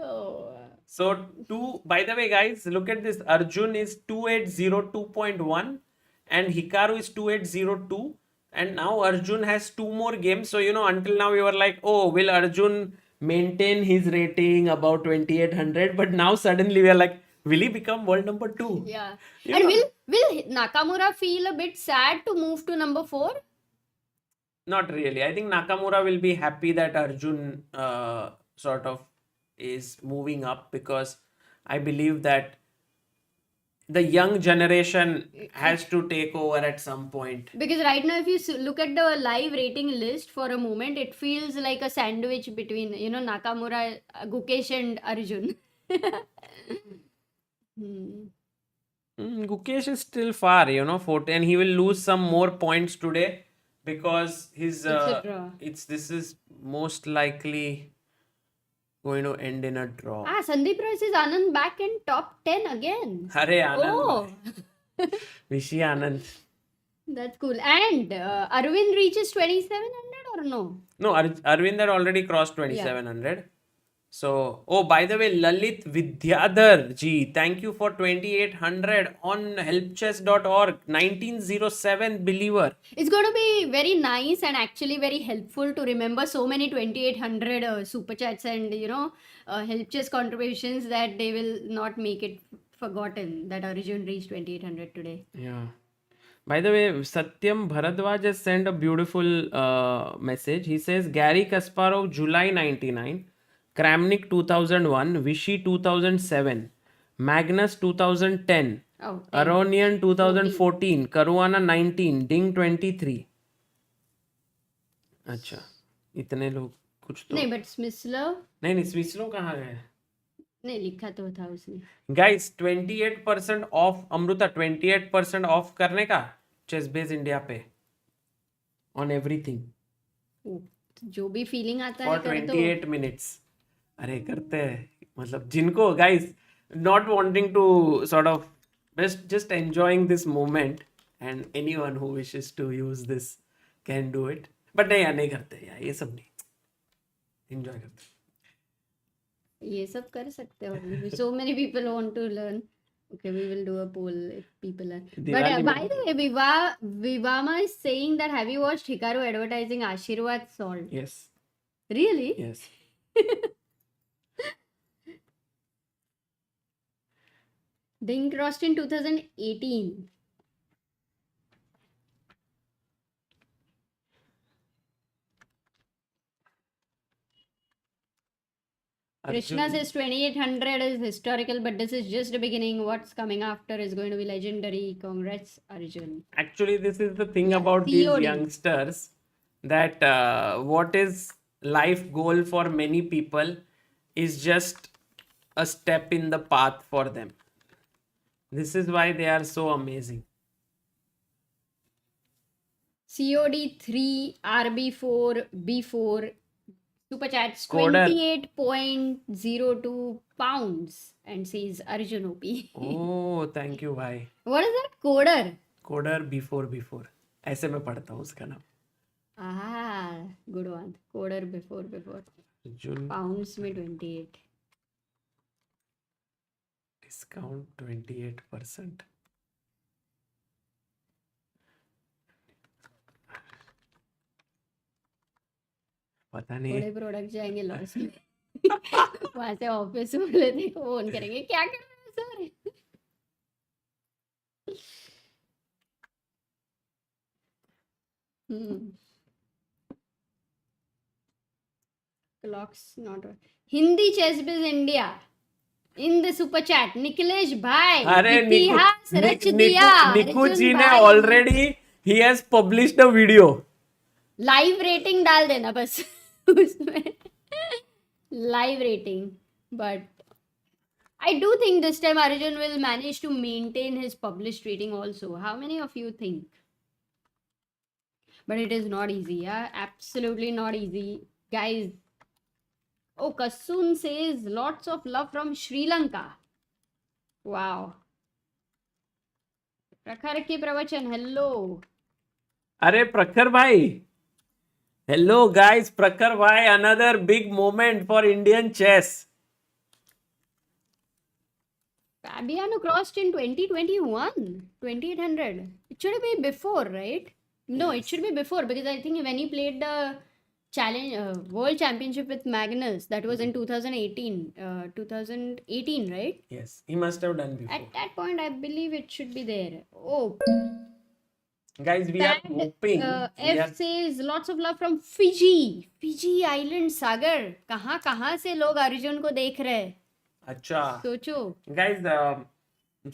Oh. So, by the way, guys, look at this. Arjun is 2802.1 and Hikaru is 2802. And now Arjun has 2 more games. So, until now we were like, oh, will Arjun maintain his rating about 2800? But now suddenly we are like, will he become world number 2? Yeah. You And know- will Nakamura feel a bit sad to move to number 4? Not really. I think Nakamura will be happy that Arjun sort of is moving up, because I believe that the young generation has to take over at some point. Because right now, if you look at the live rating list for a moment, it feels like a sandwich between, Nakamura, Gukesh and Arjun. Gukesh is still far, 14, and he will lose some more points today because his a draw. this is most likely going to end in a draw. Sandeep Roy says Anand back in top 10 again. Hare Anand. Oh, Vishi Anand. that's cool. And Arvind reaches 2700 or no? No, Arvind had already crossed 2700. So, by the way, Lalit Vidyadhar ji, thank you for 2800 on helpchess.org. 1907 believer. It's going to be very nice and actually very helpful to remember so many 2800 super chats and help chess contributions that they will not make it forgotten that Arjun reached 2800 today. Yeah. By the way, Satyam Bharadwaj has sent a beautiful message. He says Gary Kasparov, July 99, Kramnik 2001, Vichy 2007, Magnus 2010, Oh, 10. Aronian 2014, Caruana 19, Ding 23. अच्छा इतने लोग कुछ तो नहीं, but Smyslow नहीं स्विस्लो कहाँ गए नहीं लिखा तो था उसने. गाइस 28% ऑफ अमृता 28% ऑफ करने का चेसबेस इंडिया पे ऑन एवरीथिंग ओ, जो भी फीलिंग आता है फॉर कर दो. 28 मिनट्स अरे करते हैं मतलब जिनको guys not wanting to sort of just enjoying this moment and anyone who wishes to use this can do it but नहीं यार नहीं करते यार ये सब नहीं enjoy करते ये सब कर सकते हो. So many people want to learn. Okay, we will do a poll if people are. But Diwali by the way, Vivama is saying that have you watched Hikaru advertising Ashirwad salt? yes Really? yes Ding crossed in 2018. Krishna Arjun- says 2800 is historical, but this is just the beginning. What's coming after is going to be legendary. Congrats, Arjun. Actually, this is the thing Yeah, about these COD. youngsters that what is life goal for many people is just a step in the path for them. This is why they are so amazing. COD 3, RB4, B4, Super Chats Coder. 28.02 pounds and says Arjun OP. Oh, thank you, bhai. What is that? Coder. Coder before. ऐसे मैं पढ़ता हूँ उसका नाम. Ah, good one. Coder before. Arjun Pounds में 28. discount 28%. पता नहीं थोड़े प्रोडक्ट जाएंगे लॉस में. वहां से ऑफिस वाले देखो फोन करेंगे क्या कर रहे हो sir. Clocks not Hindi Chessbiz India in the super chat. Niklesh bhai अरे इतिहास रच दिया. निकू अर्जुन जी ने भाई. Already he has published a video. Live rating डाल देना बस उसमें. Live rating. But I do think this time Arjun will manage to maintain his published rating also. How many of you think? But it is not easy, yeah? Absolutely not easy. Guys, oh, Kasun says lots of love from Sri Lanka. Wow. Prakhar ki pravachan, hello. अरे प्रखर भाई hello guys प्रखर भाई another big moment for Indian chess. Fabiano crossed in 2021, 2800. It should be before, right? No, it should be before because I think when he played the World Championship with Magnus, that was in 2018, right? Yes, he must have done before. At that point, I believe it should be there. Oh, Guys, we are and hoping. F says lots of love from Fiji. Fiji Island, Sagar. कहाँ से लोग अर्जुन को देख रहे हैं? अच्छा सोचो. guys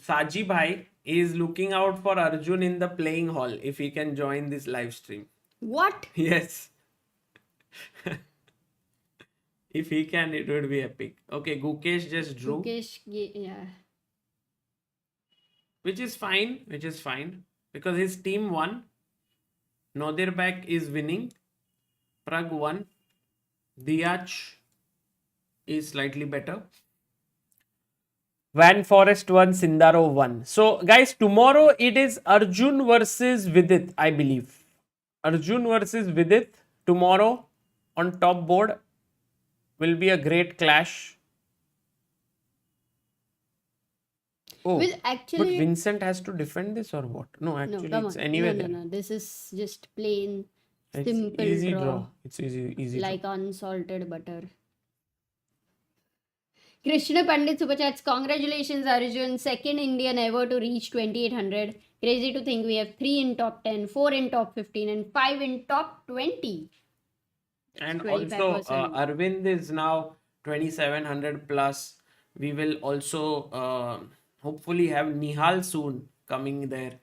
Saji bhai is looking out for Arjun in the playing hall if he can join this live stream. What? Yes. If he can, it would be epic. Okay, Gukesh just drew, Mukesh, yeah. which is fine because his team won. Nodirbek is winning. Prag won. Diach is slightly better. Van Forest won, Sindaro won. So, guys, tomorrow it is Arjun versus Vidit, I believe. Arjun versus Vidit tomorrow on top board will be a great clash. Oh, Well, but actually, Vincent has to defend this or what? No, no, actually, come it's on. anyway No. there. This is just plain, It's simple easy draw. draw. It's easy draw. Like unsalted butter. Krishna Pandit Super Chats. Congratulations, Arjun. Second Indian ever to reach 2800. Crazy to think we have 3 in top 10, 4 in top 15, and 5 in top 20. And 25%. also, Arvind is now 2700 plus. We will also hopefully have Nihal soon coming there.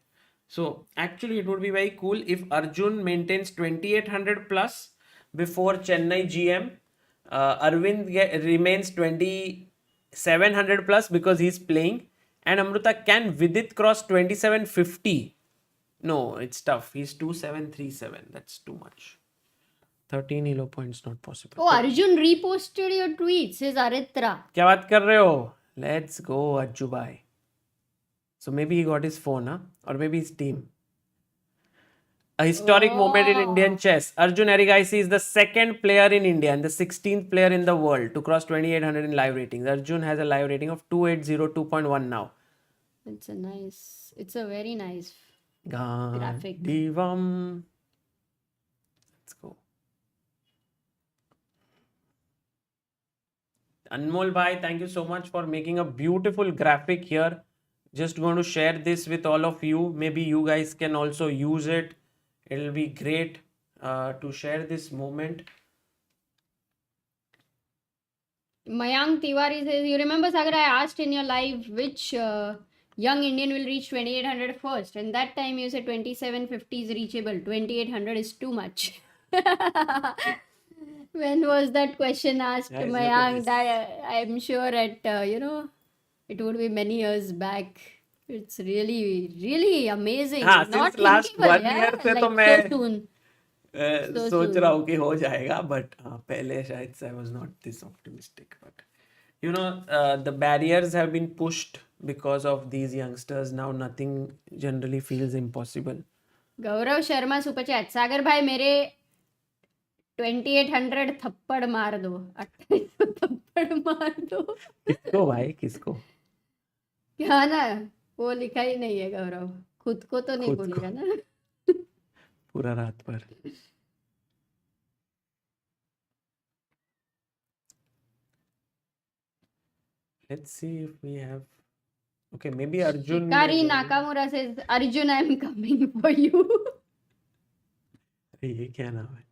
So actually, it would be very cool if Arjun maintains 2800 plus before Chennai GM. Arvind remains 2700 plus because he's playing, and Amruta can Vidit cross 2750. No, it's tough. He's 2737. That's too much. 13 elo points not possible. Oh, Arjun reposted your tweet, says Aritra. क्या बात कर रहे हो? Let's go, Ajju bhai. So maybe he got his phone, huh? Or maybe his team. A historic moment in Indian chess. Arjun Erigaisi is the second player in India and the 16th player in the world to cross 2800 in live ratings. Arjun has a live rating of 2802.1 now. It's a very nice graphic. Divam. Let's go. Anmol bhai, thank you so much for making a beautiful graphic here. Just going to share this with all of you. Maybe you guys can also use it. It'll be great to share this moment. Mayank Tiwari says, you remember, Sagar, I asked in your live which young Indian will reach 2800 first. And that time you said 2750 is reachable. 2800 is too much. When was that question asked, Guys, Mayank? That I'm sure at, it would be many years back. It's really, really amazing. हाँ, Not since last thinkable, 1 yeah? year से Like तो मैं so soon. सोच रहा हूँ कि हो जाएगा, but पहले शायद से I was not this optimistic. But you know, the barriers have been pushed because of these youngsters. Now nothing generally feels impossible. Gaurav Sharma super chat. सागर भाई मेरे 2800 थप्पड़ मार दो. 2800 थप्पड़ मार दो. किसको भाई, किसको? क्या ना, वो लिखा ही नहीं है गौरव. खुद को तो नहीं खुद को. बोलेगा ना. पूरा रात भर. Let's see if we have. Okay, maybe Arjun. Shikari Nakamura says, Arjun, I'm coming for you. ये क्या नाम है?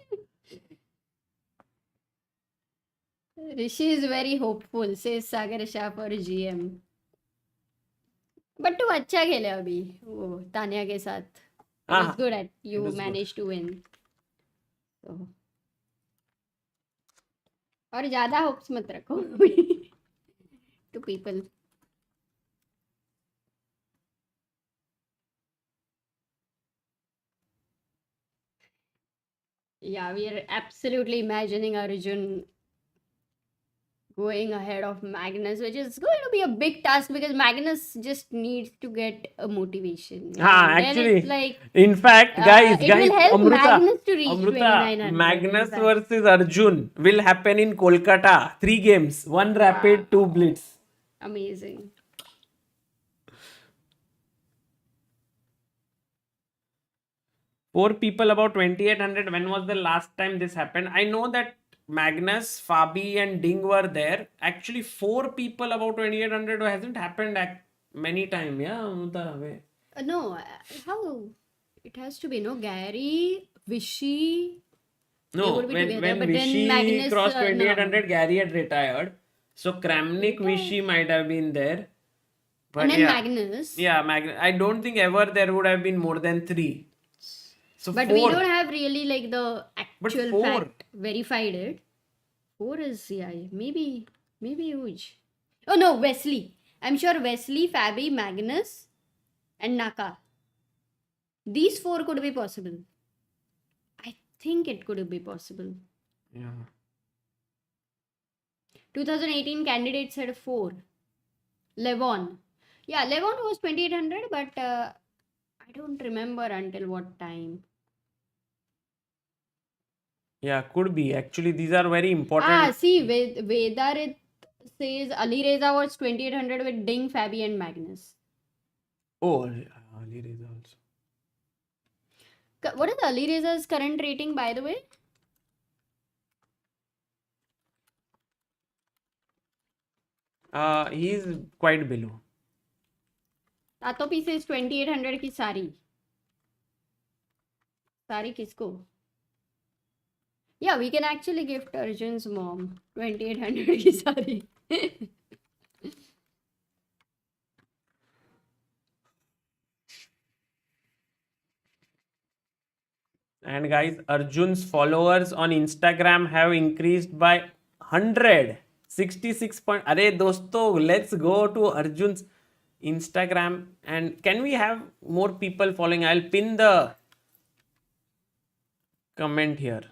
Rishi is very hopeful, says Sagar Shah for GM. But तू अच्छा खेले अभी वो तानिया के साथ. It was good at you managed to win. So. और ज़्यादा hopes मत रखो to people. Yeah, we are absolutely imagining Arjun going ahead of Magnus, which is going to be a big task because Magnus just needs to get a motivation. Actually, it's like, in fact, guys, it will help Magnus to reach 2900. Magnus versus Arjun will happen in Kolkata. 3 games, 1 rapid, 2 blitz. Amazing. Four people about 2800. When was the last time this happened? I know that Magnus, Fabi, and Ding were there. Actually, 4 people about 2800 hasn't happened many times. Yeah, No, how? It has to be, no? Gary, Vishy. No, would be when together, but then Vishy Magnus, crossed no. 2800, Gary had retired. So Kramnik, Vishy might have been there. But And then yeah, Magnus. yeah, I don't think ever there would have been more than 3. So But 4. we don't have really like the actual 4. fact verified it. 4 is, yeah, maybe huge. Oh no, Wesley. I'm sure Wesley, Fabi, Magnus, and Naka. These 4 could be possible. I think it could be possible. Yeah. 2018 candidates had 4. Levon. Yeah, Levon was 2800, but I don't remember until what time. Yeah, could be. Actually, these are very important. See, Vedarit says Ali Reza was 2800 with Ding, Fabi, and Magnus. Oh, Ali Reza also. What is Ali Reza's current rating, by the way? He is quite below. Tatopi says 2800 की सारी. सारी किसको? Yeah, we can actually gift Arjun's mom 2800 की सारी. And guys, Arjun's followers on Instagram have increased by 100. 66 point. Arey dosto, let's go to Arjun's Instagram. And can we have more people following? I'll pin the comment here.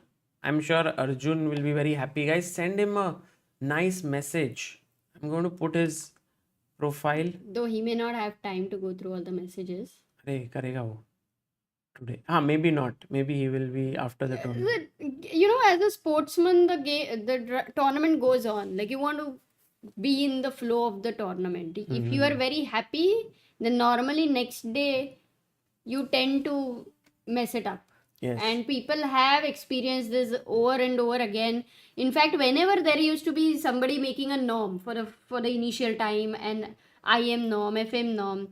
I'm sure Arjun will be very happy. Guys, send him a nice message. I'm going to put his profile. Though he may not have time to go through all the messages. Arey, karega wo today. Maybe not. Maybe he will be after the tournament. You know, as a sportsman, the tournament goes on. Like, you want to be in the flow of the tournament. If you are very happy, then normally next day you tend to mess it up. Yes. And people have experienced this over and over again. In fact, whenever there used to be somebody making a norm for the initial time, and IM norm, FM norm,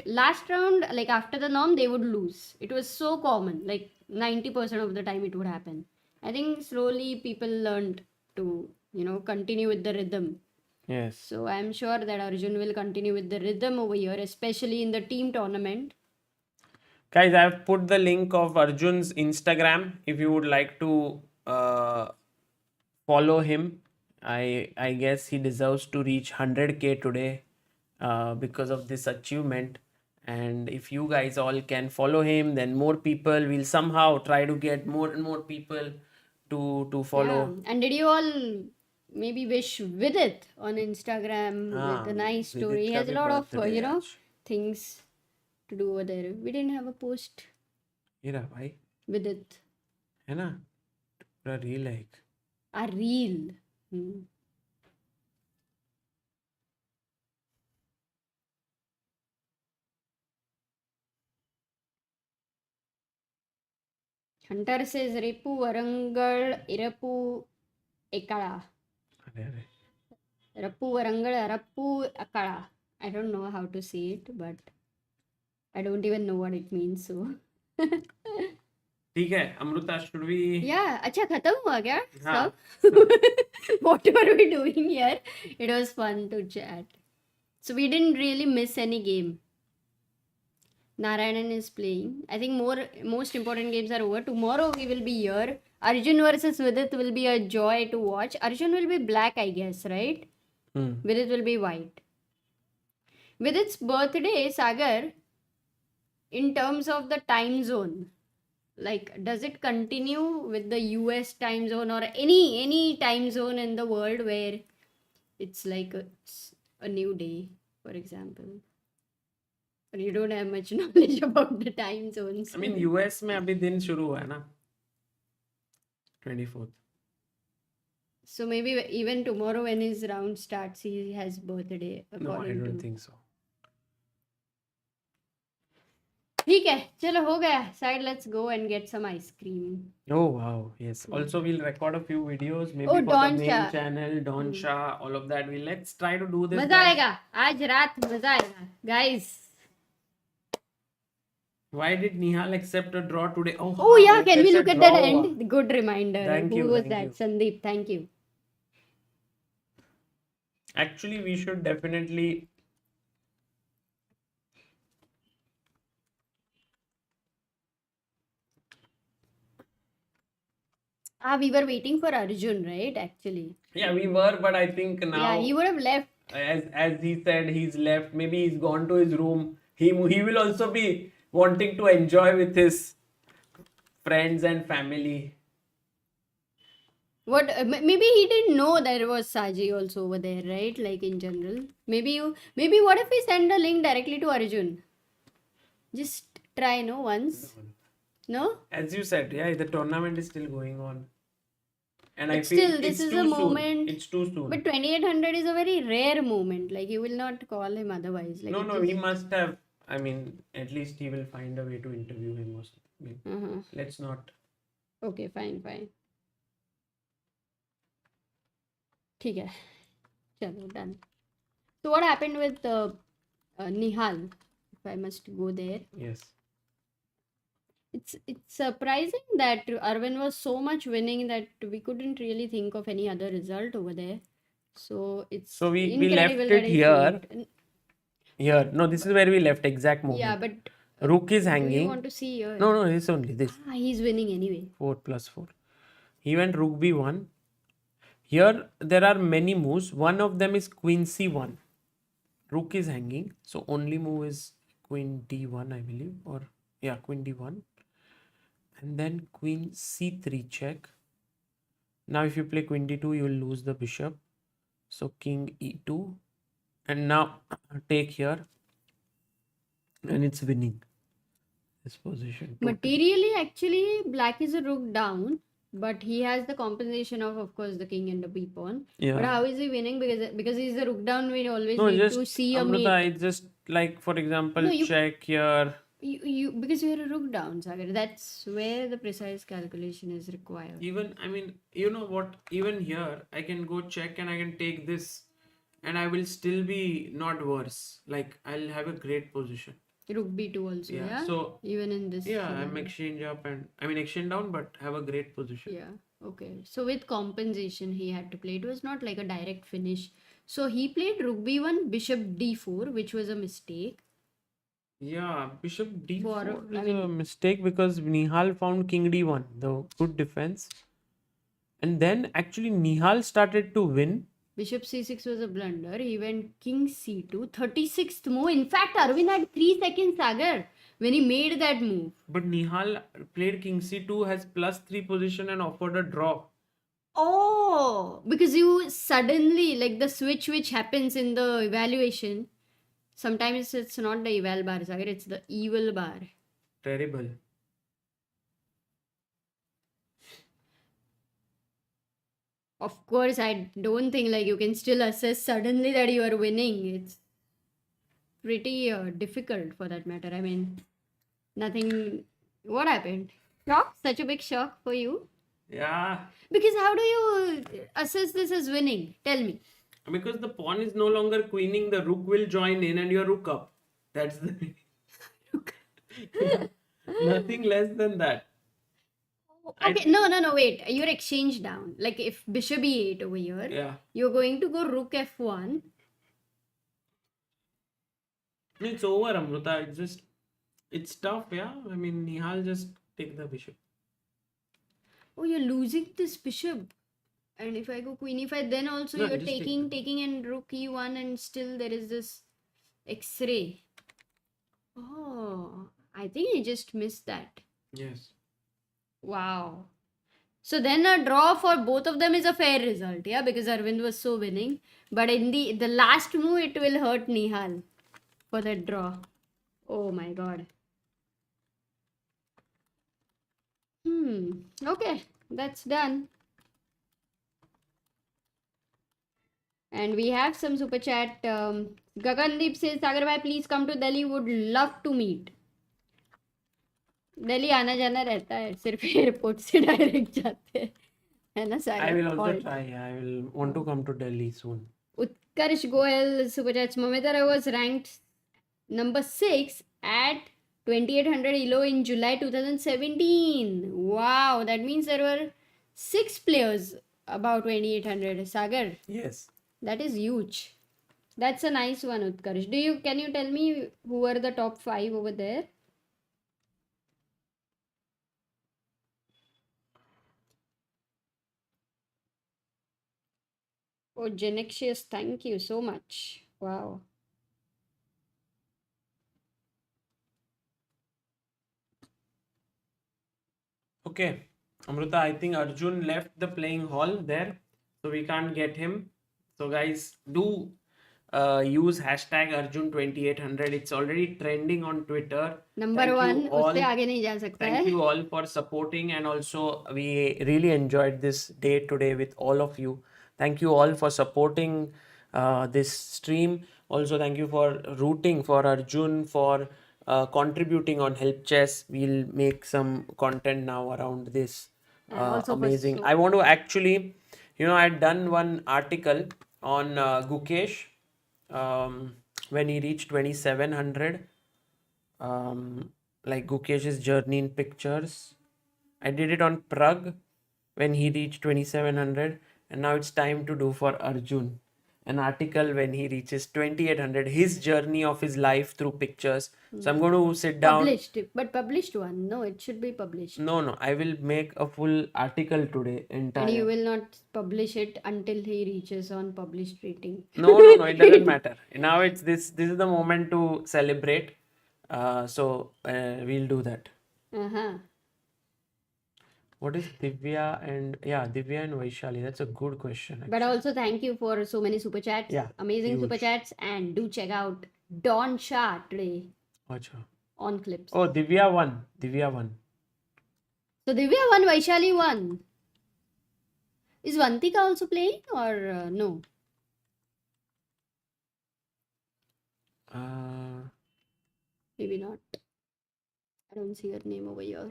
last round, like after the norm, they would lose. It was so common. Like 90% of the time it would happen. I think slowly people learned to, continue with the rhythm. Yes. So I'm sure that Arjun will continue with the rhythm over here, especially in the team tournament. Guys, I have put the link of Arjun's Instagram if you would like to follow him. I guess he deserves to reach 100k today because of this achievement. And if you guys all can follow him, then more people will somehow try to get more and more people to follow. Yeah. And did you all maybe wish Vidit on Instagram with a nice story? He has a lot of, things to do over there. We didn't have a post. Hira, bhai. Vidit. है ना पूरा reel है एक. A reel. Hunter says Repu Varangal Irapu Ekala. अरे Rapu Varangal Arapu Akala. I don't know how to say it, but I don't even know what it means. So ठीक है Amrita, should we? Yeah, अच्छा खत्म हुआ क्या हाँ. सब? What were we doing here? It was fun to chat. So we didn't really miss any game. Narayanan is playing. I think most important games are over. Tomorrow we will be here. Arjun versus Vidit will be a joy to watch. Arjun will be black, I guess, right? Vidit will be white. Vidit's birthday, Sagar, in terms of the time zone, like, does it continue with the US time zone or any time zone in the world where it's like a new day, for example? Or you don't have much knowledge about the time zones. I mean US में अभी दिन शुरू हुआ है ना 24th. So maybe even tomorrow when his round starts, he has birthday. No, I don't think so. ठीक है, चलो हो गया. Side, let's go and get some ice cream. Oh wow, yes. Also, we'll record a few videos, maybe for Don the main Shah. channel, Don Shah, all of that. Let's try to do this. मजा आएगा. आज रात मजा आएगा, guys. Why did Nihal accept a draw today? Oh yeah, can we look at that end? Good reminder. Thank you, Who was thank that? you. Sandeep, thank you. Actually, we should definitely. We were waiting for Arjun, right? Actually. Yeah, we were, but I think now. Yeah, he would have left. As he said, he's left. Maybe he's gone to his room. He will also be wanting to enjoy with his friends and family. What? Maybe he didn't know there was Saji also over there, right? Like in general. Maybe what if we send a link directly to Arjun? Just try, no, once. No? As you said, yeah, the tournament is still going on. And But I feel still, this it's is too a soon. moment. It's too soon. But 2800 is a very rare moment. Like, you will not call him otherwise. Like, No, he must have. I mean, at least he will find a way to interview him or something. Let's not. Okay, fine. ठीक है, चलो done. So what happened with Nihal? If I must go there, Yes. it's surprising that Arvind was so much winning that we couldn't really think of any other result over there. So it's So we incredible left that it he here. flipped. Here. No, this is where we left. Exact Yeah, moment. but Rook is do you hanging. want to see here? No, this only. This. He's winning anyway. 4 plus 4. He went rook b1. Here there are many moves. One of them is queen c1. Rook is hanging. So only move is queen d1, I believe. Or yeah, queen d1. And then queen c3 check. Now if you play queen d2, you will lose the bishop. So king e2. And now take here. And it's winning this position. Totally. Materially, actually, black is a rook down, but he has the compensation of course, the king and the b pawn. Yeah. But how is he winning? Because he's a rook down, we always No, need just to see a Amrita, mate. it's just like, for example, No, you- check here. You because you're a rook down, Sagar. That's where the precise calculation is required. Even, I mean, you know what? Even here, I can go check and I can take this, and I will still be not worse. Like, I'll have a great position. Rook b2 also, Yeah, yeah. so- even in this. Yeah, I'm scenario. exchange up and I mean exchange down, but have a great position. Yeah. Okay. So with compensation, he had to play. It was not like a direct finish. So he played rook b1, bishop d4, which was a mistake. Yeah, bishop d4 For- is I mean- a mistake because Nihal found king d1, the good defense. And then actually Nihal started to win. Bishop c6 was a blunder. He went king c2, 36th move. In fact, Arvind had 3 seconds, Sagar, when he made that move. But Nihal played king c2, has +3 position and offered a draw. Oh, because you suddenly, like the switch which happens in the evaluation, sometimes it's not the eval bar, Sagar, it's the evil bar. Terrible. Of course, I don't think like you can still assess suddenly that you are winning. It's pretty difficult for that matter. I mean, nothing. What happened? Shock? Such a big shock for you? Yeah, Because how do you assess this as winning? Tell me. because the pawn is no longer queening, the rook will join in and your rook up. That's the nothing less than that. Okay, no, wait. Your exchange down. Like if bishop e8 over here, Yeah. you're going to go rook f1. It's over, Amrita. It's tough, yeah. I mean, Nihal just take the bishop. Oh, you're losing this bishop. And if I go queen e5, then also No, you're just take taking and rook e1, and still there is this x-ray. Oh, I think I just missed that. Yes. Wow. So then a draw for both of them is a fair result, yeah, because Arvind was so winning. But in the last move, it will hurt Nihal for that draw. Oh my god. Okay, that's done. And we have some super chat. Gagandeep says, Sagar bhai, please come to Delhi. Would love to meet. Delhi आना जाना रहता है, सिर्फ airport से direct जाते हैं, है ना सागर? I will also try. I will want to come to Delhi soon. Utkarsh Goel super chats. Mamita was ranked number 6 at 2800 ELO in July 2017. Wow, that means there were 6 players about 2800. Sagar, Yes. that is huge. That's a nice one, Utkarsh. Can you tell me who are the top 5 over there? Oh, Genexius, thank you so much. Wow. Okay, Amrita, I think Arjun left the playing hall there, so we can't get him. So guys, do use hashtag Arjun2800. It's already trending on Twitter. Number Thank you 1, all. उससे आगे नहीं जा सकता है. Thank you all for supporting, and also we really enjoyed this day today with all of you. Thank you all for supporting this stream. Also, thank you for rooting for Arjun, for contributing on Help Chess. We'll make some content now around this. Also for Amazing. I want to actually, I had done one article on Gukesh when he reached 2700, like Gukesh's journey in pictures. I did it on Prague when he reached 2700, and now it's time to do for Arjun an article when he reaches 2800, his journey of his life through pictures. So I'm going to sit down. Published, but published one. No, it should be published. No, I will make a full article today, entire. And you will not publish it until he reaches on published rating. No, it doesn't matter. Now it's this is the moment to celebrate. So we'll do that. Uh-huh. What is Divya and Vaishali? That's a good question. But also thank you for so many super chats. Yeah, Amazing huge. super chats. And do check out Don Shah today Acha. on clips. Oh, Divya won. So Divya won, Vaishali won. Is Vantika also playing or no? Maybe not. I don't see her name over here.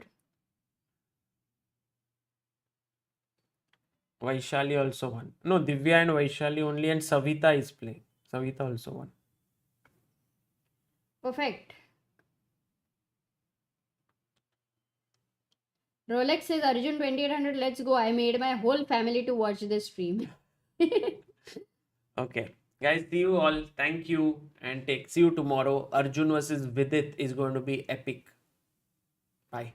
Vaishali also won. No, Divya and Vaishali only, and Savita is playing. Savita also won. Perfect. Rolex says Arjun 2800, let's go. I made my whole family to watch this stream. Okay. Guys, see you all. Thank you. And see you tomorrow. Arjun versus Vidit is going to be epic. Bye.